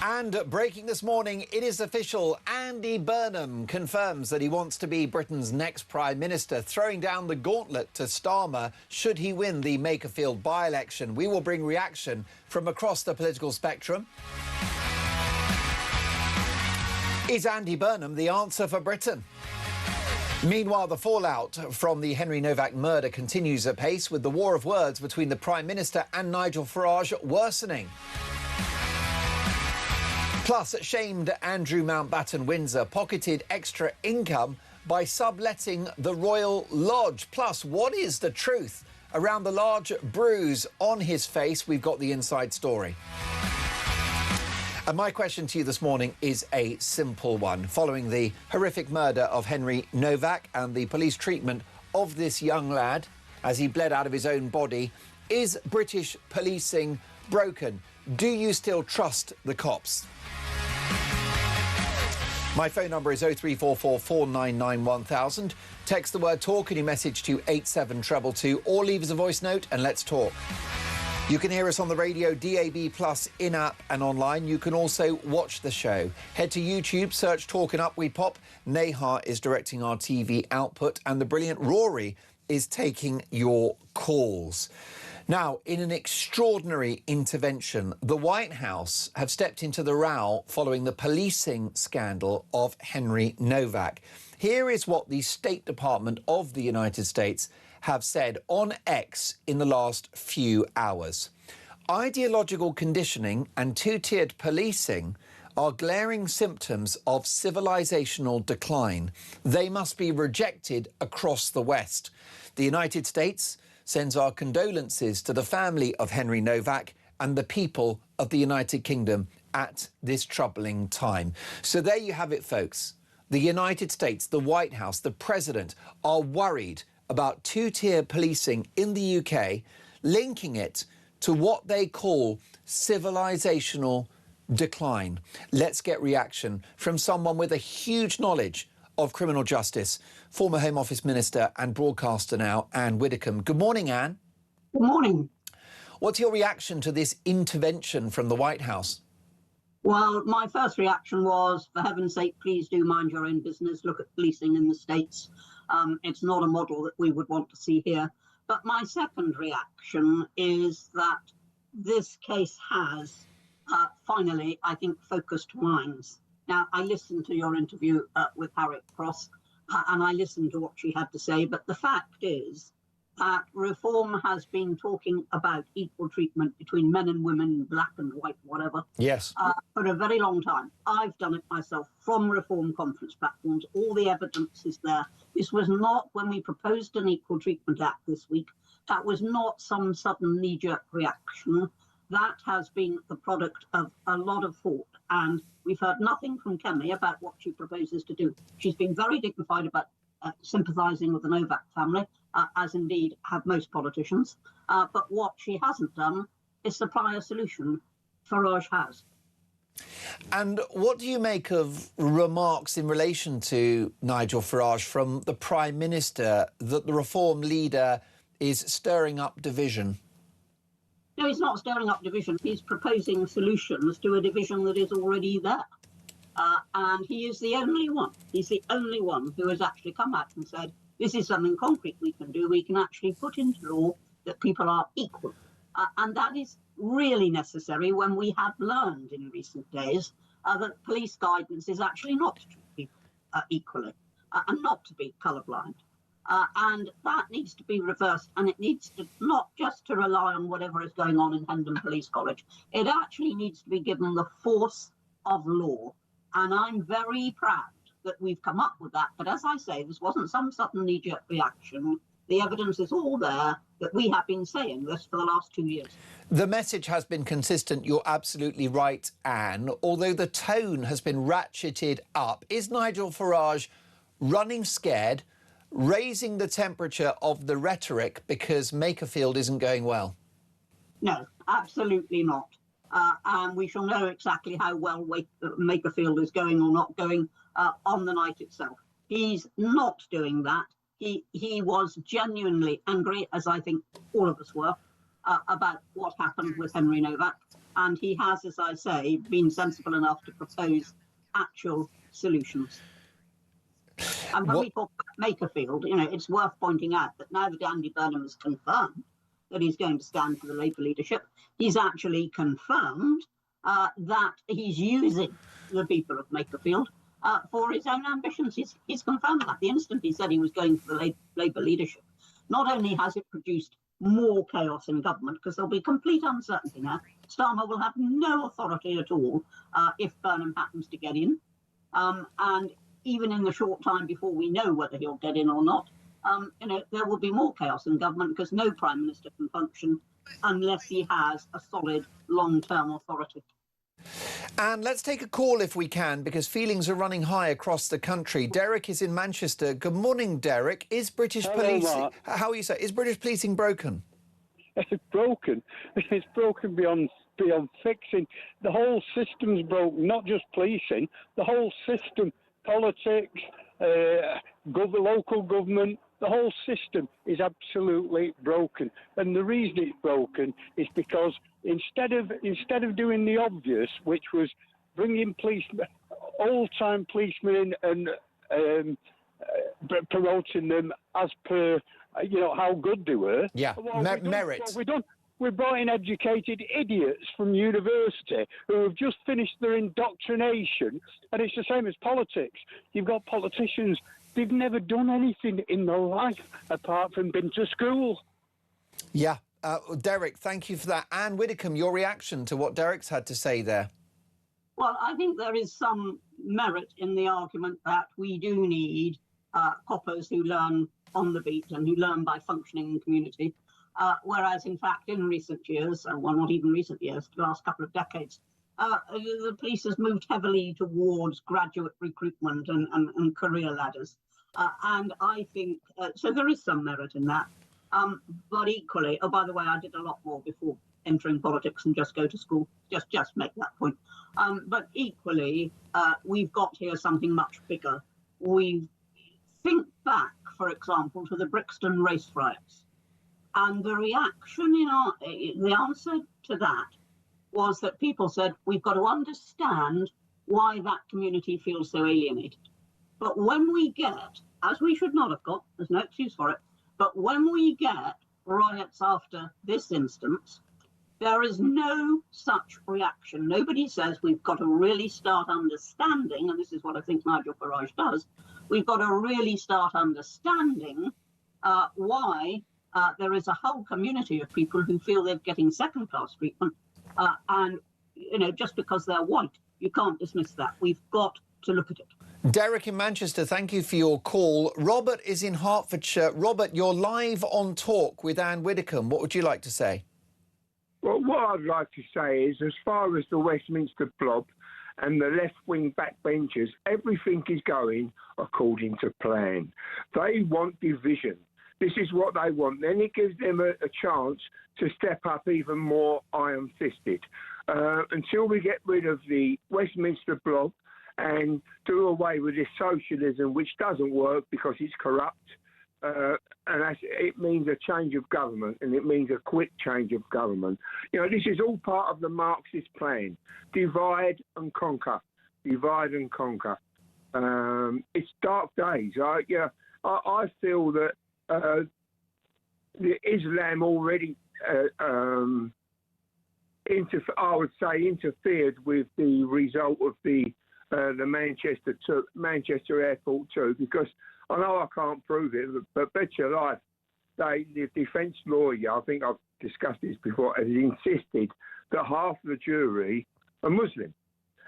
And breaking this morning, it is official. Andy Burnham confirms that he wants to be Britain's next Prime Minister, throwing down the gauntlet to Starmer should he win the Makerfield by-election. We will bring reaction from across the political spectrum. Is Andy Burnham the answer for Britain? Meanwhile, the fallout from the Henry Novak murder continues apace, with the war of words between the Prime Minister and Nigel Farage worsening. Plus, shamed Andrew Mountbatten Windsor pocketed extra income by subletting the Royal Lodge. Plus, what is the truth around the large bruise on his face? We've got the inside story. And my question to you this morning is a simple one. Following the horrific murder of Henry Novak and the police treatment of this young lad as he bled out of his own body, is British policing broken? Do you still trust the cops? My phone number is 0344 499 1000. Text the word TALK and your message to 87222, or leave us a voice note and let's talk. You can hear us on the radio, DAB+, in-app and online. You can also watch the show. Head to YouTube, search Talk and Up We Pop. Neha is directing our TV output and the brilliant Rory is taking your calls. Now, in an extraordinary intervention, the White House have stepped into the row following the policing scandal of Henry Novak. Here is what the State Department of the United States have said on X in the last few hours. Ideological conditioning and two-tiered policing are glaring symptoms of civilizational decline. They must be rejected across the West. The United States sends our condolences to the family of Henry Novak and the people of the United Kingdom at this troubling time. So there you have it, folks. The United States, the White House, the President are worried about two-tier policing in the UK, linking it to what they call civilizational decline. Let's get reaction from someone with a huge knowledge of criminal justice, former Home Office Minister and broadcaster now, Anne Widdecombe. Good morning, Anne. Good morning. What's your reaction to this intervention from the White House? Well, my first reaction was, for heaven's sake, please do mind your own business. Look at policing in the States. It's not a model that we would want to see here. But my second reaction is that this case has finally, I think, focused minds. Now, I listened to your interview with Harriet Cross, and I listened to what she had to say. But the fact is that Reform has been talking about equal treatment between men and women, black and white, whatever. Yes. For a very long time. I've done it myself from Reform conference platforms. All the evidence is there. This was not when we proposed an Equal Treatment Act this week. That was not some sudden knee-jerk reaction. That has been the product of a lot of thought. And we've heard nothing from Kemi about what she proposes to do. She's been very dignified about sympathising with the Novak family, as indeed have most politicians. But what she hasn't done is supply a solution. Farage has. And what do you make of remarks in relation to Nigel Farage from the Prime Minister that the Reform leader is stirring up division? No, he's not stirring up division. He's proposing solutions to a division that is already there. And he is the only one. He's the only one who has actually come out and said, this is something concrete we can do. We can actually put into law that people are equal. And that is really necessary when we have learned in recent days that police guidance is actually not to treat people equally and not to be colourblind. And that needs to be reversed, and it needs to not just to rely on whatever is going on in Hendon Police College. It actually needs to be given the force of law. And I'm very proud that we've come up with that. But as I say, this wasn't some sudden knee-jerk reaction. The evidence is all there that we have been saying this for the last 2 years. The message has been consistent. You're absolutely right, Anne. Although the tone has been ratcheted up, is Nigel Farage running scared, raising the temperature of the rhetoric because Makerfield isn't going well? No, absolutely not. And we shall know exactly how well Makerfield is going or not going on the night itself. He's not doing that. He was genuinely angry, as I think all of us were, about what happened with Henry Novak. And he has, as I say, been sensible enough to propose actual solutions. And when we talk about Makerfield, you know, it's worth pointing out that now that Andy Burnham has confirmed that he's going to stand for the Labour leadership, he's actually confirmed that he's using the people of Makerfield for his own ambitions. He's confirmed that. The instant he said he was going for the Labour leadership, not only has it produced more chaos in government, because there'll be complete uncertainty now. Starmer will have no authority at all if Burnham happens to get in. And even in the short time before we know whether he'll get in or not, you know, there will be more chaos in government because no Prime Minister can function unless he has a solid long-term authority. And let's take a call if we can, because feelings are running high across the country. Derek is in Manchester. Good morning, Derek. Is British policing... How are you, sir? Is British policing broken? It's broken. It's broken beyond fixing. The whole system's broken, not just policing. The whole system, politics, local government, the whole system is absolutely broken. And the reason it's broken is because instead of doing the obvious, which was bringing old-time policemen in and promoting them as per, you know, how good they were. Yeah, merit. What we've done, we brought in educated idiots from university who have just finished their indoctrination, and it's the same as politics. You've got politicians, they've never done anything in their life apart from been to school. Yeah. Derek, thank you for that. Anne Widdecombe, your reaction to what Derek's had to say there? Well, I think there is some merit in the argument that we do need coppers who learn on the beat and who learn by functioning in community. Whereas, in fact, in recent years, well, not even recent years, the last couple of decades, the police has moved heavily towards graduate recruitment and career ladders. And I think, so there is some merit in that. But equally, oh, by the way, I did a lot more before entering politics and just go to school, just make that point. But equally, we've got here something much bigger. We think back, for example, to the Brixton race riots. And the reaction the answer to that was that people said, we've got to understand why that community feels so alienated. But when we get, as we should not have got, there's no excuse for it, but when we get riots after this instance, there is no such reaction. Nobody says we've got to really start understanding, and this is what I think Nigel Farage does, we've got to really start understanding why there is a whole community of people who feel they're getting second-class treatment, and, you know, just because they're white, you can't dismiss that. We've got to look at it. Derek in Manchester, thank you for your call. Robert is in Hertfordshire. Robert, you're live on Talk with Anne Widdecombe. What would you like to say? Well, what I'd like to say is, as far as the Westminster blob and the left-wing backbenchers, everything is going according to plan. They want division. This is what they want. Then it gives them a chance to step up even more iron-fisted. Until we get rid of the Westminster blob and do away with this socialism, which doesn't work because it's corrupt, and it means a change of government, and it means a quick change of government. You know, this is all part of the Marxist plan: divide and conquer, divide and conquer. It's dark days. I feel that the Islam already, interfered with the result of the Manchester airport too, because I know I can't prove it, but bet your life, the defence lawyer, I think I've discussed this before, has insisted that half the jury are Muslim.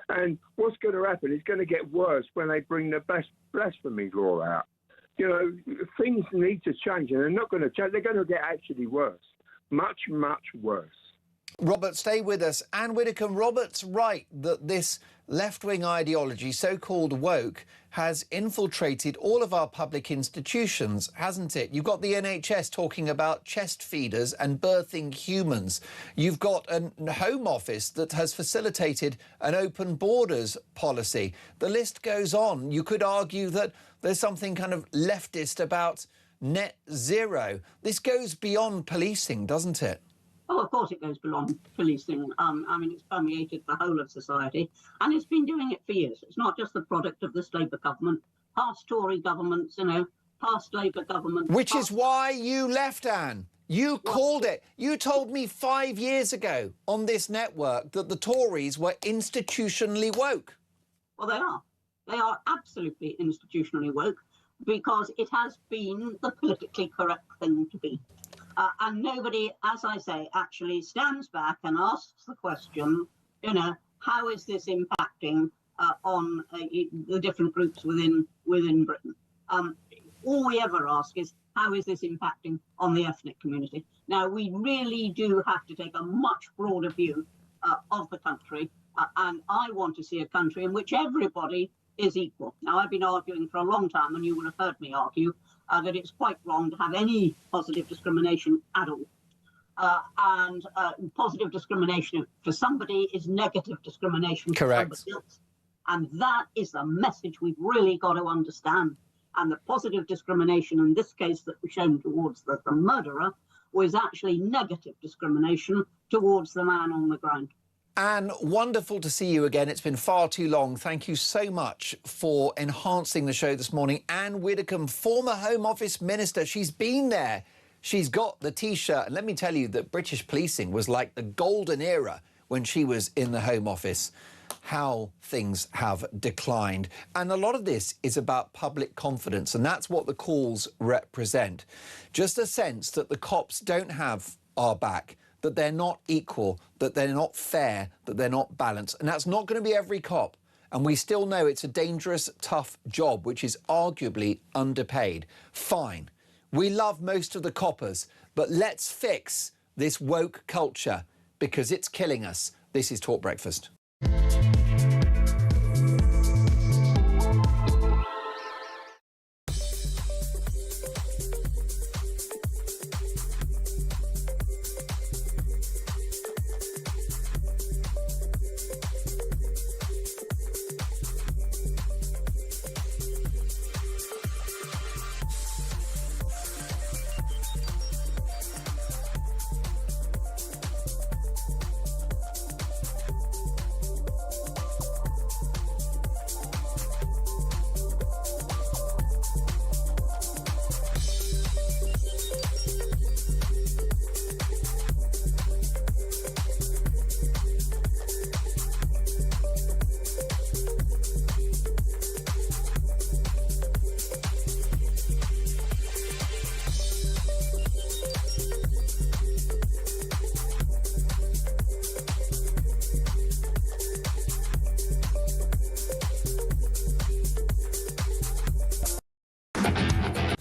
And what's going to happen is going to get worse when they bring the blasphemy law out. You know, things need to change, and they're not going to change. They're going to get actually worse, much, much worse. Robert, stay with us. Anne Widdecombe, Robert's right that this left-wing ideology, so-called woke, has infiltrated all of our public institutions, hasn't it? You've got the NHS talking about chest feeders and birthing humans. You've got a Home Office that has facilitated an open borders policy. The list goes on. You could argue that there's something kind of leftist about net zero. This goes beyond policing, doesn't it? Oh, of course it goes beyond policing. I mean, it's permeated the whole of society, and it's been doing it for years. It's not just the product of this Labour government, past Tory governments, you know, past Labour governments. Which is why you left, Anne. You called it. You told me 5 years ago on this network that the Tories were institutionally woke. Well, they are. They are absolutely institutionally woke because it has been the politically correct thing to be. And nobody, as I say, actually stands back and asks the question, you know, how is this impacting on the different groups within Britain? All we ever ask is, how is this impacting on the ethnic community? Now, we really do have to take a much broader view of the country, and I want to see a country in which everybody is equal. Now, I've been arguing for a long time, and you will have heard me argue, that it's quite wrong to have any positive discrimination at all. And positive discrimination for somebody is negative discrimination for somebody else. And that is the message we've really got to understand. And the positive discrimination in this case that was shown towards the murderer was actually negative discrimination towards the man on the ground. Anne, wonderful to see you again. It's been far too long. Thank you so much for enhancing the show this morning. Anne Widdecombe, former Home Office Minister. She's been there. She's got the T-shirt. And let me tell you that British policing was like the golden era when she was in the Home Office. How things have declined. And a lot of this is about public confidence, and that's what the calls represent. Just a sense that the cops don't have our back, that they're not equal, that they're not fair, that they're not balanced. And that's not going to be every cop. And we still know it's a dangerous, tough job, which is arguably underpaid. Fine. We love most of the coppers, but let's fix this woke culture because it's killing us. This is Talk Breakfast.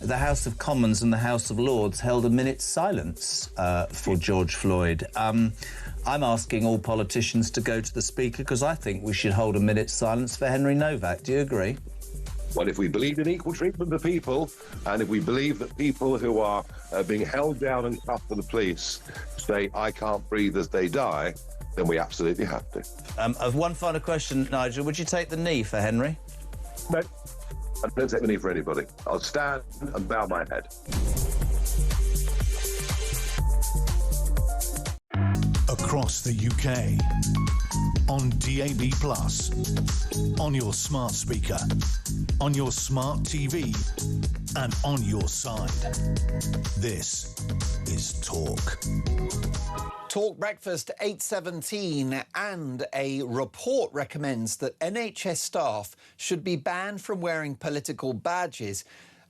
The House of Commons and the House of Lords held a minute's silence for George Floyd. I'm asking all politicians to go to the Speaker because I think we should hold a minute's silence for Henry Novak. Do you agree? Well, if we believe in equal treatment for people, and if we believe that people who are being held down and cuffed for the police say, I can't breathe as they die, then we absolutely have to. One final question, Nigel. Would you take the knee for Henry? No. I don't take the knee for anybody. I'll stand and bow my head. Across the UK, on DAB+, on your smart speaker, on your smart TV, and on your side. This is Talk. Talk Breakfast 8:17, and a report recommends that NHS staff should be banned from wearing political badges.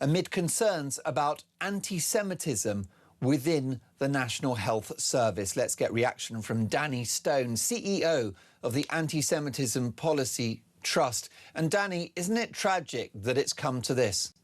amid concerns about anti-Semitism within the National Health Service. Let's get reaction from Danny Stone, CEO of the Anti-Semitism Policy Trust. And Danny, isn't it tragic that it's come to this?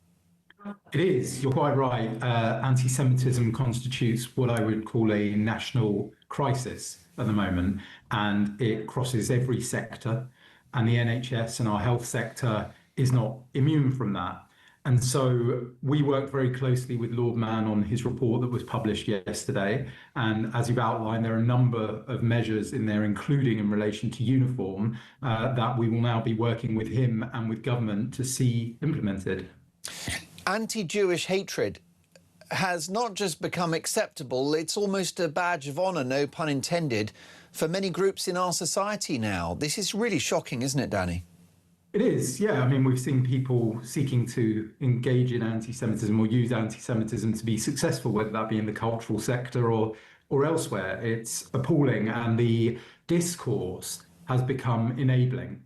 It is, you're quite right. Anti-Semitism constitutes what I would call a national crisis at the moment, and it crosses every sector, and the NHS and our health sector is not immune from that. And so we worked very closely with Lord Mann on his report that was published yesterday. And as you've outlined, there are a number of measures in there, including in relation to uniform, that we will now be working with him and with government to see implemented. Anti-Jewish hatred has not just become acceptable, it's almost a badge of honour, no pun intended, for many groups in our society now. This is really shocking, isn't it, Danny? It is, yeah. I mean, we've seen people seeking to engage in anti-Semitism or use anti-Semitism to be successful, whether that be in the cultural sector or elsewhere. It's appalling, and the discourse has become enabling.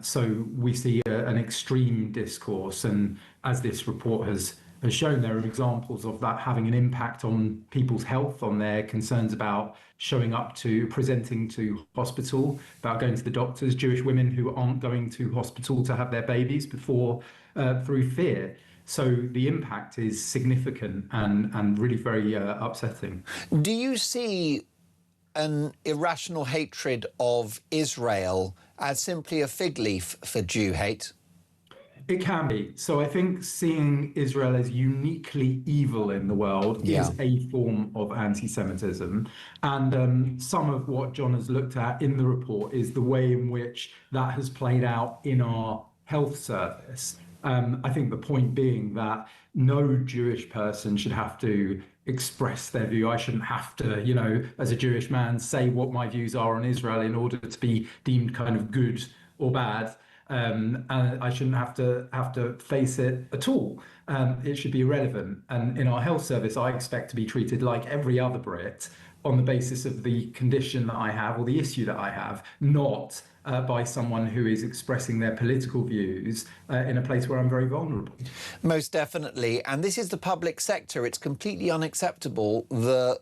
So we see an extreme discourse, and as this report has shown, there are examples of that having an impact on people's health, on their concerns about showing up to, presenting to hospital, about going to the doctors, Jewish women who aren't going to hospital to have their babies before through fear. So the impact is significant and really very upsetting. Do you see an irrational hatred of Israel as simply a fig leaf for Jew hate? It can be. So I think seeing Israel as uniquely evil in the world is a form of anti-Semitism. And some of what John has looked at in the report is the way in which that has played out in our health service. I think the point being that no Jewish person should have to express their view. I shouldn't have to, you know, as a Jewish man, say what my views are on Israel in order to be deemed kind of good or bad. And I shouldn't have to face it at all. It should be irrelevant. And in our health service, I expect to be treated like every other Brit on the basis of the condition that I have or the issue that I have, not by someone who is expressing their political views in a place where I'm very vulnerable. Most definitely. And this is the public sector. It's completely unacceptable that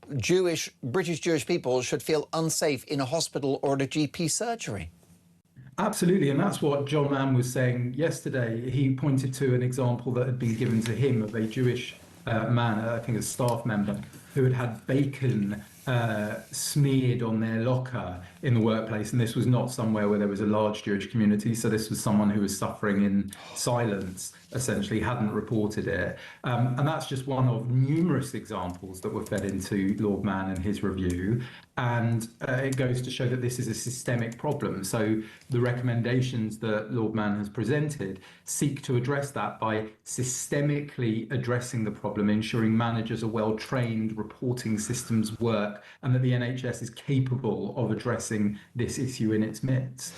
British Jewish people should feel unsafe in a hospital or at a GP surgery. Absolutely, and that's what John Mann was saying yesterday. He pointed to an example that had been given to him of a Jewish man, I think a staff member, who had had bacon smeared on their locker in the workplace, and this was not somewhere where there was a large Jewish community, so this was someone who was suffering in silence, essentially, hadn't reported it. And that's just one of numerous examples that were fed into Lord Mann and his review. And it goes to show that this is a systemic problem. So the recommendations that Lord Mann has presented seek to address that by systemically addressing the problem, ensuring managers are well trained, reporting systems work, and that the NHS is capable of addressing this issue in its midst.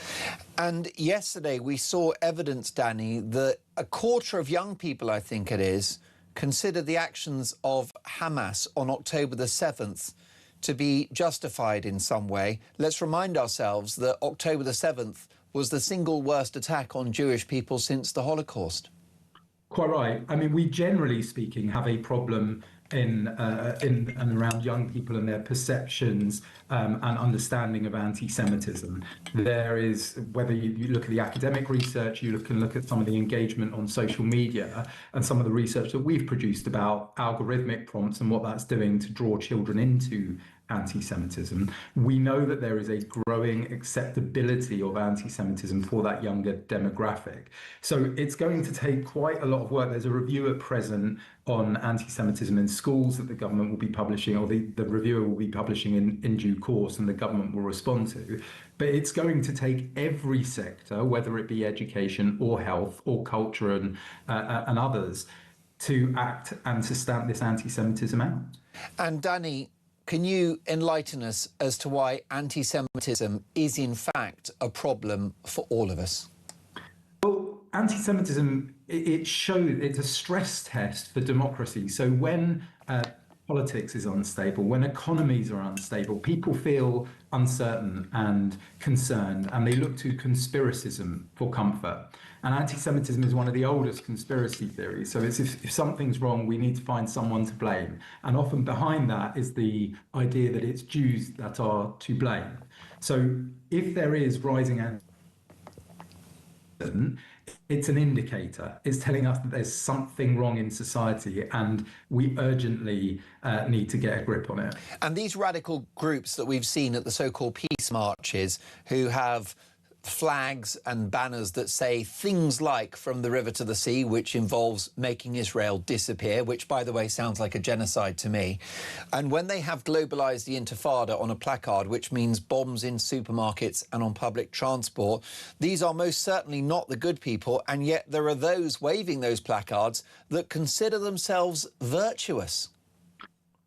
And yesterday we saw evidence, Danny, that a quarter of young people, I think it is, consider the actions of Hamas on October the 7th to be justified in some way. Let's remind ourselves that October the 7th was the single worst attack on Jewish people since the Holocaust. Quite right. I mean, we generally speaking have a problem in and around young people and their perceptions and understanding of anti-Semitism. There is, whether you look at the academic research, you can look at some of the engagement on social media and some of the research that we've produced about algorithmic prompts and what that's doing to draw children into anti-Semitism. We know that there is a growing acceptability of anti-Semitism for that younger demographic. So it's going to take quite a lot of work. There's a review at present on anti-Semitism in schools that the government will be publishing, or the reviewer will be publishing in due course, and the government will respond to. But it's going to take every sector, whether it be education or health or culture and others, to act and to stamp this anti-Semitism out. And Danny, can you enlighten us as to why anti-Semitism is in fact a problem for all of us? Well, anti-Semitism, it's a stress test for democracy. So when politics is unstable, when economies are unstable, people feel uncertain and concerned, and they look to conspiracism for comfort. And anti-Semitism is one of the oldest conspiracy theories. So it's if something's wrong, we need to find someone to blame. And often behind that is the idea that it's Jews that are to blame. So if there is rising anti-Semitism, it's an indicator. It's telling us that there's something wrong in society and we urgently need to get a grip on it. And these radical groups that we've seen at the so-called peace marches, who have flags and banners that say things like "from the river to the sea," which involves making Israel disappear, which, by the way, sounds like a genocide to me. And when they have globalised the Intifada on a placard, which means bombs in supermarkets and on public transport, these are most certainly not the good people, and yet there are those waving those placards that consider themselves virtuous.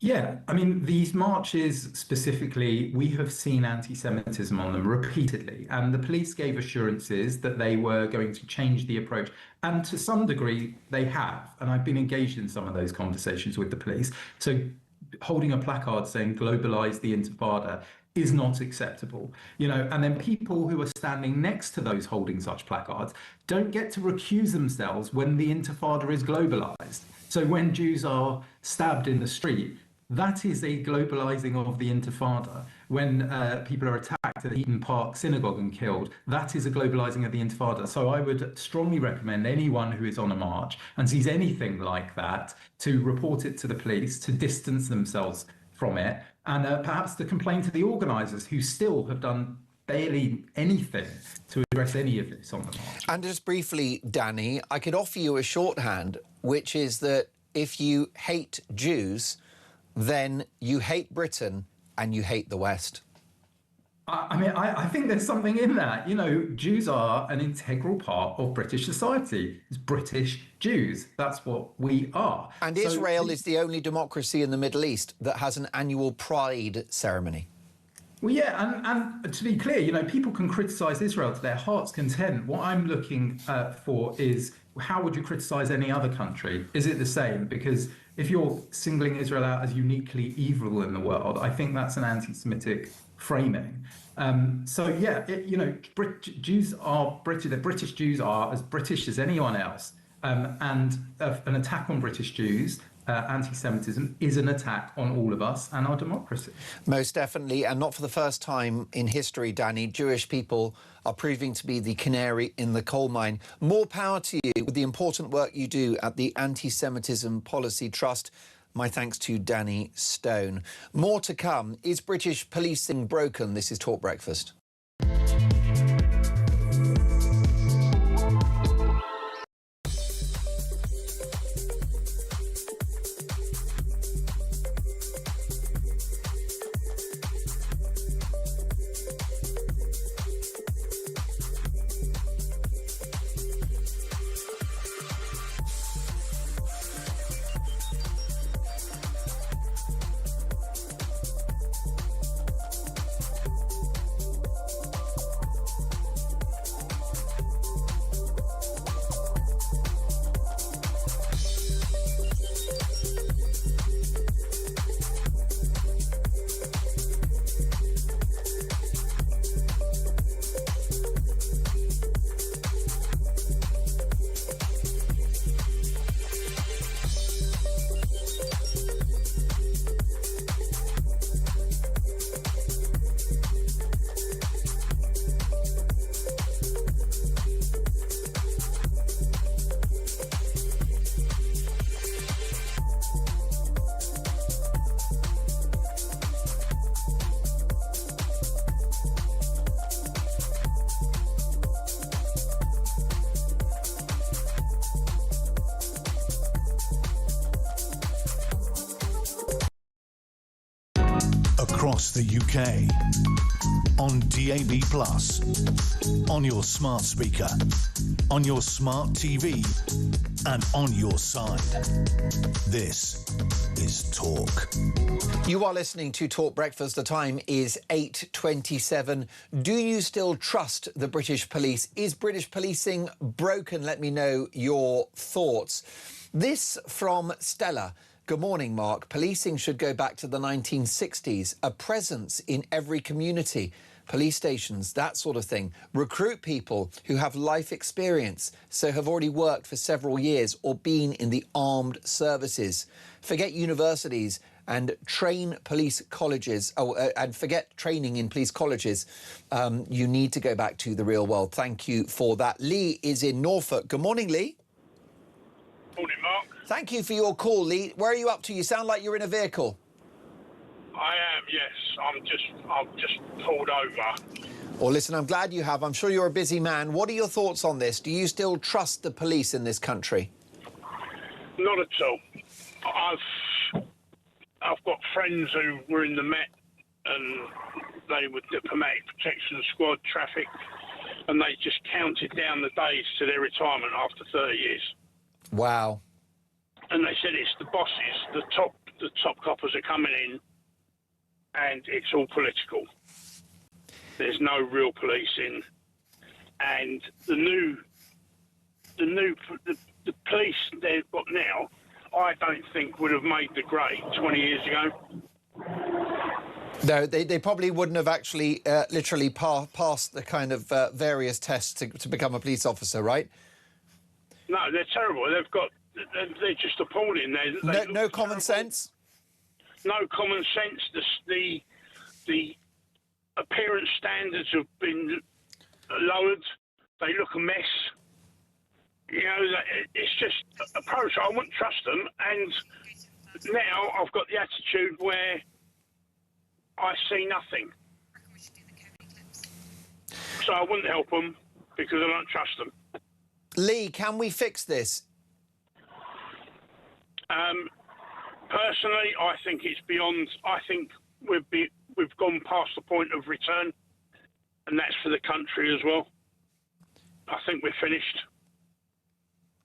Yeah, I mean, these marches specifically, we have seen anti-Semitism on them repeatedly, and the police gave assurances that they were going to change the approach. And to some degree, they have. And I've been engaged in some of those conversations with the police. So holding a placard saying "globalise the Intifada" is not acceptable, you know, and then people who are standing next to those holding such placards don't get to recuse themselves when the Intifada is globalised. So when Jews are stabbed in the street, that is a globalising of the Intifada. When people are attacked at Eden Park Synagogue and killed, that is a globalising of the Intifada. So I would strongly recommend anyone who is on a march and sees anything like that to report it to the police, to distance themselves from it, and perhaps to complain to the organisers, who still have done barely anything to address any of this on the march. And just briefly, Danny, I could offer you a shorthand, which is that if you hate Jews, then you hate Britain and you hate the West. I mean, I think there's something in that. You know, Jews are an integral part of British society. It's British Jews. That's what we are. And Israel is the only democracy in the Middle East that has an annual Pride ceremony. Well, yeah, and to be clear, you know, people can criticise Israel to their heart's content. What I'm looking for is, how would you criticise any other country? Is it the same? Because if you're singling Israel out as uniquely evil in the world, I think that's an anti-Semitic framing. So yeah, you know, Jews are British. The British Jews are as British as anyone else, and an attack on British Jews, anti-Semitism, is an attack on all of us and our democracy. Most definitely, and not for the first time in history, Danny, Jewish people are proving to be the canary in the coal mine. More power to you with the important work you do at the Anti-Semitism Policy Trust. My thanks to Danny Stone. More to come. Is British policing broken? This is Talk Breakfast. Across the UK, on DAB+, on your smart speaker, on your smart TV, and on your side. This is Talk. You are listening to Talk Breakfast. The time is 8:27. Do you still trust the British police? Is British policing broken? Let me know your thoughts. This from Stella. Good morning, Mark. Policing should go back to the 1960s. A presence in every community. Police stations, that sort of thing. Recruit people who have life experience, so have already worked for several years or been in the armed services. Forget universities and train police colleges, and forget training in police colleges. You need to go back to the real world. Thank you for that. Lee is in Norfolk. Good morning, Lee. Morning, Mark. Thank you for your call, Lee. Where are you up to? You sound like you're in a vehicle. I am, yes. I've just pulled over. Well, listen, I'm glad you have. I'm sure you're a busy man. What are your thoughts on this? Do you still trust the police in this country? Not at all. I've got friends who were in the Met and they were diplomatic protection squad traffic, and they just counted down the days to their retirement after 30 years. Wow. And they said it's the bosses, the top coppers are coming in, and it's all political. There's no real policing, and the police they've got now, I don't think would have made the grade 20 years ago. No, they probably wouldn't have actually literally passed the kind of various tests to become a police officer, right? No, they're terrible. They're just appalling. No common sense? No common sense. The appearance standards have been lowered. They look a mess. You know, it's just approach. I wouldn't trust them. And now I've got the attitude where I see nothing. So I wouldn't help them because I don't trust them. Lee, can we fix this? Personally, I think it's beyond. I think we've gone past the point of return, and that's for the country as well. I think we're finished.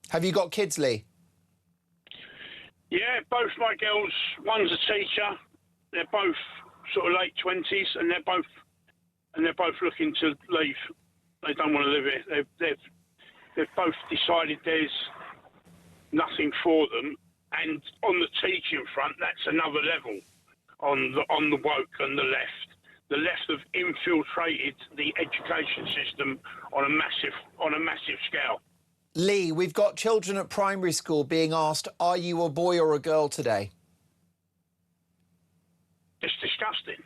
Have you got kids, Lee? Yeah, both my girls. One's a teacher. They're both sort of late 20s, and they're both looking to leave. They don't want to live here. They've both decided there's nothing for them. And on the teaching front, that's another level on the woke and the left. The left have infiltrated the education system on a massive scale. Lee, we've got children at primary school being asked, are you a boy or a girl today? It's disgusting.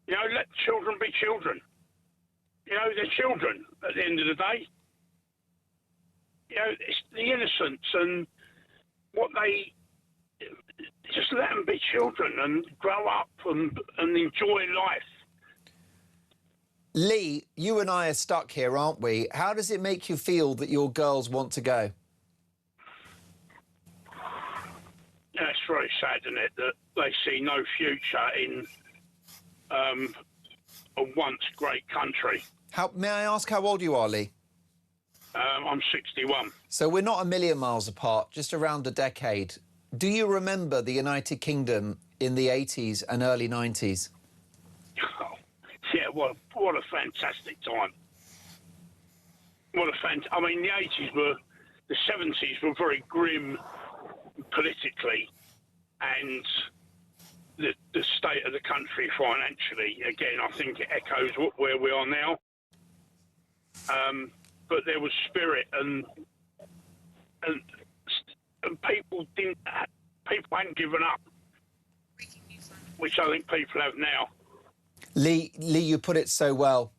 You know, let children be children. You know, they're children at the end of the day. You know, it's the innocence and what they... Just let them be children and grow up and enjoy life. Lee, you and I are stuck here, aren't we? How does it make you feel that your girls want to go? Yeah, it's very sad, isn't it, that they see no future in a once great country. May I ask how old you are, Lee? I'm 61. So we're not a million miles apart, just around a decade. Do you remember the United Kingdom in the 80s and early 90s? Oh, yeah, what a fantastic time. I mean, the 70s were very grim politically, and the state of the country financially, again, I think it echoes where we are now. But there was spirit and people hadn't given up, which I think people have now. Lee, you put it so well.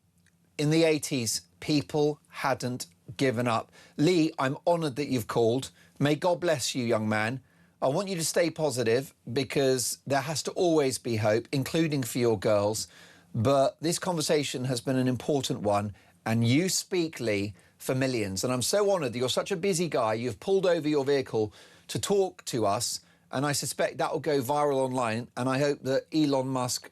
In the 80s, people hadn't given up. Lee, I'm honoured that you've called. May God bless you, young man. I want you to stay positive because there has to always be hope, including for your girls. But this conversation has been an important one, and you speak, Lee, for millions. And I'm so honoured that you're such a busy guy. You've pulled over your vehicle to talk to us, and I suspect that will go viral online, and I hope that Elon Musk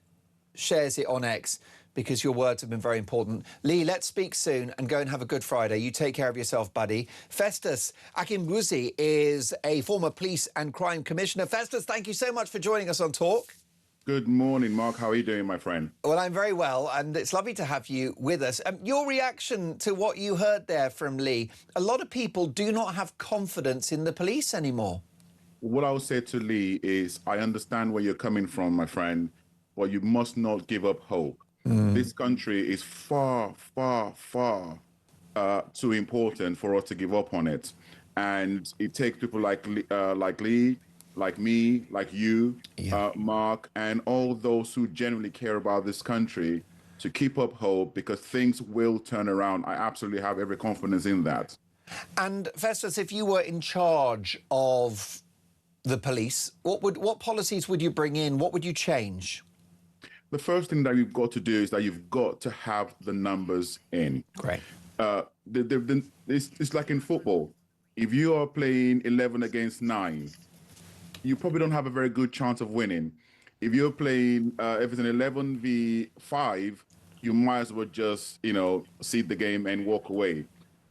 shares it on X because your words have been very important. Lee, let's speak soon and go and have a good Friday. You take care of yourself, buddy. Festus Akimbuzi is a former police and crime commissioner. Festus, thank you so much for joining us on Talk. Good morning, Mark. How are you doing, my friend? Well, I'm very well, and it's lovely to have you with us. Your reaction to what you heard there from Lee, a lot of people do not have confidence in the police anymore. what I would say to Lee is, I understand where you're coming from, my friend, but you must not give up hope. This country is far, far, far too important for us to give up on it. And it takes people like Lee, like me, like you, Mark, and all those who genuinely care about this country to keep up hope, because things will turn around. I absolutely have every confidence in that. And Festus, if you were in charge of the police, what policies would you bring in? What would you change? The first thing that you've got to do is that you've got to have the numbers in. Great. It's like in football. If you are playing 11 against 9, you probably don't have a very good chance of winning. If you're playing, if it's an 11v5, you might as well just, cede the game and walk away.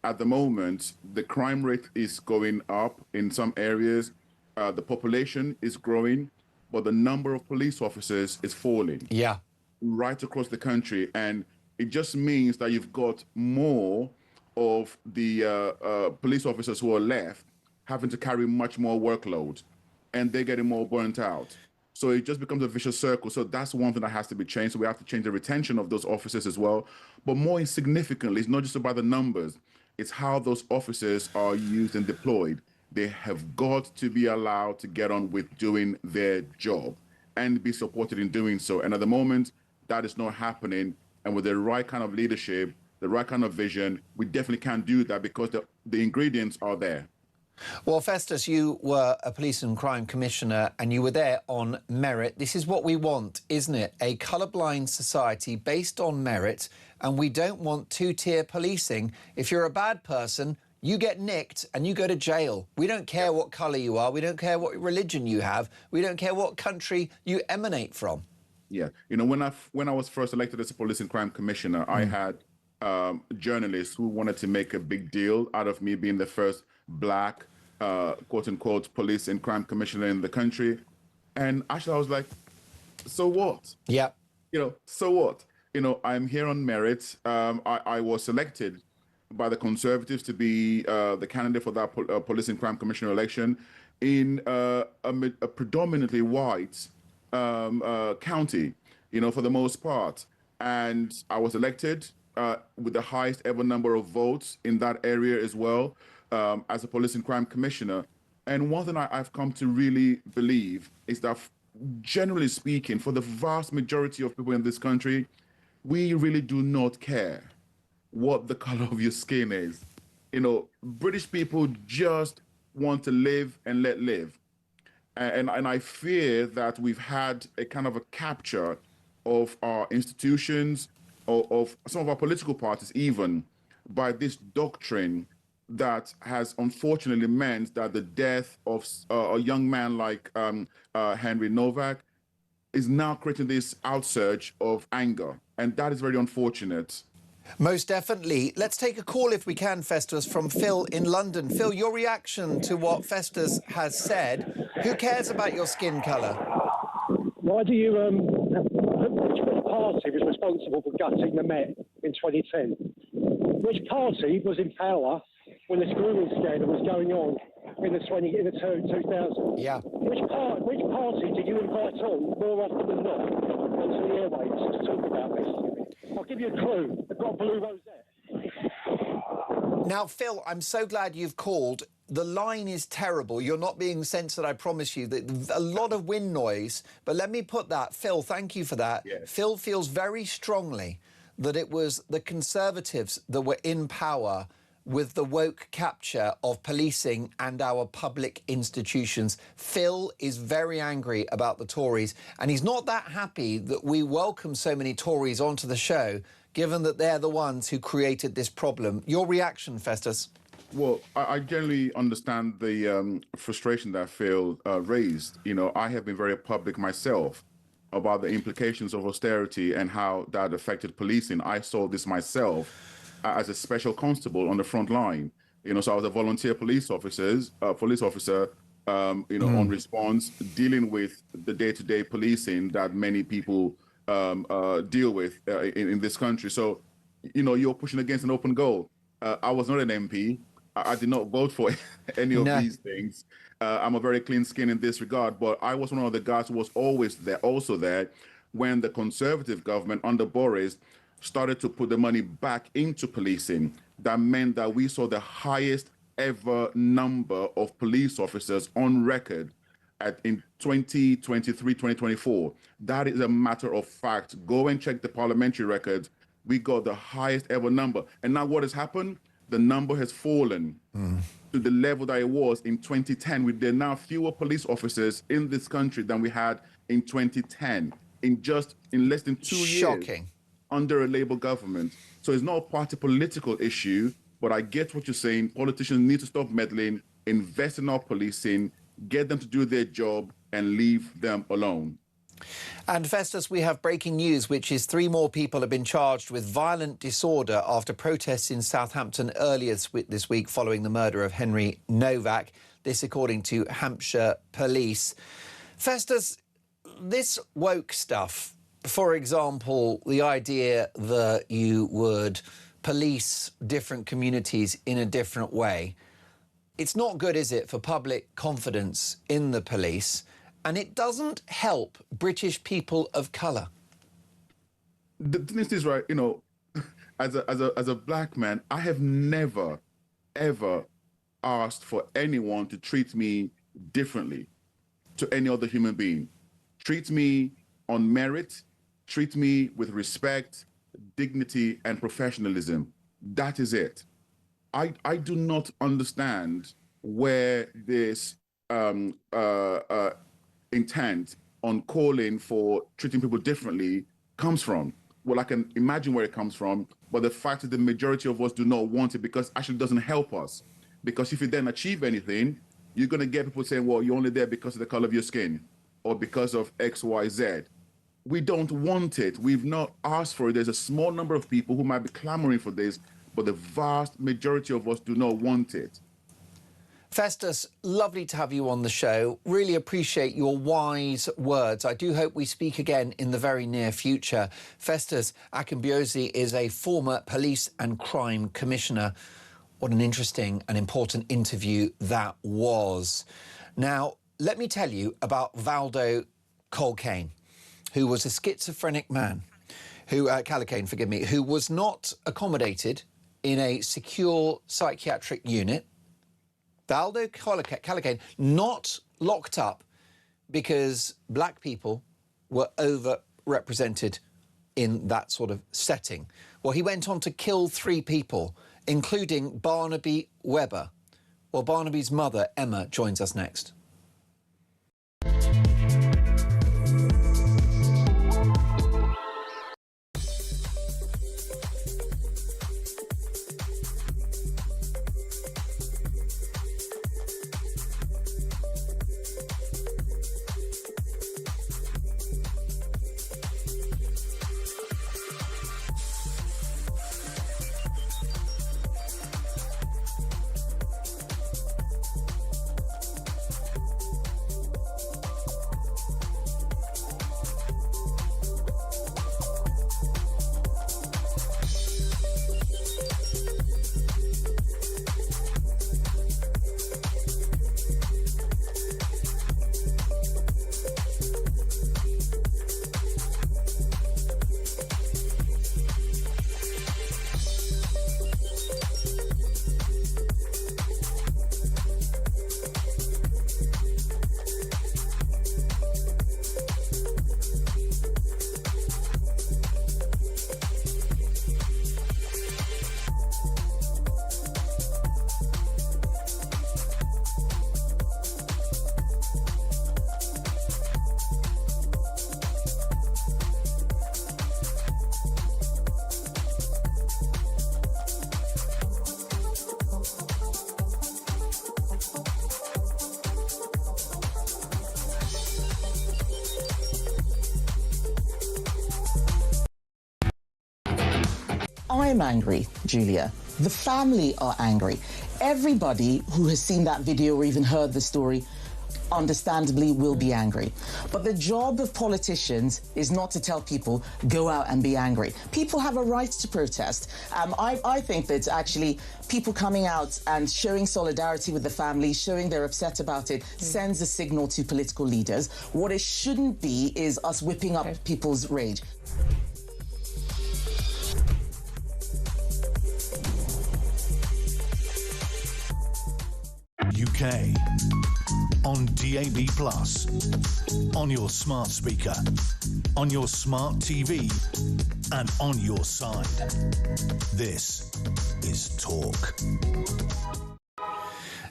At the moment, the crime rate is going up in some areas. The population is growing, but the number of police officers is falling. Yeah. Right across the country. And it just means that you've got more of the police officers who are left having to carry much more workload, and they're getting more burnt out. So it just becomes a vicious circle. So that's one thing that has to be changed. So we have to change the retention of those officers as well. But more significantly, it's not just about the numbers. It's how those officers are used and deployed. They have got to be allowed to get on with doing their job and be supported in doing so. And at the moment, that is not happening. And with the right kind of leadership, the right kind of vision, we definitely can do that, because the ingredients are there. Well, Festus, you were a police and crime commissioner and you were there on merit. This is what we want, isn't it? A colourblind society based on merit, and we don't want two-tier policing. If you're a bad person, you get nicked and you go to jail. We don't care what colour you are. We don't care what religion you have. We don't care what country you emanate from. Yeah. When I was first elected as a police and crime commissioner, I had journalists who wanted to make a big deal out of me being the first black, quote-unquote, police and crime commissioner in the country. And actually, I was like, so what? Yeah. So what? I'm here on merit. I was selected by the Conservatives to be the candidate for that police and crime commissioner election in a predominantly white county, for the most part. And I was elected with the highest ever number of votes in that area as well, as a police and crime commissioner. And one thing I've come to really believe is that, generally speaking, for the vast majority of people in this country, we really do not care what the color of your skin is. British people just want to live and let live. And I fear that we've had a kind of a capture of our institutions, of some of our political parties even, by this doctrine that has unfortunately meant that the death of a young man like Henry Novak is now creating this outsurge of anger. And that is very unfortunate. Most definitely. Let's take a call, if we can, Festus, from Phil in London. Phil, your reaction to what Festus has said. Who cares about your skin colour? Why do you... which party was responsible for gutting the Met in 2010? Which party was in power when this grooming scandal was going on in the 2000s? Yeah. Which party did you invite on more often than not onto the airwaves to talk about this? I'll give you a clue. They've got a blue rosette. Now, Phil, I'm so glad you've called. The line is terrible. You're not being censored, I promise you. A lot of wind noise. But let me put that. Phil, thank you for that. Yes. Phil feels very strongly that it was the Conservatives that were in power with the woke capture of policing and our public institutions. Phil is very angry about the Tories, and he's not that happy that we welcome so many Tories onto the show, given that they're the ones who created this problem. Your reaction, Festus? Well, I generally understand the frustration that Phil raised. I have been very public myself about the implications of austerity and how that affected policing. I saw this myself as a special constable on the front line. So I was a volunteer police officer, on response, dealing with the day-to-day policing that many people deal with in this country. So, you're pushing against an open goal. I was not an MP. I did not vote for any of these things. I'm a very clean skin in this regard, but I was one of the guys who was always there, also there, when the Conservative government under Boris started to put the money back into policing. That meant that we saw the highest ever number of police officers on record in 2023, 2024. That is a matter of fact. Go and check the parliamentary records. We got the highest ever number. And now what has happened? The number has fallen to the level that it was in 2010. There are now fewer police officers in this country than we had in 2010, in less than 2 years. Shocking. Under a Labour government. So it's not a party political issue, but I get what you're saying. Politicians need to stop meddling, invest in our policing, get them to do their job and leave them alone. And Festus, we have breaking news, which is 3 more people have been charged with violent disorder after protests in Southampton earlier this week following the murder of Henry Novak. This according to Hampshire Police. Festus, this woke stuff, for example, the idea that you would police different communities in a different way, it's not good, is it, for public confidence in the police? And it doesn't help British people of colour. The thing is, right, you know, as a black man, I have never, ever asked for anyone to treat me differently to any other human being. Treat me on merit, treat me with respect, dignity, and professionalism. That is it. I do not understand where this intent on calling for treating people differently comes from. Well, I can imagine where it comes from, but the fact that the majority of us do not want it because it actually doesn't help us. Because if you then achieve anything, you're going to get people saying, well, you're only there because of the color of your skin or because of X, Y, Z. We don't want it. We've not asked for it. There's a small number of people who might be clamoring for this, but the vast majority of us do not want it. Festus, lovely to have you on the show. Really appreciate your wise words. I do hope we speak again in the very near future. Festus Akambiosi is a former police and crime commissioner. What an interesting and important interview that was. Now, let me tell you about Valdo Colcane, who was a schizophrenic man, Callicane, forgive me, who was not accommodated in a secure psychiatric unit. Valdo Callicane not locked up because black people were overrepresented in that sort of setting. Well, he went on to kill 3 people, including Barnaby Webber. Well, Barnaby's mother, Emma, joins us next. I'm angry, Julia. The family are angry. Everybody who has seen that video or even heard the story understandably will be angry. But the job of politicians is not to tell people, go out and be angry. People have a right to protest. I think that actually people coming out and showing solidarity with the family, showing they're upset about it, sends a signal to political leaders. What it shouldn't be is us whipping up people's rage. UK on DAB+, on your smart speaker, on your smart TV, and on your side. This is Talk.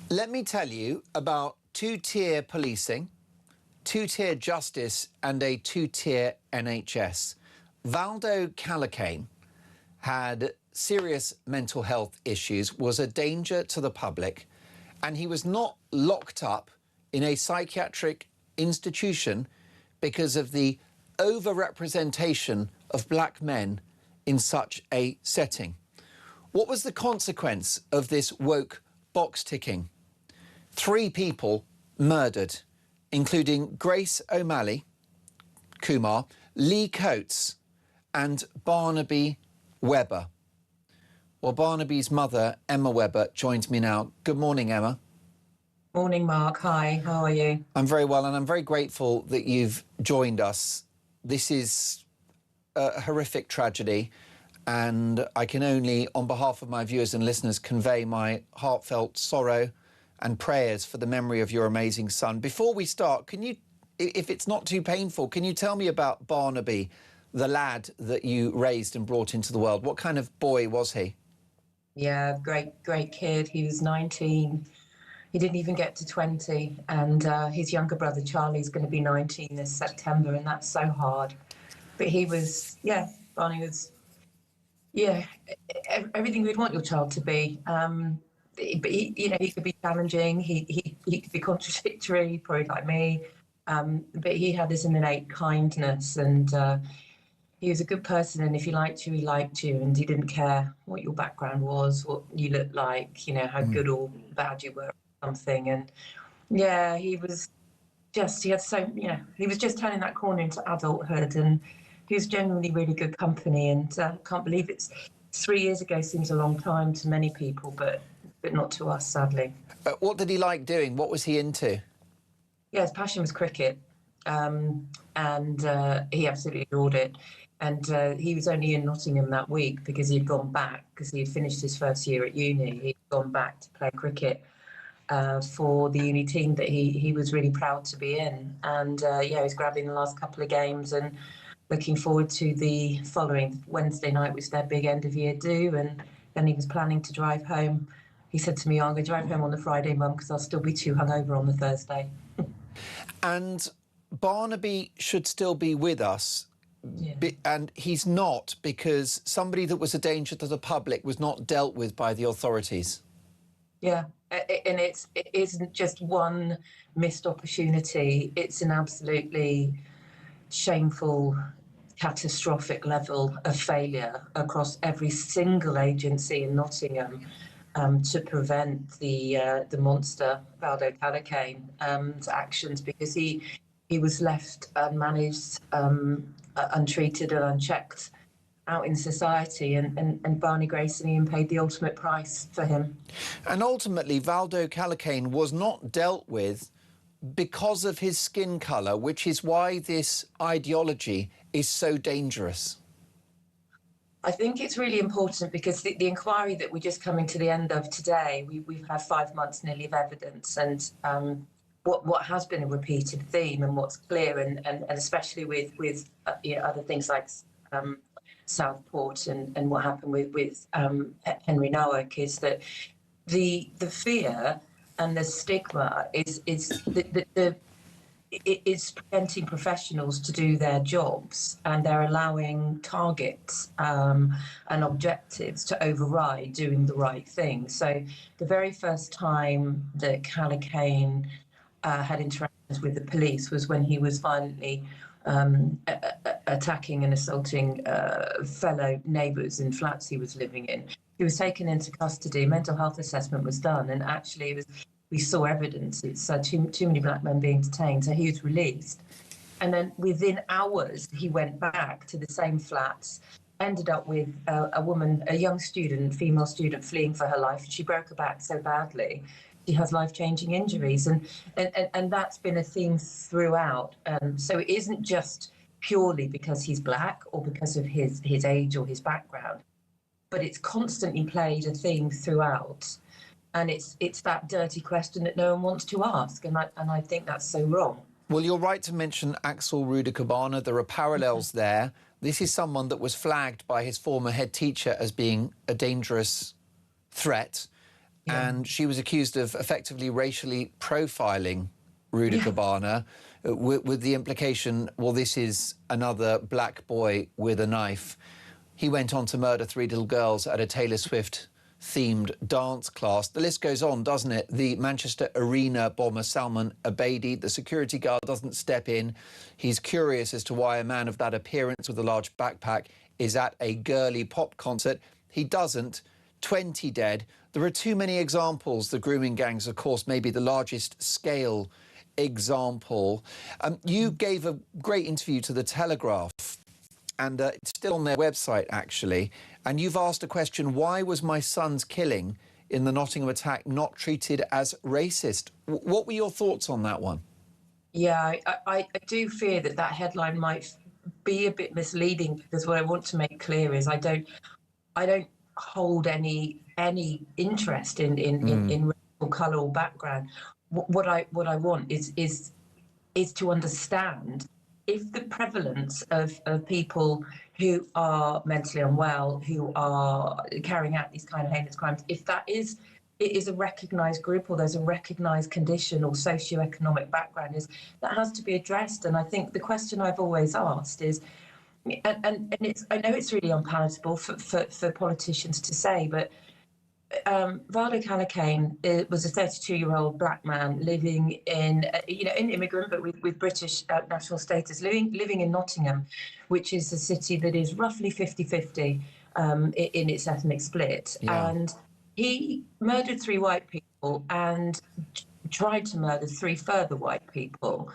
Let me tell you about two-tier policing, two-tier justice, and a two-tier NHS. Valdo Calacane had serious mental health issues, was a danger to the public, and he was not locked up in a psychiatric institution because of the overrepresentation of black men in such a setting. What was the consequence of this woke box ticking? 3 people murdered, including Grace O'Malley, Kumar, Lee Coates, and Barnaby Webber. Well, Barnaby's mother, Emma Webber, joins me now. Good morning, Emma. Morning, Mark. Hi, how are you? I'm very well, and I'm very grateful that you've joined us. This is a horrific tragedy, and I can only, on behalf of my viewers and listeners, convey my heartfelt sorrow and prayers for the memory of your amazing son. Before we start, can you, if it's not too painful, can you tell me about Barnaby, the lad that you raised and brought into the world? What kind of boy was he? Yeah, great kid. He was 19. He didn't even get to 20. And his younger brother, Charlie's going to be 19 this September, and that's so hard. But he was, Barney was, everything we'd want your child to be. But he could be challenging. He could be contradictory, probably like me. But he had this innate kindness, and he was a good person, and if he liked you, he liked you, and he didn't care what your background was, what you looked like, how good or bad you were or something. And he was just, he was just turning that corner into adulthood, and he was genuinely really good company. And can't believe it's 3 years ago. Seems a long time to many people, but not to us, sadly. What did he like doing? What was he into? Yeah, his passion was cricket, and he absolutely adored it. And he was only in Nottingham that week because he had gone back, because he had finished his first year at uni. He'd gone back to play cricket for the uni team that he was really proud to be in. And he was grabbing the last couple of games and looking forward to the following Wednesday night, which is their big end of year do. And then he was planning to drive home. He said to me, I'm going to drive home on the Friday, Mum, because I'll still be too hungover on the Thursday. And Barnaby should still be with us. And he's not, because somebody that was a danger to the public was not dealt with by the authorities. Yeah, and it isn't just one missed opportunity. It's an absolutely shameful, catastrophic level of failure across every single agency in Nottingham to prevent the monster, Valdo Calacane, actions, because he was left unmanaged, untreated and unchecked out in society, and Barney Grace and Ian paid the ultimate price for him. And ultimately, Valdo Calacane was not dealt with because of his skin colour, which is why this ideology is so dangerous. I think it's really important because the inquiry that we're just coming to the end of today, we've had 5 months nearly of evidence, and what has been a repeated theme, and what's clear, and especially with other things like Southport and what happened with Henry Noack, is that the fear and the stigma is preventing professionals to do their jobs, and they're allowing targets and objectives to override doing the right thing. So the very first time that Calacane had interactions with the police was when he was violently attacking and assaulting fellow neighbours in flats he was living in. He was taken into custody, mental health assessment was done, and actually it was we saw evidence. It's too many black men being detained. So he was released. And then within hours, he went back to the same flats, ended up with a woman, a young student, female student, fleeing for her life. She broke her back so badly. She has life-changing injuries. And that's been a theme throughout. So it isn't just purely because he's black or because of his age or his background, but it's constantly played a theme throughout. And it's that dirty question that no one wants to ask. And I think that's so wrong. Well, you're right to mention Axel Ruda-Cabana. There are parallels there. This is someone that was flagged by his former head teacher as being a dangerous threat. Yeah. And she was accused of effectively racially profiling Ruda-Cabana with the implication, well, this is another black boy with a knife. He went on to murder 3 little girls at a Taylor Swift-themed dance class. The list goes on, doesn't it? The Manchester Arena bomber Salman Abedi, the security guard doesn't step in. He's curious as to why a man of that appearance with a large backpack is at a girly pop concert. He doesn't. 20 dead. There are too many examples. The grooming gangs, of course, may be the largest scale example. You gave a great interview to The Telegraph, and it's still on their website, actually. And you've asked a question, why was my son's killing in the Nottingham attack not treated as racist? What were your thoughts on that one? Yeah, I do fear that headline might be a bit misleading, because what I want to make clear is I don't hold any interest in racial colour or background. What I want is to understand if the prevalence of people who are mentally unwell, who are carrying out these kind of heinous crimes, if it is a recognised group, or there's a recognised condition or socioeconomic background, that has to be addressed. And I think the question I've always asked is, and I know it's really unpalatable for politicians to say, but Valdo Calacane was a 32-year-old black man living in, an immigrant, but with British national status, living in Nottingham, which is a city that is roughly 50-50 in its ethnic split. Yeah. And he murdered 3 white people and tried to murder 3 further white people.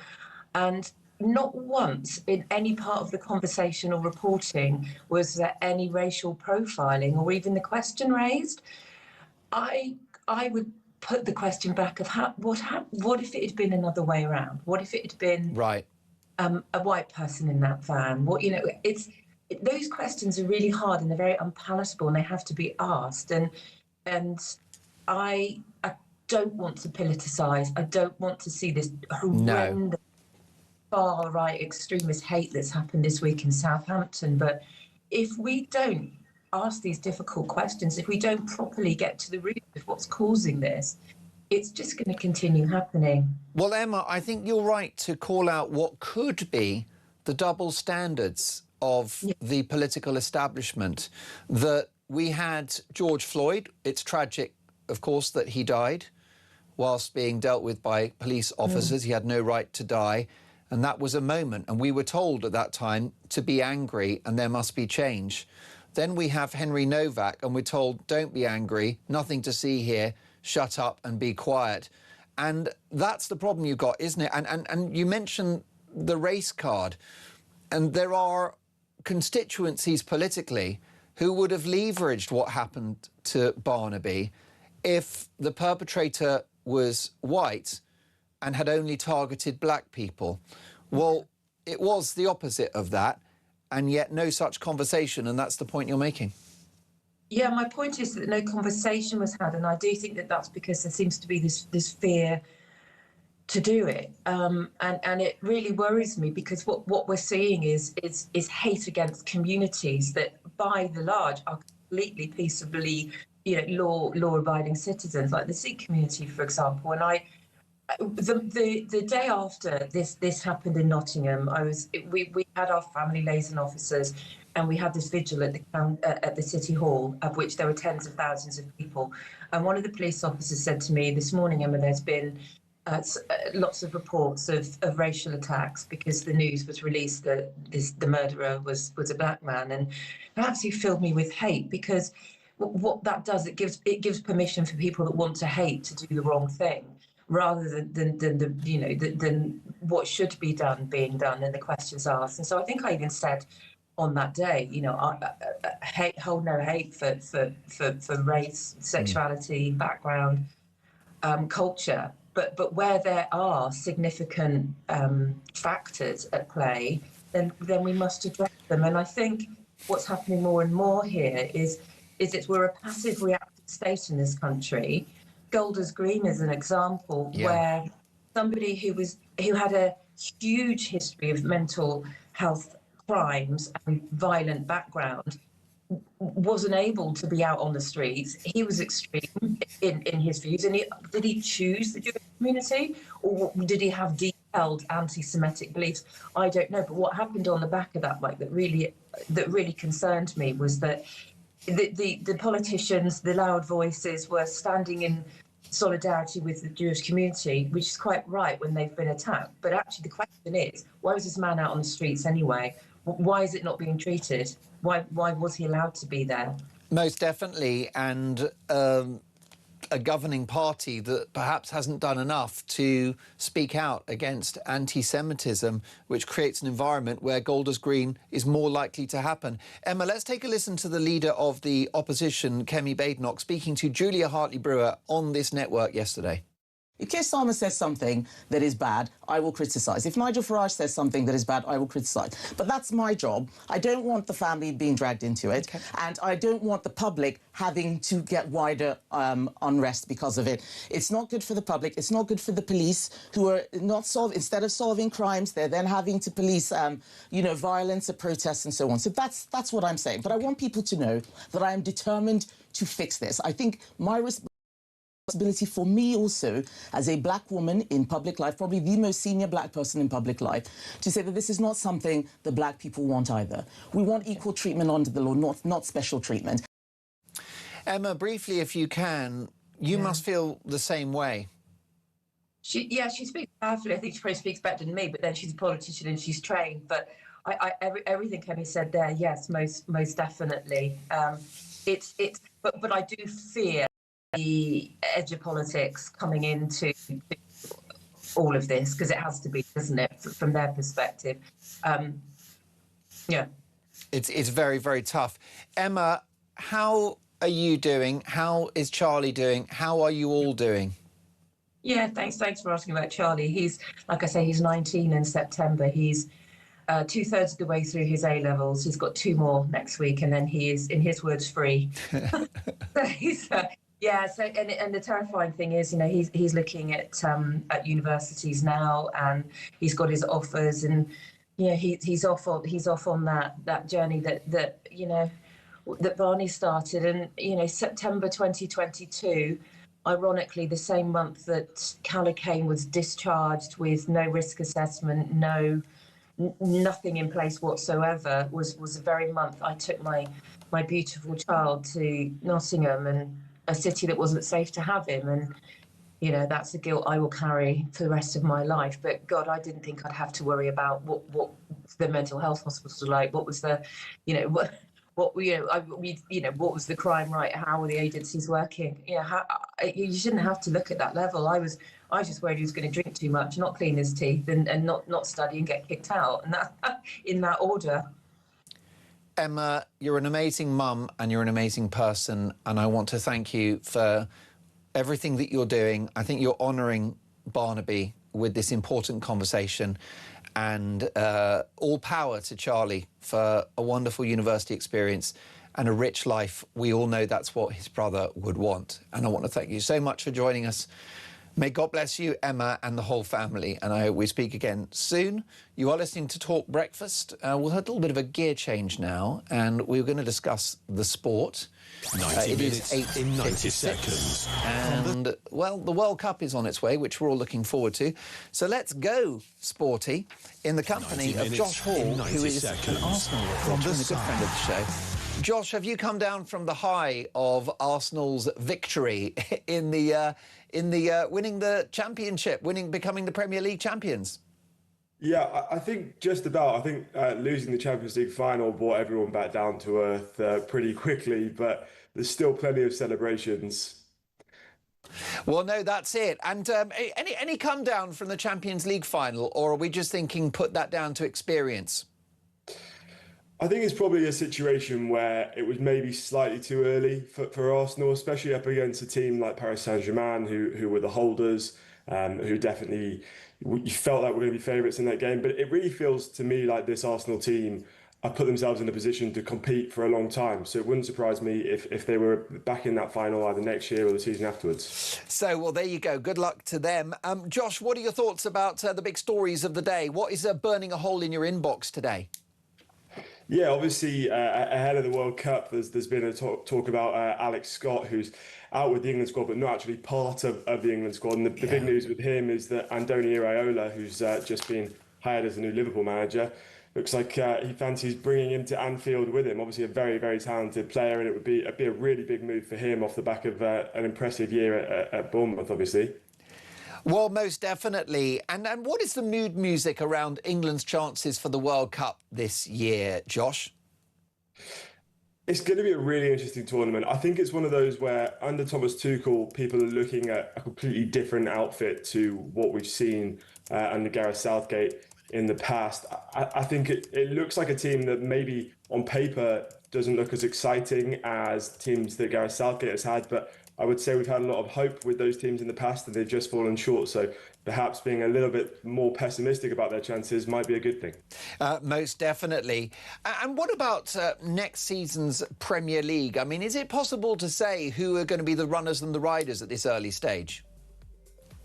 And not once in any part of the conversation or reporting was there any racial profiling or even the question raised. I would put the question back of what if it had been another way around? What if it had been a white person in that van? Those questions are really hard and they're very unpalatable and they have to be asked. And I don't want to politicise. I don't want to see this horrendous far-right extremist hate that's happened this week in Southampton. But if we don't ask these difficult questions, if we don't properly get to the root of what's causing this, it's just going to continue happening. Well, Emma, I think you're right to call out what could be the double standards of the political establishment. That we had George Floyd. It's tragic, of course, that he died whilst being dealt with by police officers. He had no right to die. And that was a moment. And we were told at that time to be angry and there must be change. Then we have Henry Novak and we're told, don't be angry, nothing to see here, shut up and be quiet. And that's the problem you've got, isn't it? And you mentioned the race card. And there are constituencies politically who would have leveraged what happened to Barnaby if the perpetrator was white and had only targeted black people. Well, it was the opposite of that, and yet no such conversation, and that's the point you're making. Yeah, my point is that no conversation was had, and I do think that that's because there seems to be this fear to do it, and it really worries me, because what we're seeing is hate against communities that, by the large, are completely peaceably, law-abiding citizens, like the Sikh community, for example. And the day after this happened in Nottingham, we had our family liaison officers, and we had this vigil at the City Hall, of which there were tens of thousands of people. And one of the police officers said to me this morning, Emma, there's been lots of reports of racial attacks because the news was released that the murderer was a black man, and that actually filled me with hate, because what that does, it gives permission for people that want to hate to do the wrong thing, rather than what should be done being done and the questions asked. And so I think I even said on that day, hold no hate for race, sexuality, background, culture, but where there are significant factors at play, then we must address them. And I think what's happening more and more here is that we're a passive reactive state in this country. Golders Green is an example where somebody who had a huge history of mental health crimes and violent background wasn't able to be out on the streets. He was extreme in his views. And did he choose the Jewish community, or did he have deep-held anti-Semitic beliefs? I don't know. But what happened on the back of that, Mike, that really concerned me was that the politicians, the loud voices, were standing in solidarity with the Jewish community, which is quite right when they've been attacked. But actually, the question is, why was this man out on the streets anyway? Why is it not being treated? Why was he allowed to be there? Most definitely, and a governing party that perhaps hasn't done enough to speak out against anti-Semitism, which creates an environment where Golders Green is more likely to happen. Emma, let's take a listen to the leader of the opposition, Kemi Badenoch, speaking to Julia Hartley-Brewer on this network yesterday. If Keir Starmer says something that is bad, I will criticise. If Nigel Farage says something that is bad, I will criticise. But that's my job. I don't want the family being dragged into it, and I don't want the public having to get wider unrest because of it. It's not good for the public. It's not good for the police, who are not instead of solving crimes, they're then having to police, violence or protests and so on. So that's what I'm saying. But I want people to know that I am determined to fix this. I think my responsibility for me also as a black woman in public life, probably the most senior black person in public life, to say that this is not something that black people want either. We want equal treatment under the law, not special treatment. Emma, briefly, if you can, you must feel the same way. She speaks powerfully. I think she probably speaks better than me, but then she's a politician and she's trained. But everything Kemi said there, yes, most definitely. But I do fear the edge of politics coming into all of this, because it has to be, doesn't it, from their perspective? It's very, very tough. Emma, how are you doing? How is Charlie doing? How are you all doing? Yeah, thanks for asking about Charlie. He's, like I say, he's 19 in September. He's 2/3 of the way through his A-levels. He's got 2 more next week, and then he is, in his words, free. So he's... and the terrifying thing is, he's looking at universities now, and he's got his offers, and he's off on that journey that Barney started, and September 2022, ironically the same month that Calla Kane was discharged with no risk assessment, nothing in place whatsoever, was the very month I took my beautiful child to Nottingham, and a city that wasn't safe to have him. And that's a guilt I will carry for the rest of my life. But God, I didn't think I'd have to worry about what the mental health hospitals are like, what was the what was the crime rate, how were the agencies working. You shouldn't have to look at that level. I was just worried he was going to drink too much, not clean his teeth, and not study and get kicked out, and that in that order. Emma, you're an amazing mum and you're an amazing person, and I want to thank you for everything that you're doing. I think you're honouring Barnaby with this important conversation, and all power to Charlie for a wonderful university experience and a rich life. We all know that's what his brother would want, and I want to thank you so much for joining us. May God bless you, Emma, and the whole family, and I hope we speak again soon. You are listening to Talk Breakfast. We'll have a little bit of a gear change now, and we're going to discuss the sport. 90 minutes in 90 seconds. And, well, the World Cup is on its way, which we're all looking forward to. So let's go, Sporty, in the company of Josh Hall, who is an Arsenal reporter and a good friend of the show. Josh, have you come down from the high of Arsenal's victory in the winning the championship, becoming the Premier League champions? Yeah, I think just about. I think losing the Champions League final brought everyone back down to earth pretty quickly. But there's still plenty of celebrations. Well, no, that's it. And any come down from the Champions League final, or are we just thinking put that down to experience? I think it's probably a situation where it was maybe slightly too early for Arsenal, especially up against a team like Paris Saint-Germain, who were the holders, who definitely you felt like were going to be favourites in that game. But it really feels to me like this Arsenal team have put themselves in a position to compete for a long time. So it wouldn't surprise me if they were back in that final either next year or the season afterwards. So, well, there you go. Good luck to them. Josh, what are your thoughts about the big stories of the day? What is burning a hole in your inbox today? Yeah, obviously, ahead of the World Cup, there's been a talk about Alex Scott, who's out with the England squad, but not actually part of the England squad. And the big news with him is that Andoni Iraola, who's just been hired as the new Liverpool manager, looks like he fancies bringing him to Anfield with him. Obviously, a very, very talented player, and it would be a really big move for him off the back of an impressive year at Bournemouth, obviously. Well, most definitely. And what is the mood music around England's chances for the World Cup this year, Josh? It's going to be a really interesting tournament. I think it's one of those where under Thomas Tuchel, people are looking at a completely different outfit to what we've seen under Gareth Southgate in the past. I think it looks like a team that maybe on paper doesn't look as exciting as teams that Gareth Southgate has had, but I would say we've had a lot of hope with those teams in the past and they've just fallen short. So perhaps being a little bit more pessimistic about their chances might be a good thing. Most definitely. And what about next season's Premier League? I mean, is it possible to say who are going to be the runners and the riders at this early stage?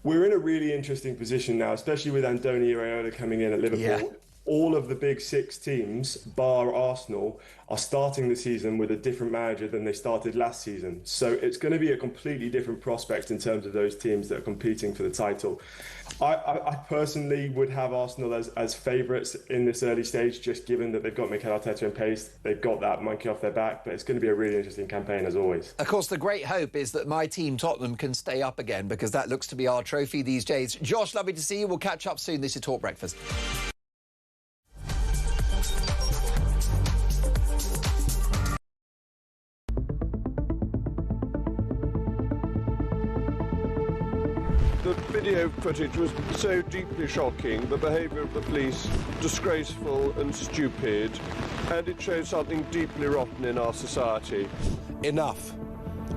We're in a really interesting position now, especially with Andoni Iraola coming in at Liverpool. Yeah. All of the big six teams, bar Arsenal, are starting the season with a different manager than they started last season. So it's going to be a completely different prospect in terms of those teams that are competing for the title. I personally would have Arsenal as favourites in this early stage, just given that they've got Mikel Arteta in pace, they've got that monkey off their back, but it's going to be a really interesting campaign as always. Of course, the great hope is that my team, Tottenham, can stay up again, because that looks to be our trophy these days. Josh, lovely to see you. We'll catch up soon. This is Talk Breakfast. The video footage was so deeply shocking, the behaviour of the police disgraceful and stupid, and it shows something deeply rotten in our society. Enough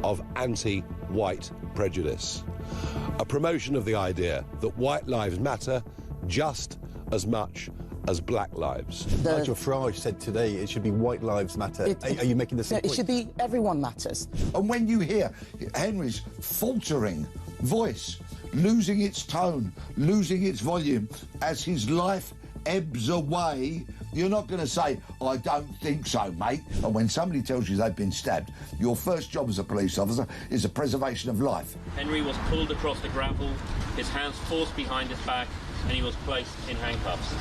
of anti-white prejudice. A promotion of the idea that white lives matter just as much as black lives. Nigel Farage said today it should be white lives matter. Are you making the same point? It should be everyone matters. And when you hear Henry's faltering voice, losing its tone, losing its volume as his life ebbs away, you're not going to say, I don't think so, mate. And when somebody tells you they've been stabbed, your first job as a police officer is the preservation of life. Henry was pulled across the gravel, his hands forced behind his back, and he was placed in handcuffs.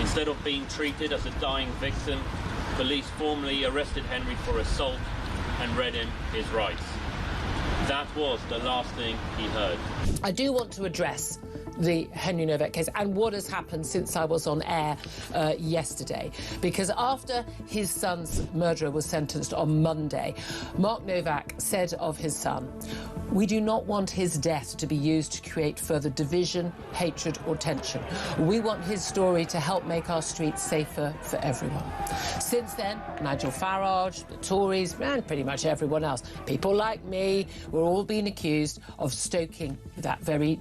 Instead of being treated as a dying victim, police formally arrested Henry for assault and read him his rights. That was the last thing he heard. I do want to address the Henry Novak case and what has happened since I was on air yesterday. Because after his son's murderer was sentenced on Monday, Mark Novak said of his son, "We do not want his death to be used to create further division, hatred or tension. We want his story to help make our streets safer for everyone." Since then, Nigel Farage, the Tories and pretty much everyone else, people like me, we're all being accused of stoking that very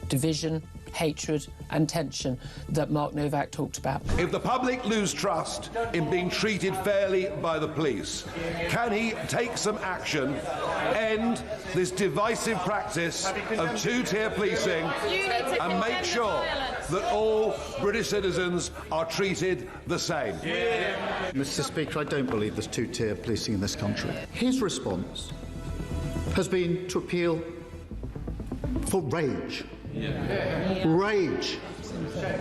division, hatred and tension that Mark Novak talked about. If the public lose trust in being treated fairly by the police, can he take some action, end this divisive practice of two-tier policing and make sure that all British citizens are treated the same? Mr. Speaker, I don't believe there's two-tier policing in this country. His response has been to appeal for rage. Rage.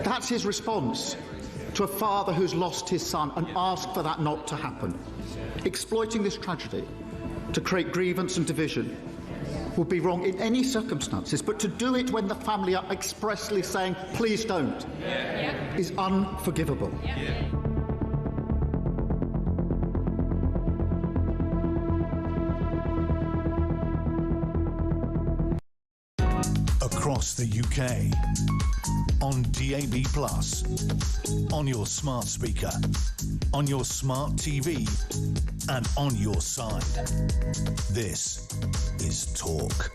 That's his response to a father who's lost his son and asked for that not to happen. Exploiting this tragedy to create grievance and division would be wrong in any circumstances, but to do it when the family are expressly saying, please don't, is across the UK. On DAB+, on your smart speaker, on your smart TV, and on your side. This is Talk.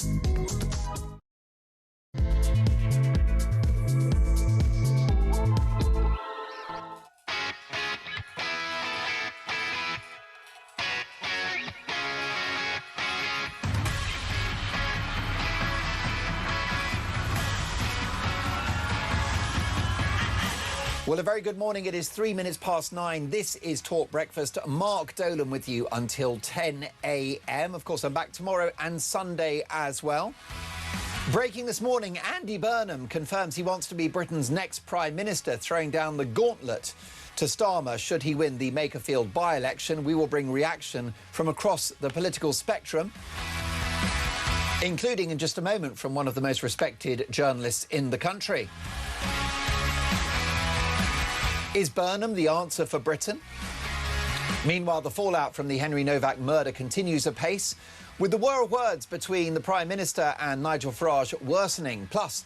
Well, a very good morning. It is 3 minutes past 9. This is Talk Breakfast. Mark Dolan with you until 10 a.m. Of course, I'm back tomorrow and Sunday as well. Breaking this morning, Andy Burnham confirms he wants to be Britain's next Prime Minister, throwing down the gauntlet to Starmer should he win the Makerfield by-election. We will bring reaction from across the political spectrum, including in just a moment from one of the most respected journalists in the country. Is Burnham the answer for Britain? Meanwhile, the fallout from the Henry Novak murder continues apace, with the war of words between the Prime Minister and Nigel Farage worsening. Plus,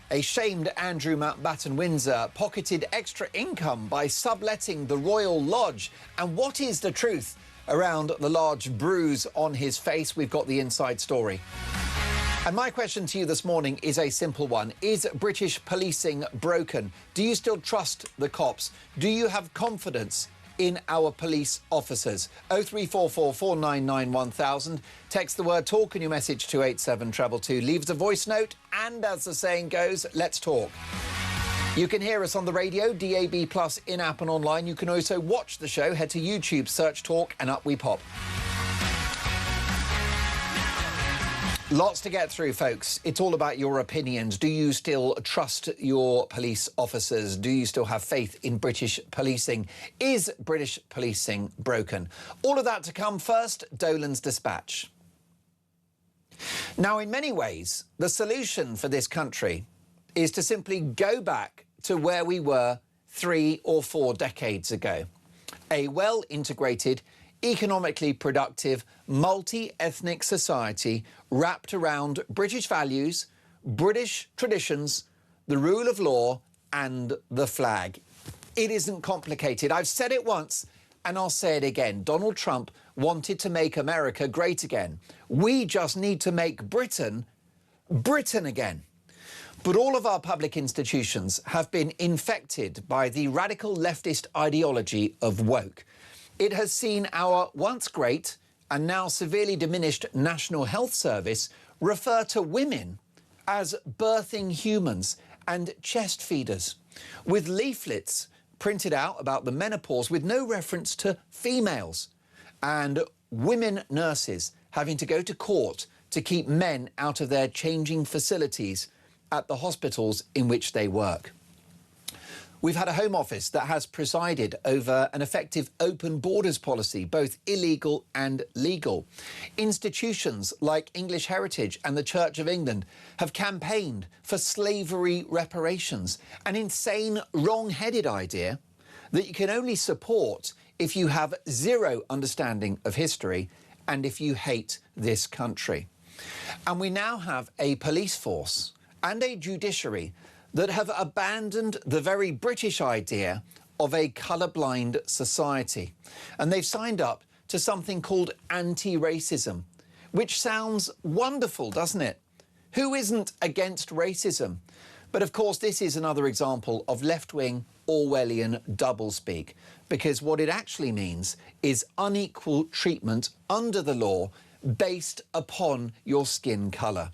a shamed Andrew Mountbatten-Windsor pocketed extra income by subletting the Royal Lodge. And what is the truth around the large bruise on his face? We've got the inside story. And my question to you this morning is a simple one. Is British policing broken? Do you still trust the cops? Do you have confidence in our police officers? 0344 499 1000. Text the word TALK and your message to 87222. Leave us a voice note and, as the saying goes, let's talk. You can hear us on the radio, DAB+, in-app and online. You can also watch the show. Head to YouTube, search Talk and up we pop. Lots to get through, folks. It's all about your opinions. Do you still trust your police officers? Do you still have faith in British policing? Is British policing broken? All of that to come. First, Dolan's dispatch. Now, in many ways, the solution for this country is to simply go back to where we were 3 or 4 decades ago. A well-integrated, economically productive, multi-ethnic society wrapped around British values, British traditions, the rule of law and the flag. It isn't complicated. I've said it once and I'll say it again. Donald Trump wanted to make America great again. We just need to make Britain, Britain again. But all of our public institutions have been infected by the radical leftist ideology of woke. It has seen our once great and now severely diminished National Health Service refer to women as birthing humans and chest feeders, with leaflets printed out about the menopause with no reference to females, and women nurses having to go to court to keep men out of their changing facilities at the hospitals in which they work. We've had a Home Office that has presided over an effective open borders policy, both illegal and legal. Institutions like English Heritage and the Church of England have campaigned for slavery reparations, an insane, wrong-headed idea that you can only support if you have zero understanding of history and if you hate this country. And we now have a police force and a judiciary that have abandoned the very British idea of a colourblind society. And they've signed up to something called anti-racism, which sounds wonderful, doesn't it? Who isn't against racism? But of course, this is another example of left-wing Orwellian doublespeak, because what it actually means is unequal treatment under the law based upon your skin colour.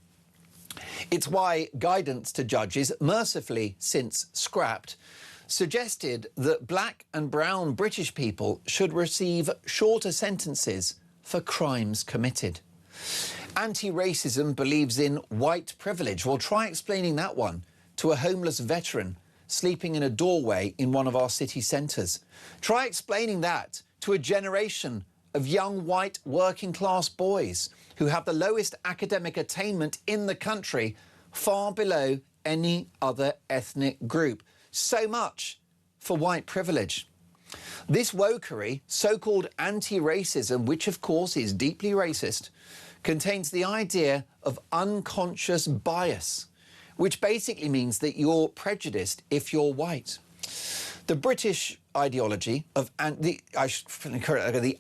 It's why guidance to judges, mercifully since scrapped, suggested that black and brown British people should receive shorter sentences for crimes committed. Anti-racism believes in white privilege. Well, try explaining that one to a homeless veteran sleeping in a doorway in one of our city centres. Try explaining that to a generation of young white working class boys who have the lowest academic attainment in the country, far below any other ethnic group. So much for white privilege. This wokery, so-called anti-racism, which of course is deeply racist, contains the idea of unconscious bias, which basically means that you're prejudiced if you're white. The British ideology of the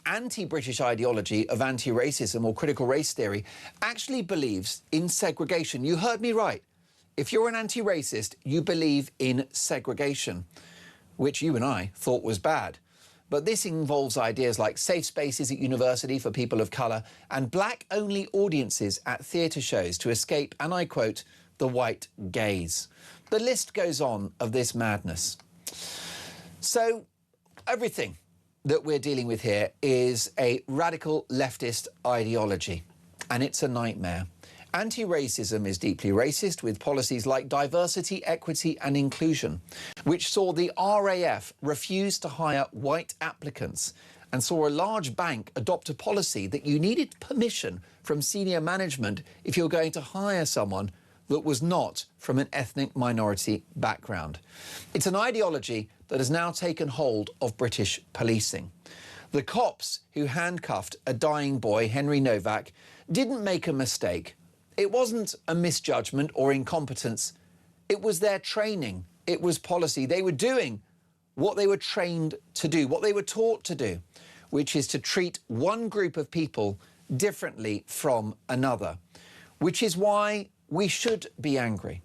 anti-British ideology of anti-racism or critical race theory actually believes in segregation. You heard me right. If you're an anti-racist, you believe in segregation, which you and I thought was bad. But this involves ideas like safe spaces at university for people of colour and black-only audiences at theatre shows to escape, and I quote, the white gaze. The list goes on of this madness. So everything that we're dealing with here is a radical leftist ideology, and it's a nightmare. Anti-racism is deeply racist, with policies like diversity, equity and inclusion, which saw the RAF refuse to hire white applicants and saw a large bank adopt a policy that you needed permission from senior management if you're going to hire someone that was not from an ethnic minority background. It's an ideology that has now taken hold of British policing. The cops who handcuffed a dying boy, Henry Novak, didn't make a mistake. It wasn't a misjudgment or incompetence. It was their training. It was policy. They were doing what they were trained to do, what they were taught to do, which is to treat one group of people differently from another, which is why we should be angry,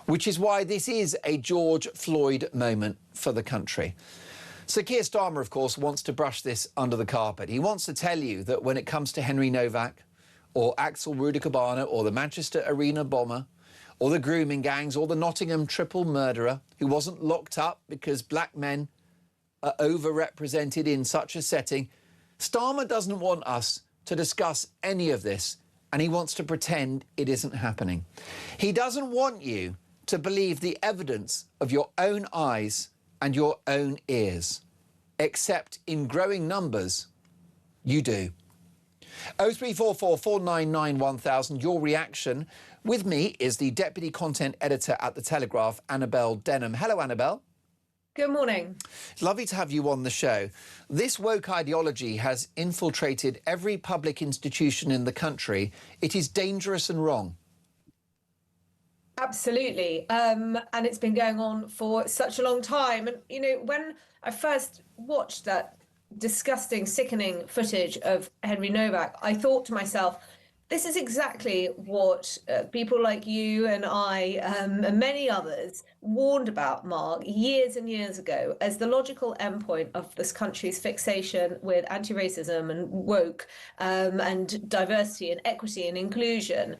which is why this is a George Floyd moment for the country. So Keir Starmer, of course, wants to brush this under the carpet. He wants to tell you that when it comes to Henry Novak or Axel Rudikabana or the Manchester Arena bomber or the grooming gangs or the Nottingham triple murderer who wasn't locked up because black men are overrepresented in such a setting, Starmer doesn't want us to discuss any of this, and he wants to pretend it isn't happening. He doesn't want you to believe the evidence of your own eyes and your own ears, except in growing numbers, you do. 0344 499 1000, your reaction. With me is the Deputy Content Editor at The Telegraph, Annabelle Denham. Hello, Annabelle. Good morning. It's lovely to have you on the show. This woke ideology has infiltrated every public institution in the country. It is dangerous and wrong. Absolutely. And it's been going on for such a long time. And, you know, when I first watched that disgusting, sickening footage of Henry Novak, I thought to myself, this is exactly what people like you and I and many others warned about, Mark, years and years ago as the logical endpoint of this country's fixation with anti-racism and woke and diversity and equity and inclusion.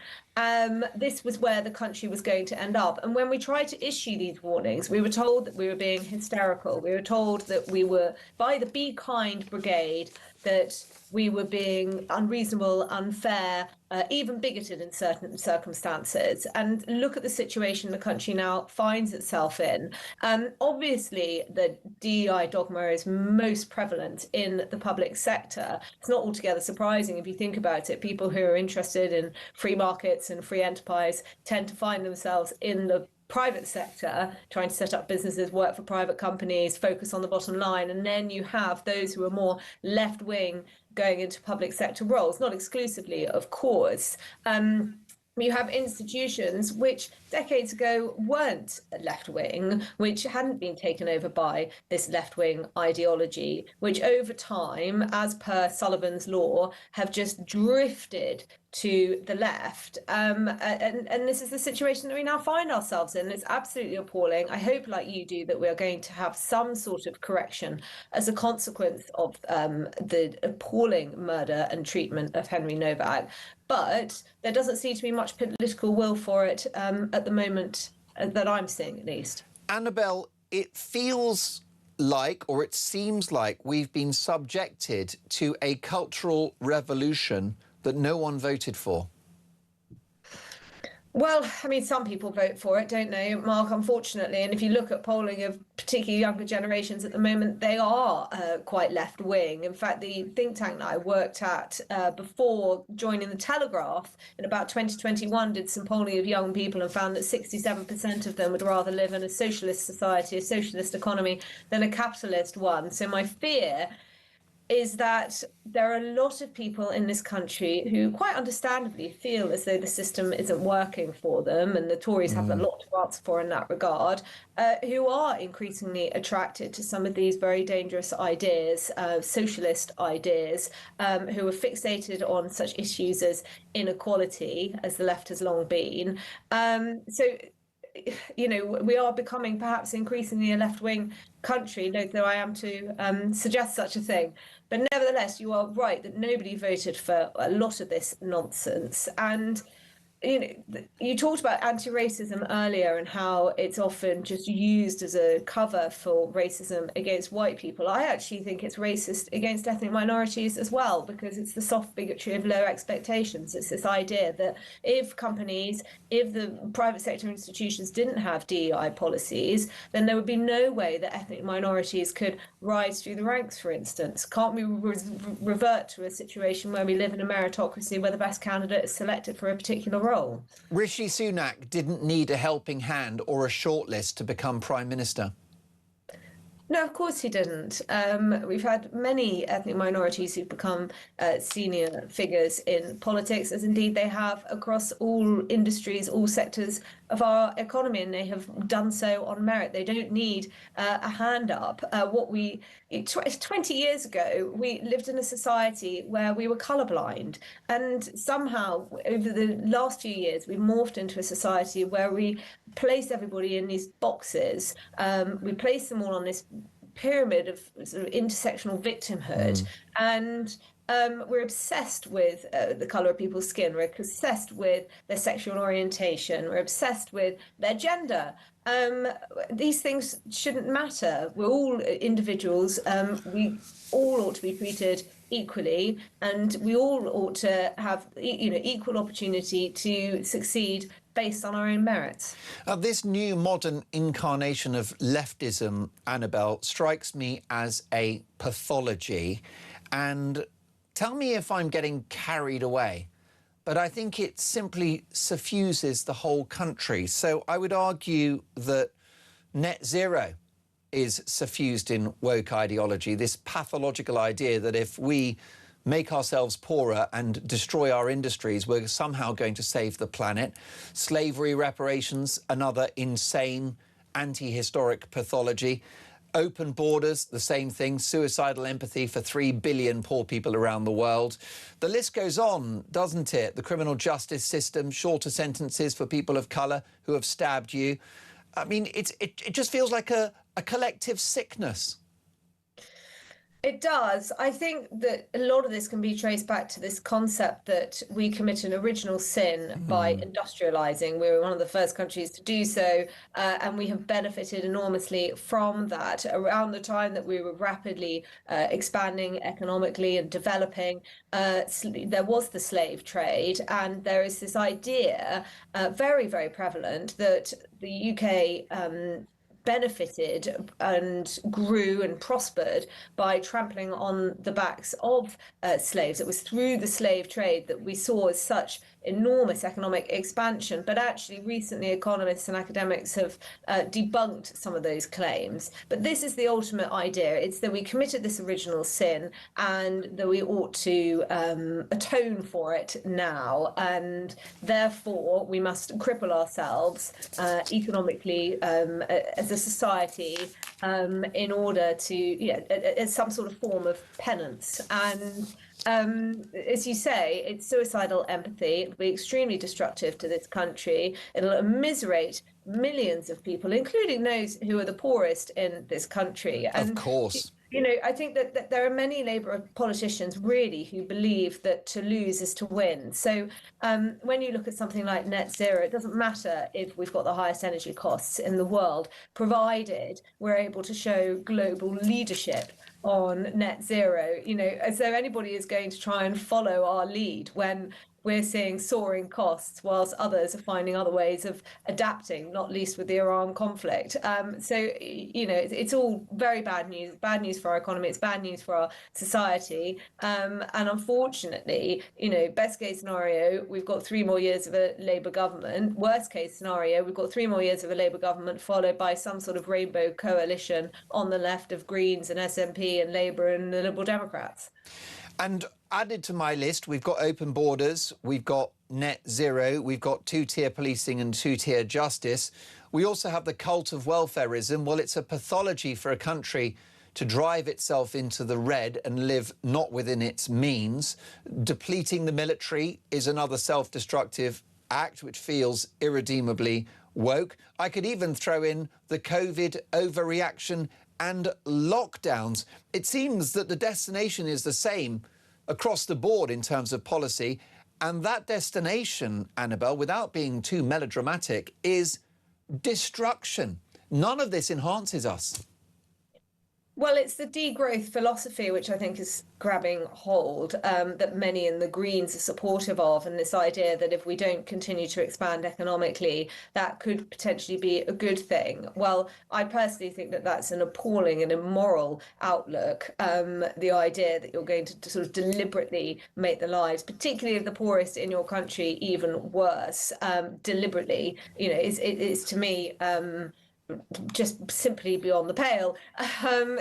This was where the country was going to end up. And when we tried to issue these warnings, we were told that we were being hysterical. We were told that we were, by the Be Kind Brigade, that we were being unreasonable, unfair, even bigoted in certain circumstances. And look at the situation the country now finds itself in. Obviously, the DEI dogma is most prevalent in the public sector. It's not altogether surprising if you think about it. People who are interested in free markets and free enterprise tend to find themselves in the private sector, trying to set up businesses, work for private companies, focus on the bottom line. And then you have those who are more left-wing going into public sector roles, not exclusively, of course. You have institutions which decades ago weren't left-wing, which hadn't been taken over by this left-wing ideology, which over time, as per Sullivan's law, have just drifted to the left. And this is the situation that we now find ourselves in. It's absolutely appalling. I hope, like you do, that we are going to have some sort of correction as a consequence of the appalling murder and treatment of Henry Novak. But there doesn't seem to be much political will for it at the moment, that I'm seeing at least. Annabelle, it feels like, or it seems like, we've been subjected to a cultural revolution that no one voted for. Well, I mean, some people vote for it, don't they, Mark, unfortunately. And if you look at polling of particularly younger generations at the moment, they are quite left-wing. In fact, the think tank that I worked at before joining the Telegraph in about 2021 did some polling of young people and found that 67% of them would rather live in a socialist society, a socialist economy, than a capitalist one. So my fear is that there are a lot of people in this country who quite understandably feel as though the system isn't working for them, and the Tories have a lot to answer for in that regard, who are increasingly attracted to some of these very dangerous ideas, socialist ideas, who are fixated on such issues as inequality, as the left has long been. So, you know, we are becoming perhaps increasingly a left-wing country, though I am to suggest such a thing. But nevertheless, you are right that nobody voted for a lot of this nonsense. And you know, you talked about anti-racism earlier and how it's often just used as a cover for racism against white people. I actually think it's racist against ethnic minorities as well, because it's the soft bigotry of low expectations. It's this idea that if the private sector institutions didn't have DEI policies, then there would be no way that ethnic minorities could rise through the ranks, for instance. Can't we revert to a situation where we live in a meritocracy where the best candidate is selected for a particular role? Rishi Sunak didn't need a helping hand or a shortlist to become Prime Minister. No, of course he didn't. We've had many ethnic minorities who've become senior figures in politics, as indeed they have across all industries, all sectors of our economy, and they have done so on merit. They don't need a hand up. 20 years ago, we lived in a society where we were colourblind, and somehow over the last few years, we morphed into a society where we place everybody in these boxes. We place them all on this pyramid of sort of intersectional victimhood, and we're obsessed with the colour of people's skin. We're obsessed with their sexual orientation. We're obsessed with their gender. These things shouldn't matter. We're all individuals. We all ought to be treated equally, and we all ought to have, you know, equal opportunity to succeed based on our own merits. This new modern incarnation of leftism, Annabelle, strikes me as a pathology. And tell me if I'm getting carried away, but I think it simply suffuses the whole country. So I would argue that net zero is suffused in woke ideology, this pathological idea that if we make ourselves poorer and destroy our industries, we're somehow going to save the planet. Slavery reparations, another insane anti-historic pathology. Open borders, the same thing. Suicidal empathy for 3 billion poor people around the world. The list goes on, doesn't it? The criminal justice system, shorter sentences for people of colour who have stabbed you. I mean, it just feels like a collective sickness. It does. I think that a lot of this can be traced back to this concept that we commit an original sin by industrializing. We were one of the first countries to do so, and we have benefited enormously from that. Around the time that we were rapidly expanding economically and developing, there was the slave trade, and there is this idea, very, very prevalent, that the UK benefited and grew and prospered by trampling on the backs of slaves. It was through the slave trade that we saw such enormous economic expansion. But actually, recently, economists and academics have debunked some of those claims. But this is the ultimate idea. It's that we committed this original sin and that we ought to atone for it now. And therefore, we must cripple ourselves economically as a society in order to, as some sort of form of penance. And as you say, it's suicidal empathy. It'll be extremely destructive to this country. It'll immiserate millions of people, including those who are the poorest in this country. And, of course. You know, I think that there are many Labour politicians really who believe that to lose is to win. So when you look at something like net zero, it doesn't matter if we've got the highest energy costs in the world, provided we're able to show global leadership on net zero, you know, as though anybody is going to try and follow our lead when we're seeing soaring costs, whilst others are finding other ways of adapting, not least with the Iran conflict. So, you know, it's all very bad news for our economy. It's bad news for our society. And unfortunately, you know, best case scenario, we've got 3 more years of a Labour government. Worst case scenario, we've got 3 more years of a Labour government followed by some sort of rainbow coalition on the left of Greens and SNP and Labour and the Liberal Democrats. And added to my list, we've got open borders, we've got net zero, we've got 2-tier policing and 2-tier justice. We also have the cult of welfareism. Well, it's a pathology for a country to drive itself into the red and live not within its means. Depleting the military is another self-destructive act which feels irredeemably woke. I could even throw in the COVID overreaction and lockdowns. It seems that the destination is the same across the board in terms of policy, and that destination, Annabelle, without being too melodramatic, is destruction. None of this enhances us. Well, it's the degrowth philosophy, which I think is grabbing hold, that many in the Greens are supportive of, and this idea that if we don't continue to expand economically, that could potentially be a good thing. Well, I personally think that that's an appalling and immoral outlook. The idea that you're going to sort of deliberately make the lives, particularly of the poorest in your country, even worse, deliberately, you know, is to me just simply beyond the pale.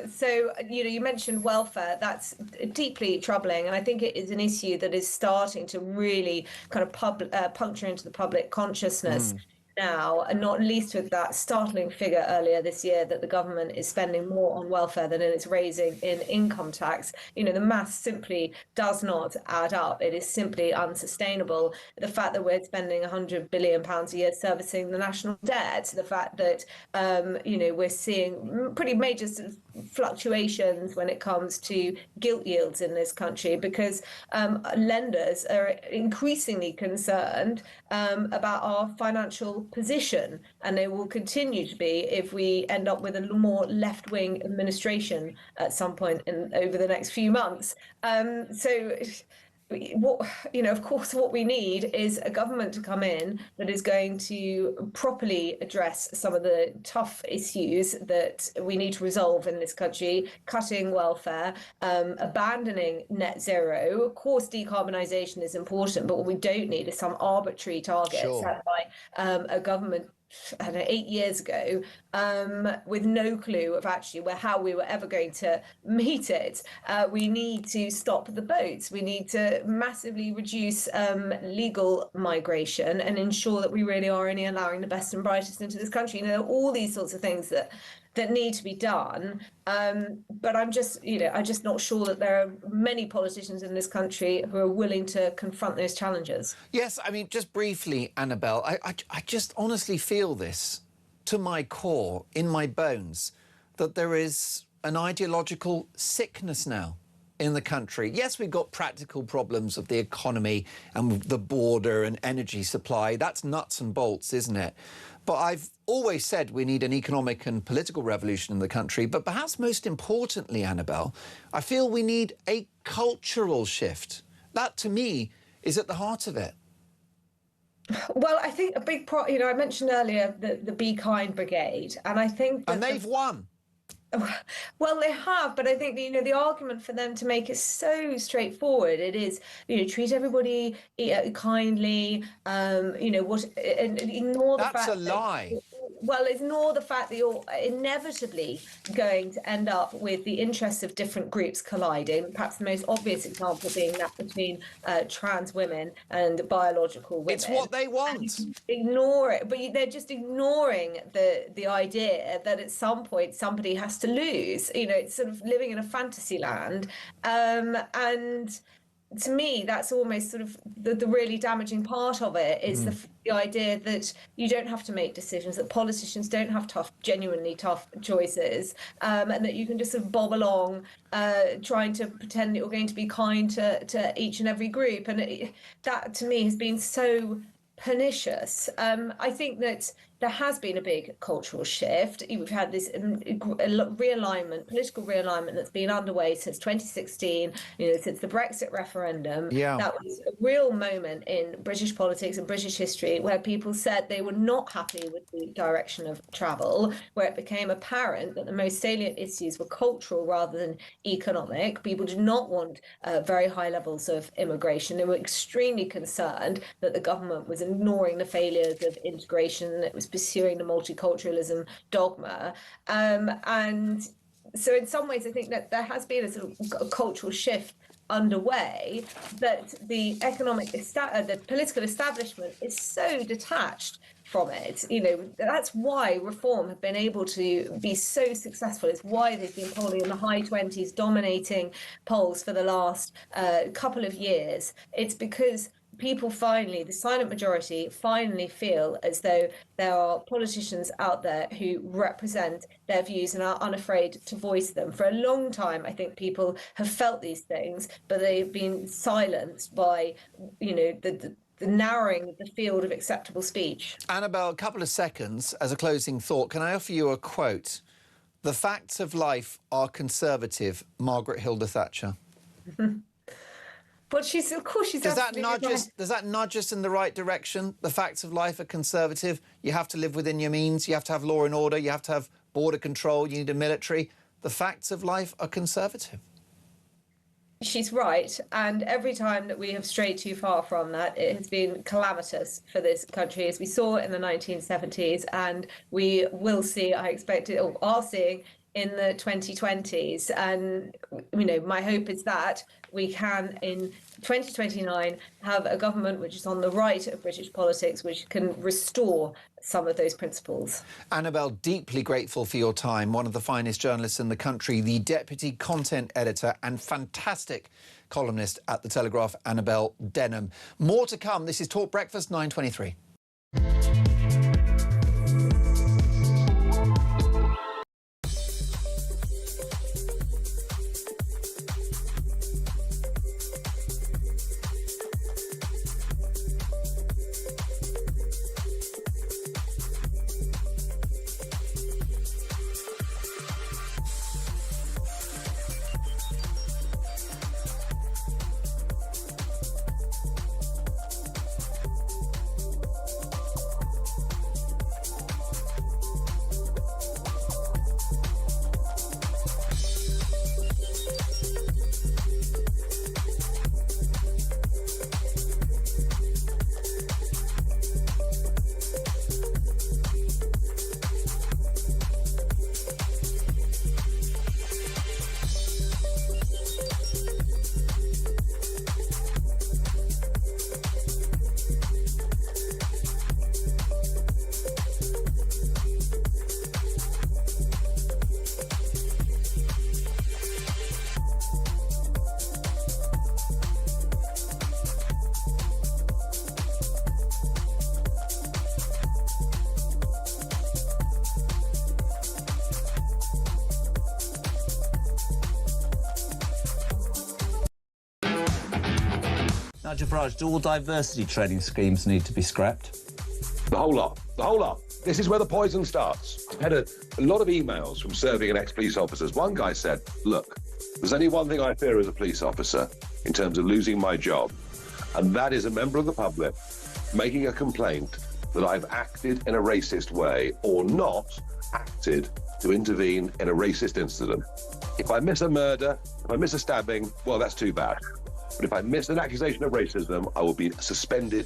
So, you know, you mentioned welfare. That's deeply troubling. And I think it is an issue that is starting to really kind of puncture into the public consciousness now, and not least with that startling figure earlier this year that the government is spending more on welfare than it's raising in income tax. You know, the math simply does not add up. It is simply unsustainable. The fact that we're spending £100 billion a year servicing the national debt, the fact that, you know, we're seeing pretty major sort of fluctuations when it comes to gilt yields in this country, because lenders are increasingly concerned about our financial position, and they will continue to be if we end up with a more left-wing administration at some point over the next few months. So what, you know, of course, what we need is a government to come in that is going to properly address some of the tough issues that we need to resolve in this country, cutting welfare, abandoning net zero. Of course, decarbonisation is important, but what we don't need is some arbitrary target set by a government, I don't know, 8 years ago, with no clue of actually how we were ever going to meet it. We need to stop the boats. We need to massively reduce legal migration and ensure that we really are only allowing the best and brightest into this country. You know, all these sorts of things that need to be done. But I'm just not sure that there are many politicians in this country who are willing to confront those challenges. Yes, I mean, just briefly, Annabelle, I just honestly feel this to my core, in my bones, that there is an ideological sickness now in the country. Yes, we've got practical problems of the economy and the border and energy supply. That's nuts and bolts, isn't it? But I've always said we need an economic and political revolution in the country. But perhaps most importantly, Annabelle, I feel we need a cultural shift. That, to me, is at the heart of it. Well, I think a big you know, I mentioned earlier the Be Kind Brigade, and I think that and they've won. Well, they have, but I think, you know, the argument for them to make it so straightforward, it is, you know, treat everybody kindly, you know, and ignore the fact that's a lie. Well, ignore the fact that you're inevitably going to end up with the interests of different groups colliding. Perhaps the most obvious example being that between trans women and biological women. It's what they want. Ignore it, but they're just ignoring the idea that at some point somebody has to lose. You know, it's sort of living in a fantasy land, and to me, that's almost sort of the really damaging part of it is the idea that you don't have to make decisions, that politicians don't have genuinely tough choices, and that you can just sort of bob along trying to pretend that you're going to be kind to each and every group. And that, to me, has been so pernicious. I think that there has been a big cultural shift. We've had this realignment, political realignment that's been underway since 2016, since the Brexit referendum. Yeah. That was a real moment in British politics and British history where people said they were not happy with the direction of travel, where it became apparent that the most salient issues were cultural rather than economic. People did not want very high levels of immigration. They were extremely concerned that the government was ignoring the failures of integration, that it was pursuing the multiculturalism dogma. And so in some ways, I think that there has been a sort of cultural shift underway, that the the political establishment is so detached from it. That's why Reform have been able to be so successful. It's why they've been polling in the high 20s, dominating polls for the last couple of years. It's because people finally, the silent majority, finally feel as though there are politicians out there who represent their views and are unafraid to voice them. For a long time, I think people have felt these things, but they've been silenced by, the narrowing of the field of acceptable speech. Annabelle, a couple of seconds as a closing thought. Can I offer you a quote? "The facts of life are conservative," Margaret Hilda Thatcher. But of course she's does that nudge us in the right direction? The facts of life are conservative. You have to live within your means. You have to have law and order. You have to have border control. You need a military. The facts of life are conservative. She's right, and every time that we have strayed too far from that, it has been calamitous for this country, as we saw in the 1970s, and we will see, I expect, or are seeing in the 2020s. And my hope is that we can, in 2029, have a government which is on the right of British politics, which can restore some of those principles. Annabelle, deeply grateful for your time. One of the finest journalists in the country, the deputy content editor and fantastic columnist at The Telegraph, Annabelle Denham. More to come. This is Talk Breakfast, 9:23. Nigel Farage, do all diversity training schemes need to be scrapped? The whole lot. The whole lot. This is where the poison starts. I had a lot of emails from serving and ex-police officers. One guy said, look, there's only one thing I fear as a police officer in terms of losing my job, and that is a member of the public making a complaint that I've acted in a racist way or not acted to intervene in a racist incident. If I miss a murder, if I miss a stabbing, well, that's too bad. But if I miss an accusation of racism, I will be suspended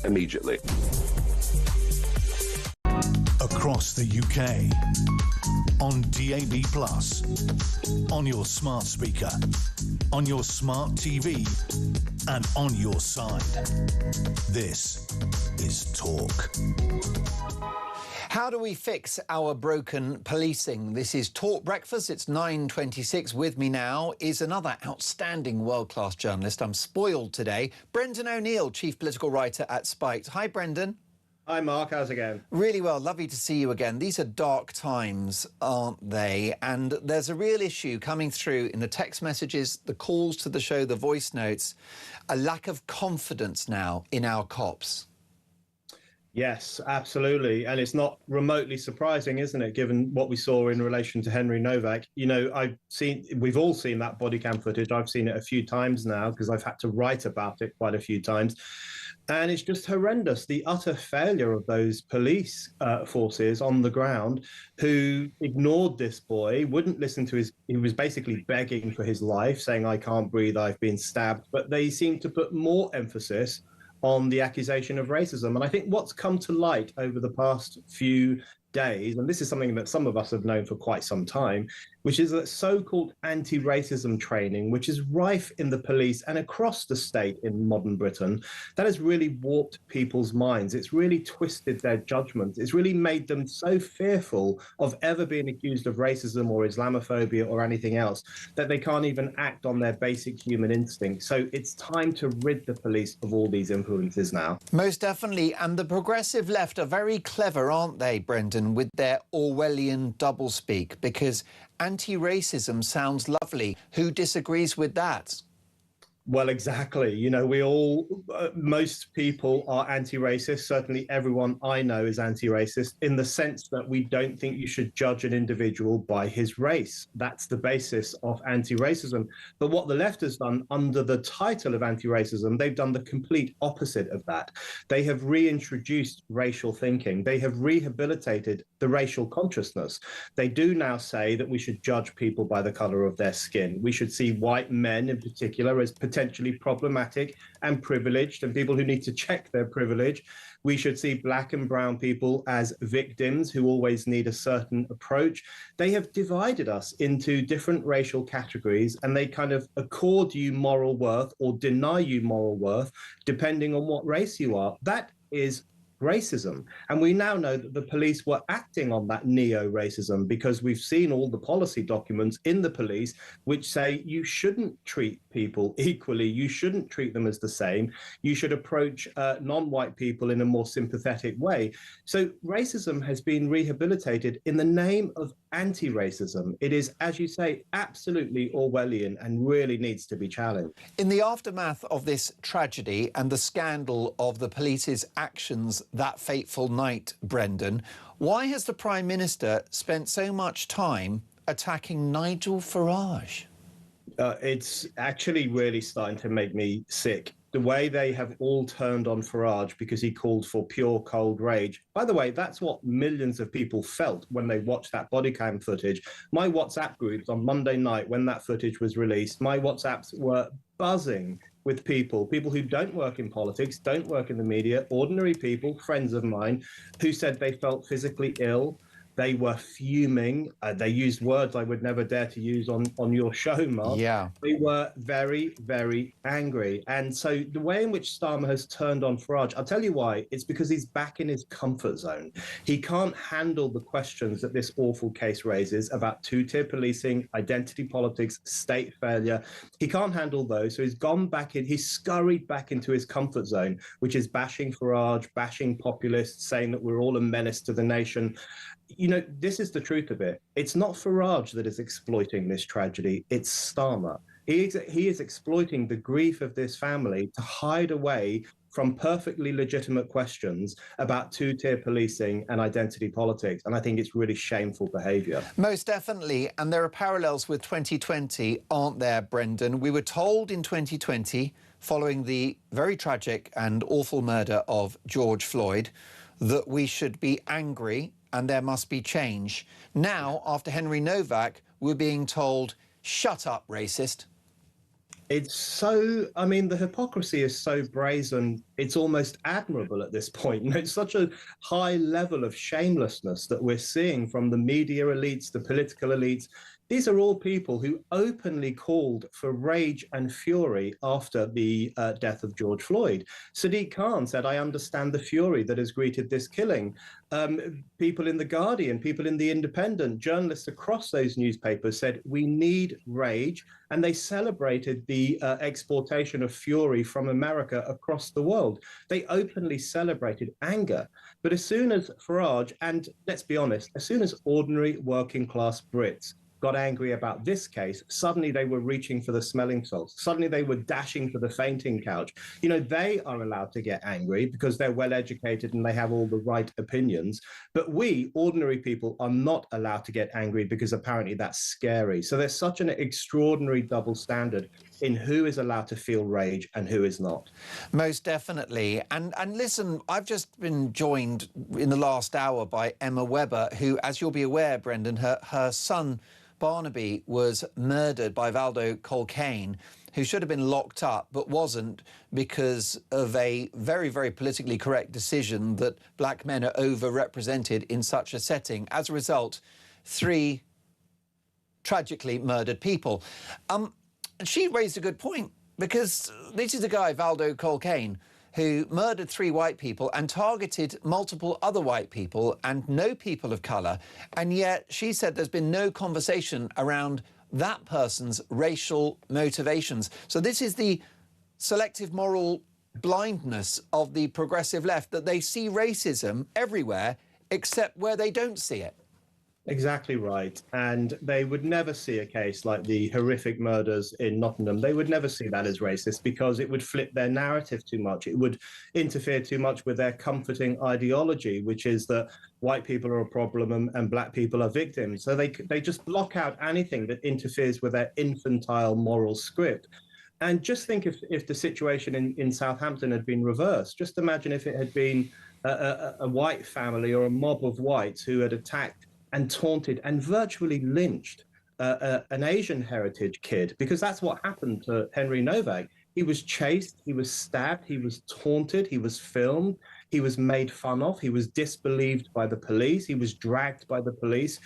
immediately. Across the UK, on DAB+, on your smart speaker, on your smart TV, and on your side. This is Talk. How do we fix our broken policing? This is Talk Breakfast. It's 9:26. With me now is another outstanding world-class journalist. I'm spoiled today. Brendan O'Neill, chief political writer at Spiked. Hi, Brendan. Hi, Mark. How's it going? Really well. Lovely to see you again. These are dark times, aren't they? And there's a real issue coming through in the text messages, the calls to the show, the voice notes, a lack of confidence now in our cops. Yes, absolutely. And it's not remotely surprising, isn't it, given what we saw in relation to Henry Novak? You know, we've all seen that body cam footage. I've seen it a few times now because I've had to write about it quite a few times. And it's just horrendous, the utter failure of those police forces on the ground who ignored this boy, wouldn't listen to he was basically begging for his life, saying, I can't breathe, I've been stabbed. But they seem to put more emphasis on the accusation of racism. And I think what's come to light over the past few days, and this is something that some of us have known for quite some time, which is that so-called anti-racism training, which is rife in the police and across the state in modern Britain, that has really warped people's minds. It's really twisted their judgment. It's really made them so fearful of ever being accused of racism or Islamophobia or anything else that they can't even act on their basic human instincts. So it's time to rid the police of all these influences now. Most definitely. And the progressive left are very clever, aren't they, Brendan, with their Orwellian doublespeak? Because anti-racism sounds lovely. Who disagrees with that? Well, exactly. You know, most people are anti-racist. Certainly everyone I know is anti-racist in the sense that we don't think you should judge an individual by his race. That's the basis of anti-racism. But what the left has done under the title of anti-racism, they've done the complete opposite of that. They have reintroduced racial thinking. They have rehabilitated the racial consciousness. They do now say that we should judge people by the color of their skin. We should see white men in particular as potentially problematic and privileged and people who need to check their privilege. We should see black and brown people as victims who always need a certain approach. They have divided us into different racial categories and they kind of accord you moral worth or deny you moral worth depending on what race you are. That is racism. And we now know that the police were acting on that neo-racism because we've seen all the policy documents in the police which say you shouldn't treat people equally, you shouldn't treat them as the same, you should approach non-white people in a more sympathetic way. So racism has been rehabilitated in the name of anti-racism. It is, as you say, absolutely Orwellian and really needs to be challenged. In the aftermath of this tragedy and the scandal of the police's actions that fateful night, Brendan, why has the Prime Minister spent so much time attacking Nigel Farage? It's actually really starting to make me sick. The way they have all turned on Farage because he called for pure cold rage. By the way, that's what millions of people felt when they watched that body cam footage. My WhatsApp groups on Monday night when that footage was released, my WhatsApps were buzzing with people who don't work in politics, don't work in the media, ordinary people, friends of mine, who said they felt physically ill. They were fuming. They used words I would never dare to use on your show, Mark. Yeah. They were very, very angry. And so the way in which Starmer has turned on Farage, I'll tell you why. It's because he's back in his comfort zone. He can't handle the questions that this awful case raises about two-tier policing, identity politics, state failure. He can't handle those. So he's scurried back into his comfort zone, which is bashing Farage, bashing populists, saying that we're all a menace to the nation. You know, this is the truth of it. It's not Farage that is exploiting this tragedy. It's Starmer. He is exploiting the grief of this family to hide away from perfectly legitimate questions about two-tier policing and identity politics. And I think it's really shameful behaviour. Most definitely. And there are parallels with 2020, aren't there, Brendan? We were told in 2020, following the very tragic and awful murder of George Floyd, that we should be angry and there must be change. Now, after Henry Novak, we're being told, shut up, racist. It's so, I mean, the hypocrisy is so brazen, it's almost admirable at this point. You know, it's such a high level of shamelessness that we're seeing from the media elites, the political elites. These are all people who openly called for rage and fury after the death of George Floyd. Sadiq Khan said, I understand the fury that has greeted this killing. People in The Guardian, people in The Independent, journalists across those newspapers said, we need rage. And they celebrated the exportation of fury from America across the world. They openly celebrated anger. But as soon as Farage, and let's be honest, as soon as ordinary working class Brits got angry about this case, suddenly they were reaching for the smelling salts. Suddenly they were dashing for the fainting couch. You know, they are allowed to get angry because they're well educated and they have all the right opinions. But we, ordinary people, are not allowed to get angry because apparently that's scary. So there's such an extraordinary double standard in who is allowed to feel rage and who is not. Most definitely. And listen, I've just been joined in the last hour by Emma Webber, who, as you'll be aware, Brendan, her son Barnaby was murdered by Valdo Colkane, who should have been locked up but wasn't because of a very, very politically correct decision that black men are overrepresented in such a setting. As a result, 3 tragically murdered people. She raised a good point, because this is the guy, Valdo Colkane, who murdered 3 white people and targeted multiple other white people and no people of colour, and yet she said there's been no conversation around that person's racial motivations. So this is the selective moral blindness of the progressive left, that they see racism everywhere except where they don't see it. Exactly right. And they would never see a case like the horrific murders in Nottingham. They would never see that as racist because it would flip their narrative too much. It would interfere too much with their comforting ideology, which is that white people are a problem and black people are victims. So they just block out anything that interferes with their infantile moral script. And just think if the situation in Southampton had been reversed. Just imagine if it had been a white family or a mob of whites who had attacked and taunted and virtually lynched an Asian heritage kid, because that's what happened to Henry Novak. He was chased, he was stabbed, he was taunted, he was filmed, he was made fun of, he was disbelieved by the police, he was dragged by the police.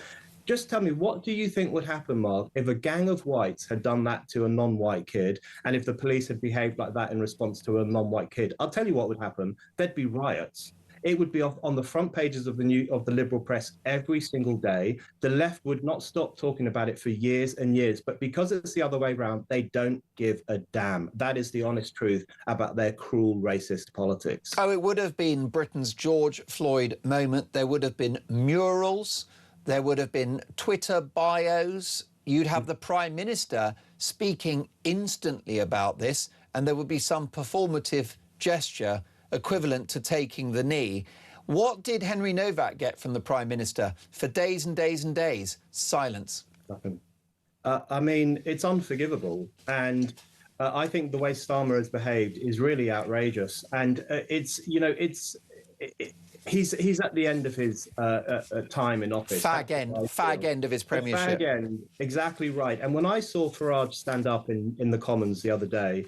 Just tell me, what do you think would happen, Mark, if a gang of whites had done that to a non-white kid, and if the police had behaved like that in response to a non-white kid? I'll tell you what would happen. There'd be riots. It would be on the front pages of the liberal press every single day. The left would not stop talking about it for years and years. But because it's the other way around, they don't give a damn. That is the honest truth about their cruel, racist politics. Oh, it would have been Britain's George Floyd moment. There would have been murals. There would have been Twitter bios. You'd have the Prime Minister speaking instantly about this, and there would be some performative gesture equivalent to taking the knee. What did Henry Novak get from the Prime Minister for days and days and days? Silence. Nothing. I mean, it's unforgivable. And I think the way Starmer has behaved is really outrageous. And he's at the end of his time in office. Fag end of his premiership. Fag end, exactly right. And when I saw Farage stand up in the Commons the other day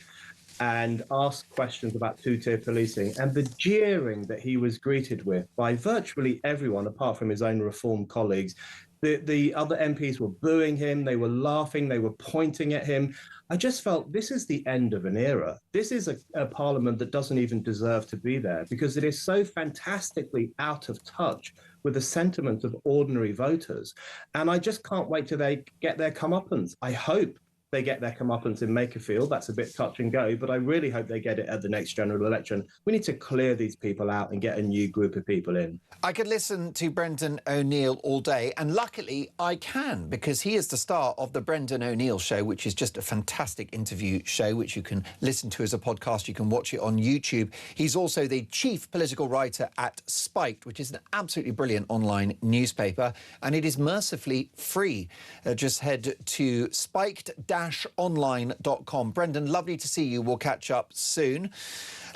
and ask questions about two-tier policing, and the jeering that he was greeted with by virtually everyone apart from his own Reform colleagues. The other MPs were booing him, they were laughing, they were pointing at him. I just felt this is the end of an era. This is a parliament that doesn't even deserve to be there, because it is so fantastically out of touch with the sentiment of ordinary voters. And I just can't wait till they get their comeuppance. I hope they get their comeuppance in Makerfield. That's a bit touch and go, but I really hope they get it at the next general election. We need to clear these people out and get a new group of people in. I could listen to Brendan O'Neill all day, and luckily I can, because he is the star of the Brendan O'Neill Show, which is just a fantastic interview show, which you can listen to as a podcast. You can watch it on YouTube. He's also the chief political writer at Spiked, which is an absolutely brilliant online newspaper, and it is mercifully free. Just head to spiked-online.com. Brendan, lovely to see you. We'll catch up soon.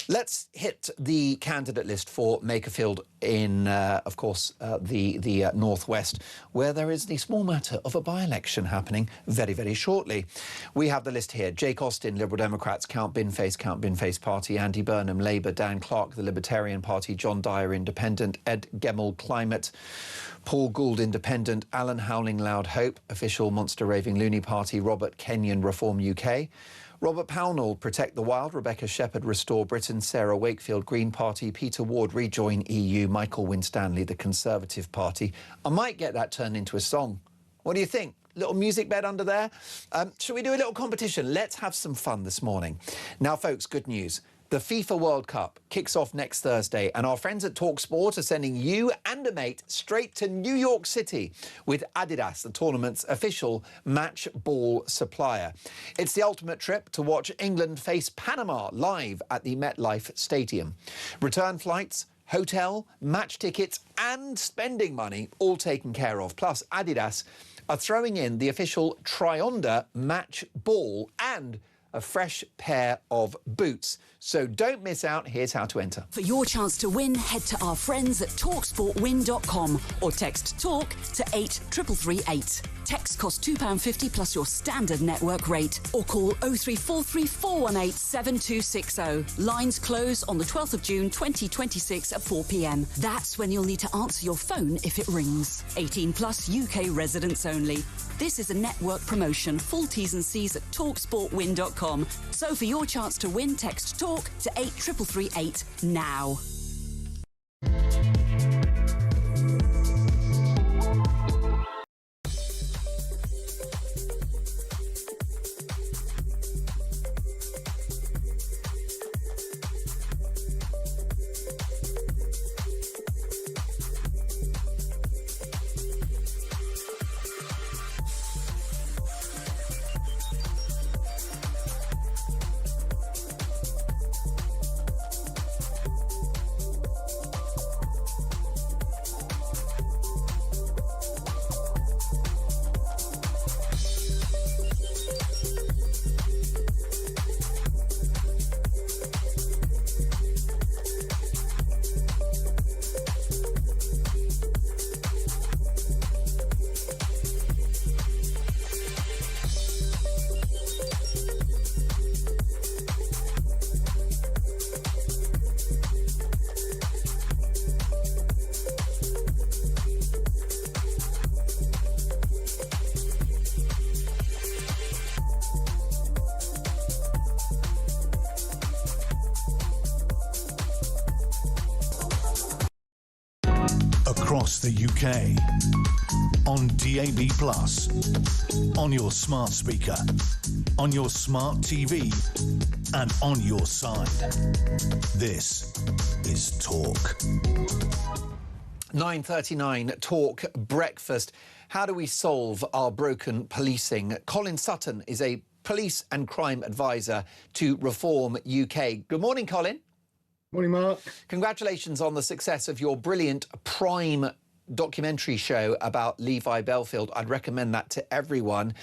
Let's hit the candidate list for Makerfield in, of course, the Northwest, where there is the small matter of a by-election happening very, very shortly. We have the list here. Jake Austin, Liberal Democrats, Count Binface Party, Andy Burnham, Labour, Dan Clark, the Libertarian Party, John Dyer, Independent, Ed Gemmell, Climate, Paul Gould, Independent, Alan Howling, Loud Hope, Official, Monster Raving Looney Party, Robert Kenyon, Reform UK, Robert Pownall, Protect the Wild, Rebecca Shepherd, Restore Britain, Sarah Wakefield, Green Party, Peter Ward, Rejoin EU, Michael Winstanley, the Conservative Party. I might get that turned into a song. What do you think? Little music bed under there? Shall we do a little competition? Let's have some fun this morning. Now, folks, good news. The FIFA World Cup kicks off next Thursday, and our friends at TalkSport are sending you and a mate straight to New York City with Adidas, the tournament's official match ball supplier. It's the ultimate trip to watch England face Panama live at the MetLife Stadium. Return flights, hotel, match tickets and spending money all taken care of. Plus, Adidas are throwing in the official Tri-Onda match ball and a fresh pair of boots. So don't miss out. Here's how to enter. For your chance to win, head to our friends at talksportwin.com or text TALK to 83338. Text costs £2.50 plus your standard network rate, or call 0343 418 7260. Lines close on the 12th of June 2026 at 4 p.m. That's when you'll need to answer your phone if it rings. 18 plus, UK residents only. This is a network promotion. Full T's and C's at talksportwin.com. So for your chance to win, text TALK to 83338 now. Across the UK, on DAB+, on your smart speaker, on your smart TV, and on your side. This is Talk. 9:39 Talk Breakfast. How do we solve our broken policing? Colin Sutton is a police and crime advisor to Reform UK. Good morning, Colin. Morning, Mark. Congratulations on the success of your brilliant Prime documentary show about Levi Belfield. I'd recommend that to everyone.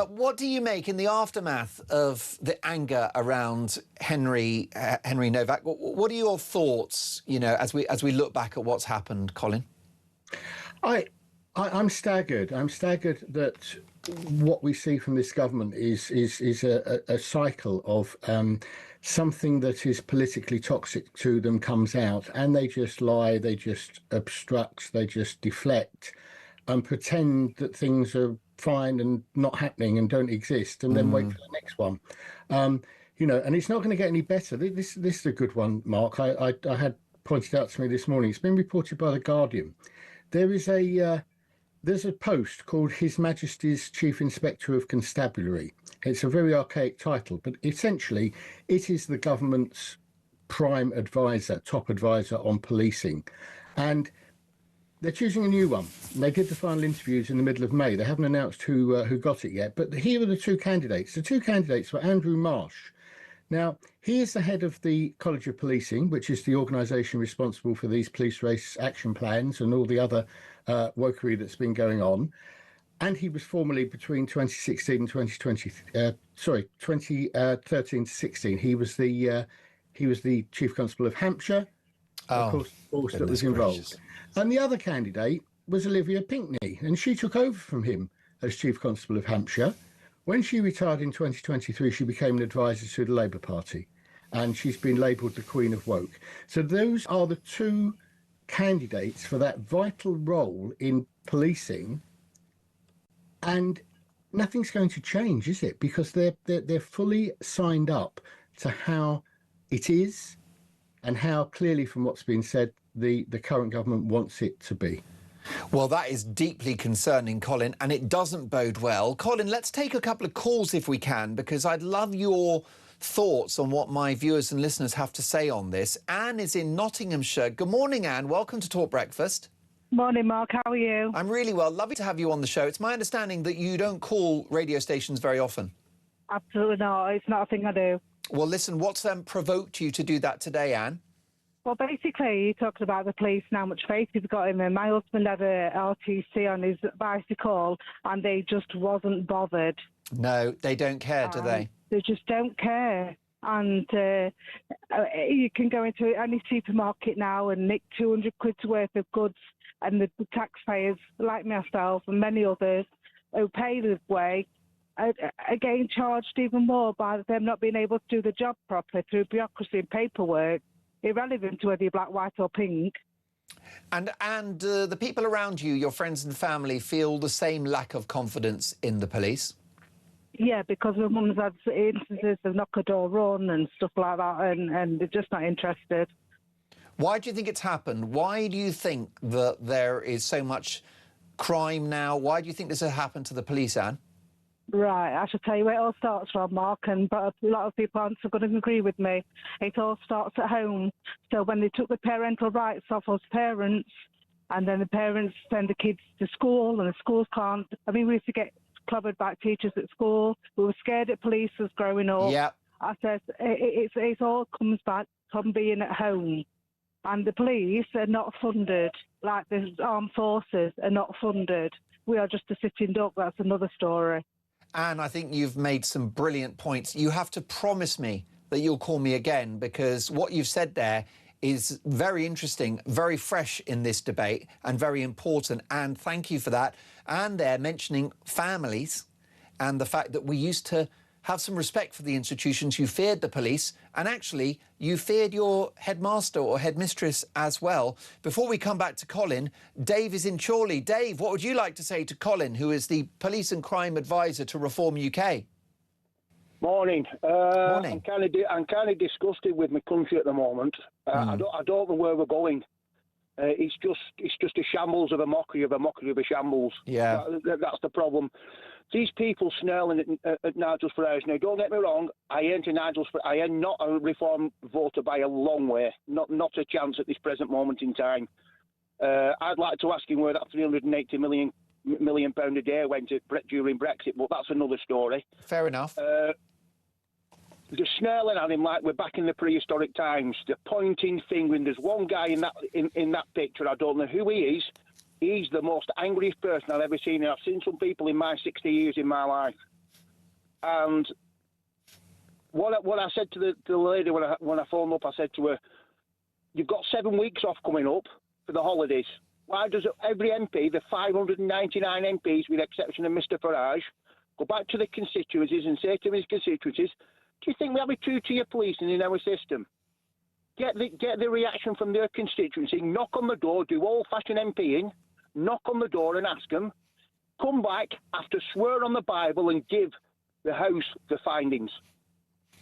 What do you make in the aftermath of the anger around Henry Novak? What are your thoughts, you know, as we look back at what's happened, Colin? I'm staggered. I'm staggered that what we see from this government is a cycle of something that is politically toxic to them comes out, and they just lie, they just obstruct, they just deflect and pretend that things are fine and not happening and don't exist, and then wait for the next one. You know, and it's not going to get any better. This is a good one, Mark. I had pointed out to me this morning. It's been reported by The Guardian. There's a post called His Majesty's Chief Inspector of Constabulary. It's a very archaic title, but essentially it is the government's prime advisor, top advisor on policing. And they're choosing a new one. They did the final interviews in the middle of May. They haven't announced who got it yet, but here are the two candidates. The two candidates were Andrew Marsh. Now, he is the head of the College of Policing, which is the organisation responsible for these police race action plans and all the other wokery that's been going on. And he was formerly, between 2016 and 2013 to 16, he was the Chief Constable of Hampshire, of course, that was involved. And the other candidate was Olivia Pinckney, and she took over from him as Chief Constable of Hampshire. When she retired in 2023, she became an advisor to the Labour Party, and she's been labelled the Queen of Woke. So those are the two candidates for that vital role in policing, and nothing's going to change, is it? Because they're fully signed up to how it is and how clearly, from what's been said, the current government wants it to be. Well, that is deeply concerning, Colin, and it doesn't bode well. Colin, let's take a couple of calls if we can, because I'd love your thoughts on what my viewers and listeners have to say on this. Anne is in Nottinghamshire. Good morning, Anne. Welcome to Talk Breakfast. Morning, Mark. How are you? I'm really well. Lovely to have you on the show. It's my understanding that you don't call radio stations very often. Absolutely not. It's not a thing I do. Well, listen, what's provoked you to do that today, Anne? Well, basically, you talked about the police and how much faith you've got in them. My husband had a RTC on his bicycle and they just wasn't bothered. No, they don't care, do they? They just don't care. And you can go into any supermarket now and nick 200 quid's worth of goods, and the taxpayers, like myself and many others, who pay the way, are getting charged even more by them not being able to do the job properly through bureaucracy and paperwork, irrelevant to whether you're black, white or pink. And the people around you, your friends and family, feel the same lack of confidence in the police? Yeah, because my mum's had instances of knock a door run and stuff like that, and they're just not interested. Why do you think it's happened? Why do you think that there is so much crime now? Why do you think this has happened to the police, Anne? Right, I should tell you where it all starts from, Mark, but a lot of people aren't going to agree with me. It all starts at home. So when they took the parental rights off us parents, and then the parents send the kids to school, and the schools can't. I mean, we used to get clobbered by teachers at school. We were scared of police as growing up. Yeah. I said, it all comes back from being at home. And the police are not funded, like the armed forces are not funded. We are just a sitting duck. That's another story. Anne, I think you've made some brilliant points. You have to promise me that you'll call me again, because what you've said there is very interesting, very fresh in this debate and very important. And thank you for that. And they're mentioning families and the fact that we used to have some respect for the institutions. You feared the police, and actually you feared your headmaster or headmistress as well. Before we come back to Colin, Dave is in Chorley. Dave, what would you like to say to Colin, who is the police and crime advisor to Reform UK? Morning. Morning. I'm kind of disgusted with my country at the moment. I don't know where we're going. It's just a shambles of a mockery of a shambles. Yeah. That's the problem. These people snarling at Nigel Farage. Now, don't get me wrong. I ain't not a Reform voter by a long way. Not a chance at this present moment in time. I'd like to ask him where that 380 million pound a day went during Brexit, but that's another story. Fair enough. They're snarling at him like we're back in the prehistoric times. They're pointing, fingering. There's one guy in that picture. I don't know who he is. He's the most angriest person I've ever seen. And I've seen some people in my 60 years in my life. And what I said to the lady when I phoned up, I said to her, "You've got 7 weeks off coming up for the holidays. Why does every MP, the 599 MPs, with the exception of Mr Farage, go back to the constituencies and say to his constituencies, do you think we have a two-tier policing in our system? Get the reaction from their constituency, knock on the door, do old-fashioned MPing, knock on the door and ask them, come back after swear on the Bible and give the House the findings."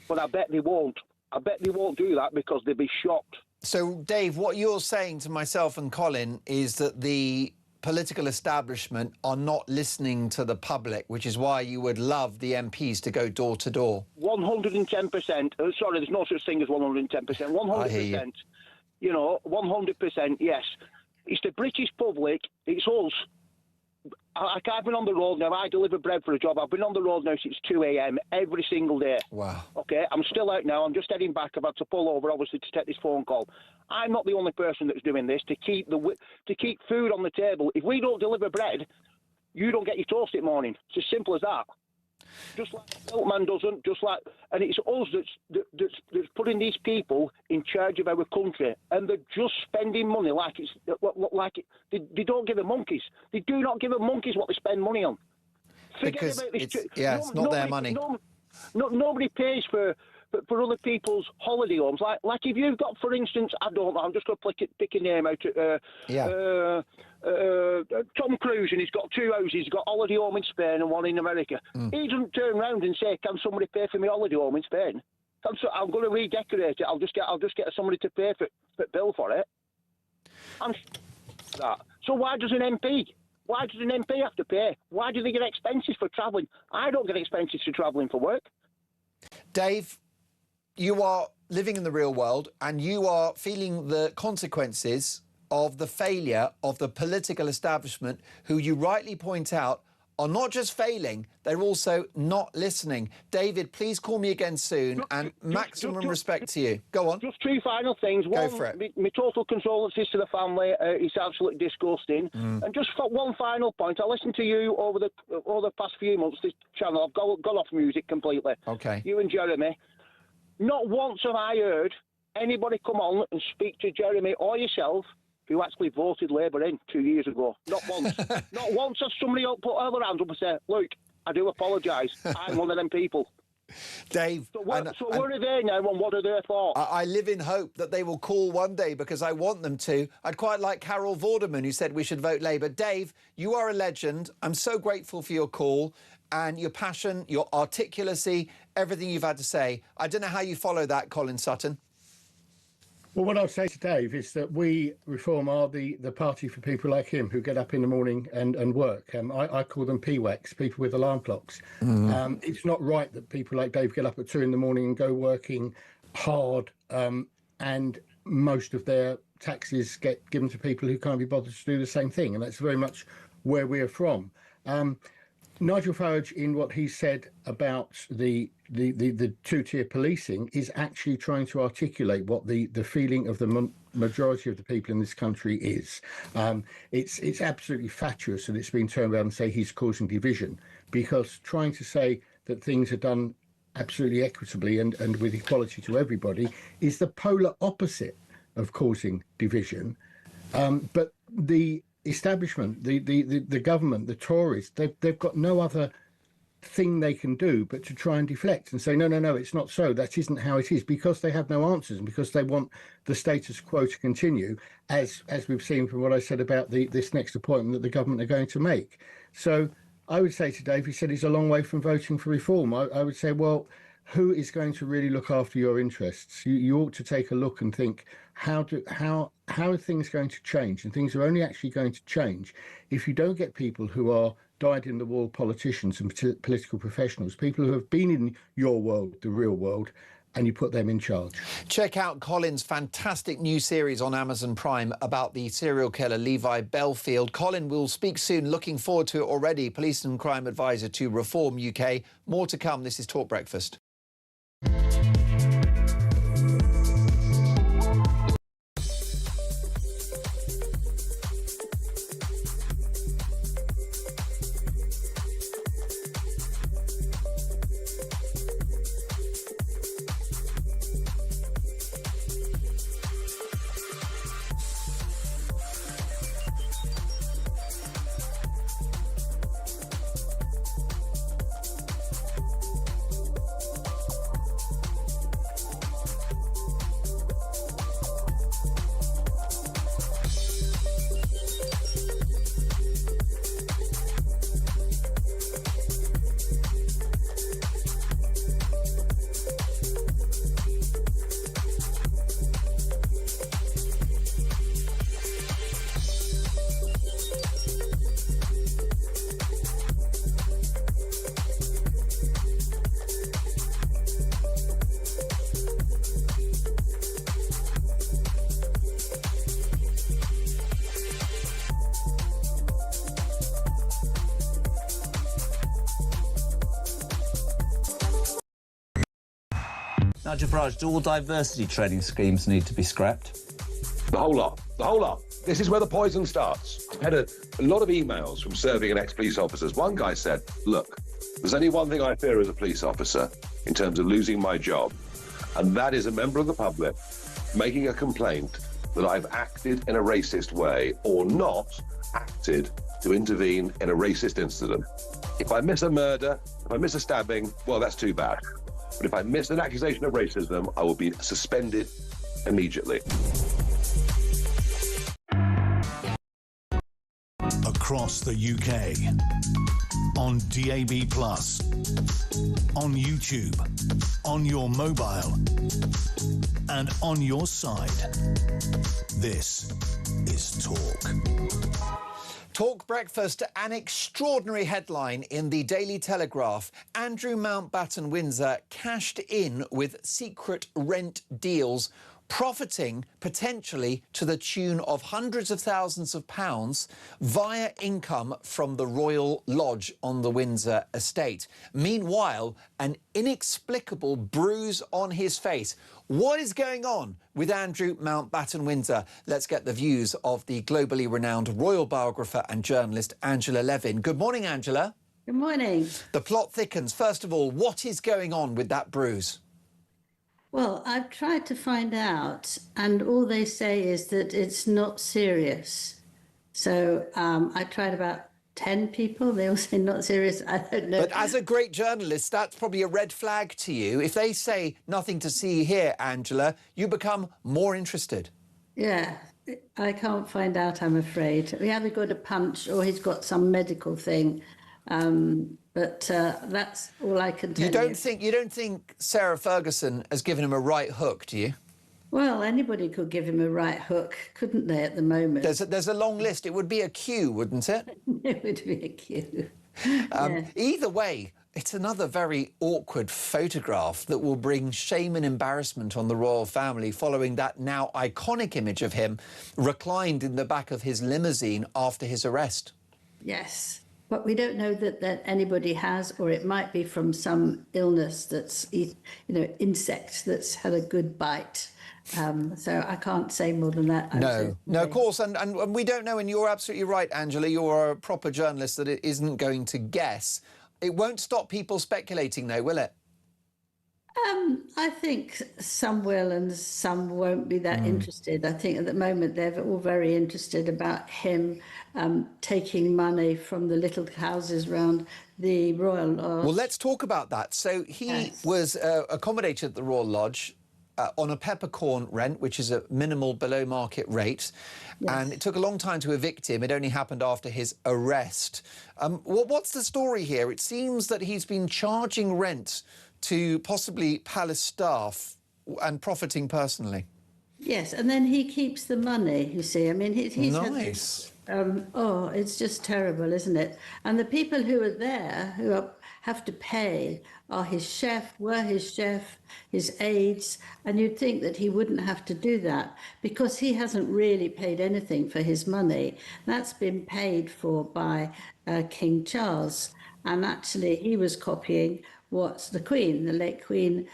But I bet they won't. I bet they won't do that because they'll be shocked. So, Dave, what you're saying to myself and Colin is that the political establishment are not listening to the public, which is why you would love the MPs to go door to door. 110%. Sorry, there's no such thing as 110%. 100%. You know, 100%, yes. It's the British public, it's us. I've been on the road now. I deliver bread for a job. I've been on the road now since 2 a.m. every single day. Wow. Okay, I'm still out now. I'm just heading back. I've had to pull over, obviously, to take this phone call. I'm not the only person that's doing this to keep food on the table. If we don't deliver bread, you don't get your toast at morning. It's as simple as that. Just like the milkman doesn't, and it's us that's putting these people in charge of our country, and they're just spending money they don't give a monkeys. They do not give a monkeys what they spend money on. Because it's not their money. Nobody pays for other people's holiday homes. Like if you've got, for instance, I don't know, I'm just going to pick a name out. Tom Cruise, and he's got 2 houses. He's got holiday home in Spain and one in America. He doesn't turn around and say, "Can somebody pay for my holiday home in Spain? I'm going to redecorate it. I'll just get somebody to pay for bill for it." So why does an MP? Why does an MP have to pay? Why do they get expenses for travelling? I don't get expenses for travelling for work. Dave, you are living in the real world and you are feeling the consequences of the failure of the political establishment, who you rightly point out are not just failing, they're also not listening. David, please call me again soon, and maximum respect to you. Go on. Just two final things. Go One, for it. my total condolences to the family. It's absolutely disgusting. And just for one final point, I listened to you over the past few months, this channel. I've gone off music completely. Okay. You and Jeremy. Not once have I heard anybody come on and speak to Jeremy or yourself who actually voted Labour in 2 years ago. Not once. Not once has somebody put all their hands up and said, look, I do apologise. I'm one of them people. Dave. So where are they now and what are their thoughts? I live in hope that they will call one day because I want them to. I'd quite like Carol Vorderman, who said we should vote Labour. Dave, you are a legend. I'm so grateful for your call and your passion, your articulacy, everything you've had to say. I don't know how you follow that, Colin Sutton. Well, what I'll say to Dave is that we, Reform, are the party for people like him who get up in the morning and work. I call them PWACs, people with alarm clocks. It's not right that people like Dave get up at 2 in the morning and go working hard, and most of their taxes get given to people who can't be bothered to do the same thing. And that's very much where we're from. Nigel Farage, in what he said about the two-tier policing, is actually trying to articulate what the feeling of the majority of the people in this country is. It's absolutely fatuous that it's been turned around and say he's causing division, because trying to say that things are done absolutely equitably and with equality to everybody is the polar opposite of causing division. But the establishment, the government, the Tories, they've got no other thing they can do but to try and deflect and say, no, it's not so. That isn't how it is, because they have no answers and because they want the status quo to continue, as we've seen from what I said about this next appointment that the government are going to make. So I would say to Dave, he said he's a long way from voting for reform. I would say, well, who is going to really look after your interests? You ought to take a look and think, how are things going to change? And things are only actually going to change if you don't get people who are dyed-in-the-wool politicians and political professionals, people who have been in your world, the real world, and you put them in charge. Check out Colin's fantastic new series on Amazon Prime about the serial killer Levi Belfield. Colin will speak soon. Looking forward to it already. Police and crime advisor to Reform UK. More to come. This is Talk Breakfast. Nigel Farage, do all diversity training schemes need to be scrapped? The whole lot. The whole lot. This is where the poison starts. I've had a lot of emails from serving and ex-police officers. One guy said, look, there's only one thing I fear as a police officer in terms of losing my job, and that is a member of the public making a complaint that I've acted in a racist way or not acted to intervene in a racist incident. If I miss a murder, if I miss a stabbing, well, that's too bad. But if I miss an accusation of racism, I will be suspended immediately. Across the UK, on DAB+, on YouTube, on your mobile, and on your side. This is Talk. Talk breakfast, an extraordinary headline in the Daily Telegraph. Andrew Mountbatten Windsor cashed in with secret rent deals, profiting potentially to the tune of hundreds of thousands of pounds via income from the Royal Lodge on the Windsor estate. Meanwhile, an inexplicable bruise on his face. What is going on with Andrew Mountbatten Windsor? Let's get the views of the globally renowned royal biographer and journalist Angela Levin. Good morning, Angela. Good morning. The plot thickens. First of all, what is going on with that bruise? Well, I've tried to find out, and all they say is that it's not serious. So I tried about 10 people. They all say not serious. I don't know. But as a great journalist, that's probably a red flag to you. If they say nothing to see here, Angela, you become more interested. Yeah, I can't find out, I'm afraid. We either got a punch or he's got some medical thing. But that's all I can tell you. You don't think Sarah Ferguson has given him a right hook, do you? Well, anybody could give him a right hook, couldn't they, at the moment? There's a long list. It would be a queue, wouldn't it? It would be a queue. Either way, it's another very awkward photograph that will bring shame and embarrassment on the royal family following that now iconic image of him reclined in the back of his limousine after his arrest. Yes. But we don't know that anybody has, or it might be from some illness that's, insect that's had a good bite. So I can't say more than that. No, of course. And we don't know. And you're absolutely right, Angela. You're a proper journalist that it isn't going to guess. It won't stop people speculating, though, will it? I think some will and some won't be that interested. I think at the moment they're all very interested about him taking money from the little houses around the Royal Lodge. Well, let's talk about that. So he was accommodated at the Royal Lodge on a peppercorn rent, which is a minimal below market rate. Yes. And it took a long time to evict him. It only happened after his arrest. What's the story here? It seems that he's been charging rent to possibly palace staff and profiting personally. Yes, and then he keeps the money, you see. I mean, he's nice. It's just terrible, isn't it? And the people who are there, have to pay, are his chef, his aides, and you'd think that he wouldn't have to do that because he hasn't really paid anything for his money. That's been paid for by King Charles, and actually he was copying what the Queen, the late Queen,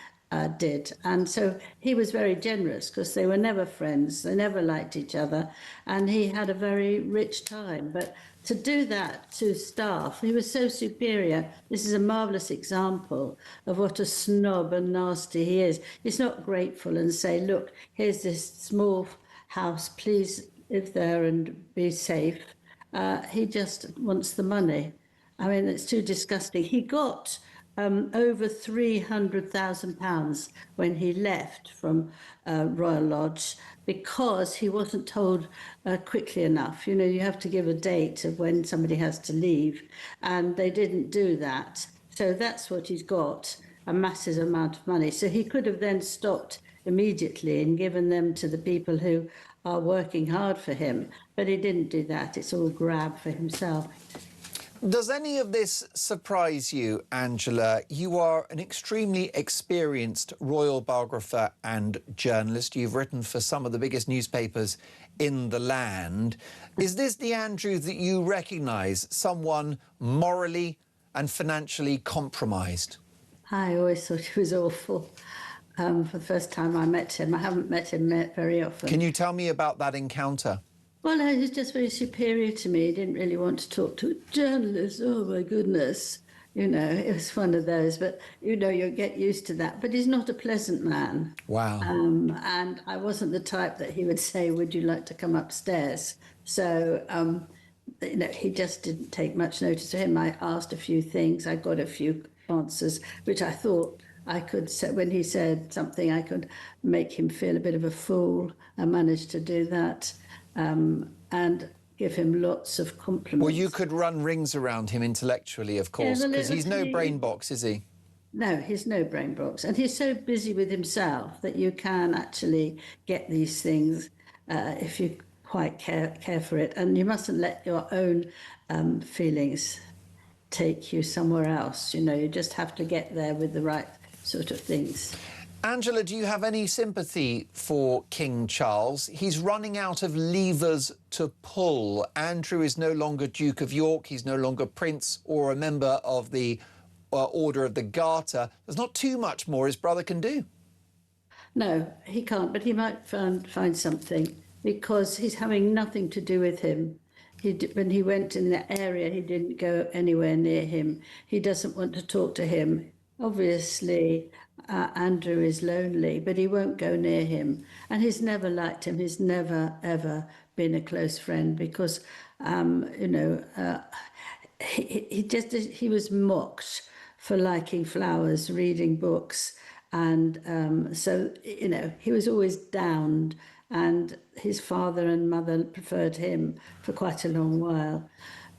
did. And so he was very generous because they were never friends, they never liked each other, and he had a very rich time. But to do that to staff, he was so superior. This is a marvellous example of what a snob and nasty he is. He's not grateful and say, look, here's this small house, please live there and be safe. He just wants the money. I mean, it's too disgusting. He got over £300,000 when he left from Royal Lodge because he wasn't told quickly enough. You know, you have to give a date of when somebody has to leave, and they didn't do that. So that's what he's got, a massive amount of money. So he could have then stopped immediately and given them to the people who are working hard for him, but he didn't do that. It's all grab for himself. Does any of this surprise you, Angela? You are an extremely experienced royal biographer and journalist. You've written for some of the biggest newspapers in the land. Is this the Andrew that you recognise, someone morally and financially compromised? I always thought he was awful. For the first time I met him. I haven't met him very often. Can you tell me about that encounter? Well, he was just very superior to me. He didn't really want to talk to journalists. Oh, my goodness. You know, it was one of those. But, you know, you'll get used to that. But he's not a pleasant man. Wow. And I wasn't the type that he would say, would you like to come upstairs? So, you know, he just didn't take much notice of him. I asked a few things. I got a few answers, which I thought I could say. When he said something, I could make him feel a bit of a fool. I managed to do that. And give him lots of compliments. Well, you could run rings around him intellectually, of course, because he's no brain box, is he? No, he's no brain box. And he's so busy with himself that you can actually get these things if you quite care for it. And you mustn't let your own feelings take you somewhere else. You know, you just have to get there with the right sort of things. Angela, do you have any sympathy for King Charles? He's running out of levers to pull. Andrew is no longer Duke of York. He's no longer Prince or a member of the Order of the Garter. There's not too much more his brother can do. No, he can't, but he might find something, because he's having nothing to do with him. When he went in the area, he didn't go anywhere near him. He doesn't want to talk to him. Obviously, Andrew is lonely, but he won't go near him. And he's never liked him. He's never, ever been a close friend, because, he was mocked for liking flowers, reading books. And so, you know, he was always downed, and his father and mother preferred him for quite a long while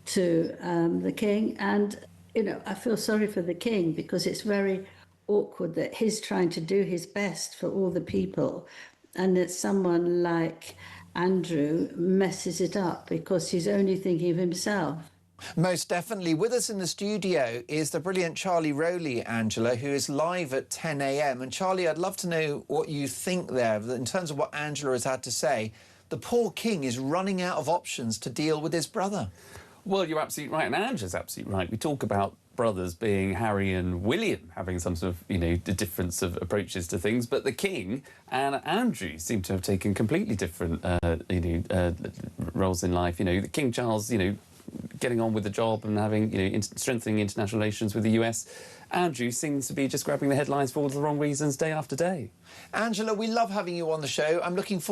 to the king. And, you know, I feel sorry for the king, because it's very awkward that he's trying to do his best for all the people, and that someone like Andrew messes it up because he's only thinking of himself. Most definitely. With us in the studio is the brilliant Charlie Rowley, Angela, who is live at 10 a.m. And Charlie, I'd love to know what you think there in terms of what Angela has had to say. The poor king is running out of options to deal with his brother. Well, you're absolutely right, and Angela's absolutely right. We talk about brothers being Harry and William, having some sort of, you know, difference of approaches to things, but the king and Andrew seem to have taken completely different, roles in life. You know, the King Charles, you know, getting on with the job and having, you know, strengthening international relations with the US. Andrew seems to be just grabbing the headlines for all the wrong reasons day after day. Angela, we love having you on the show. I'm looking forward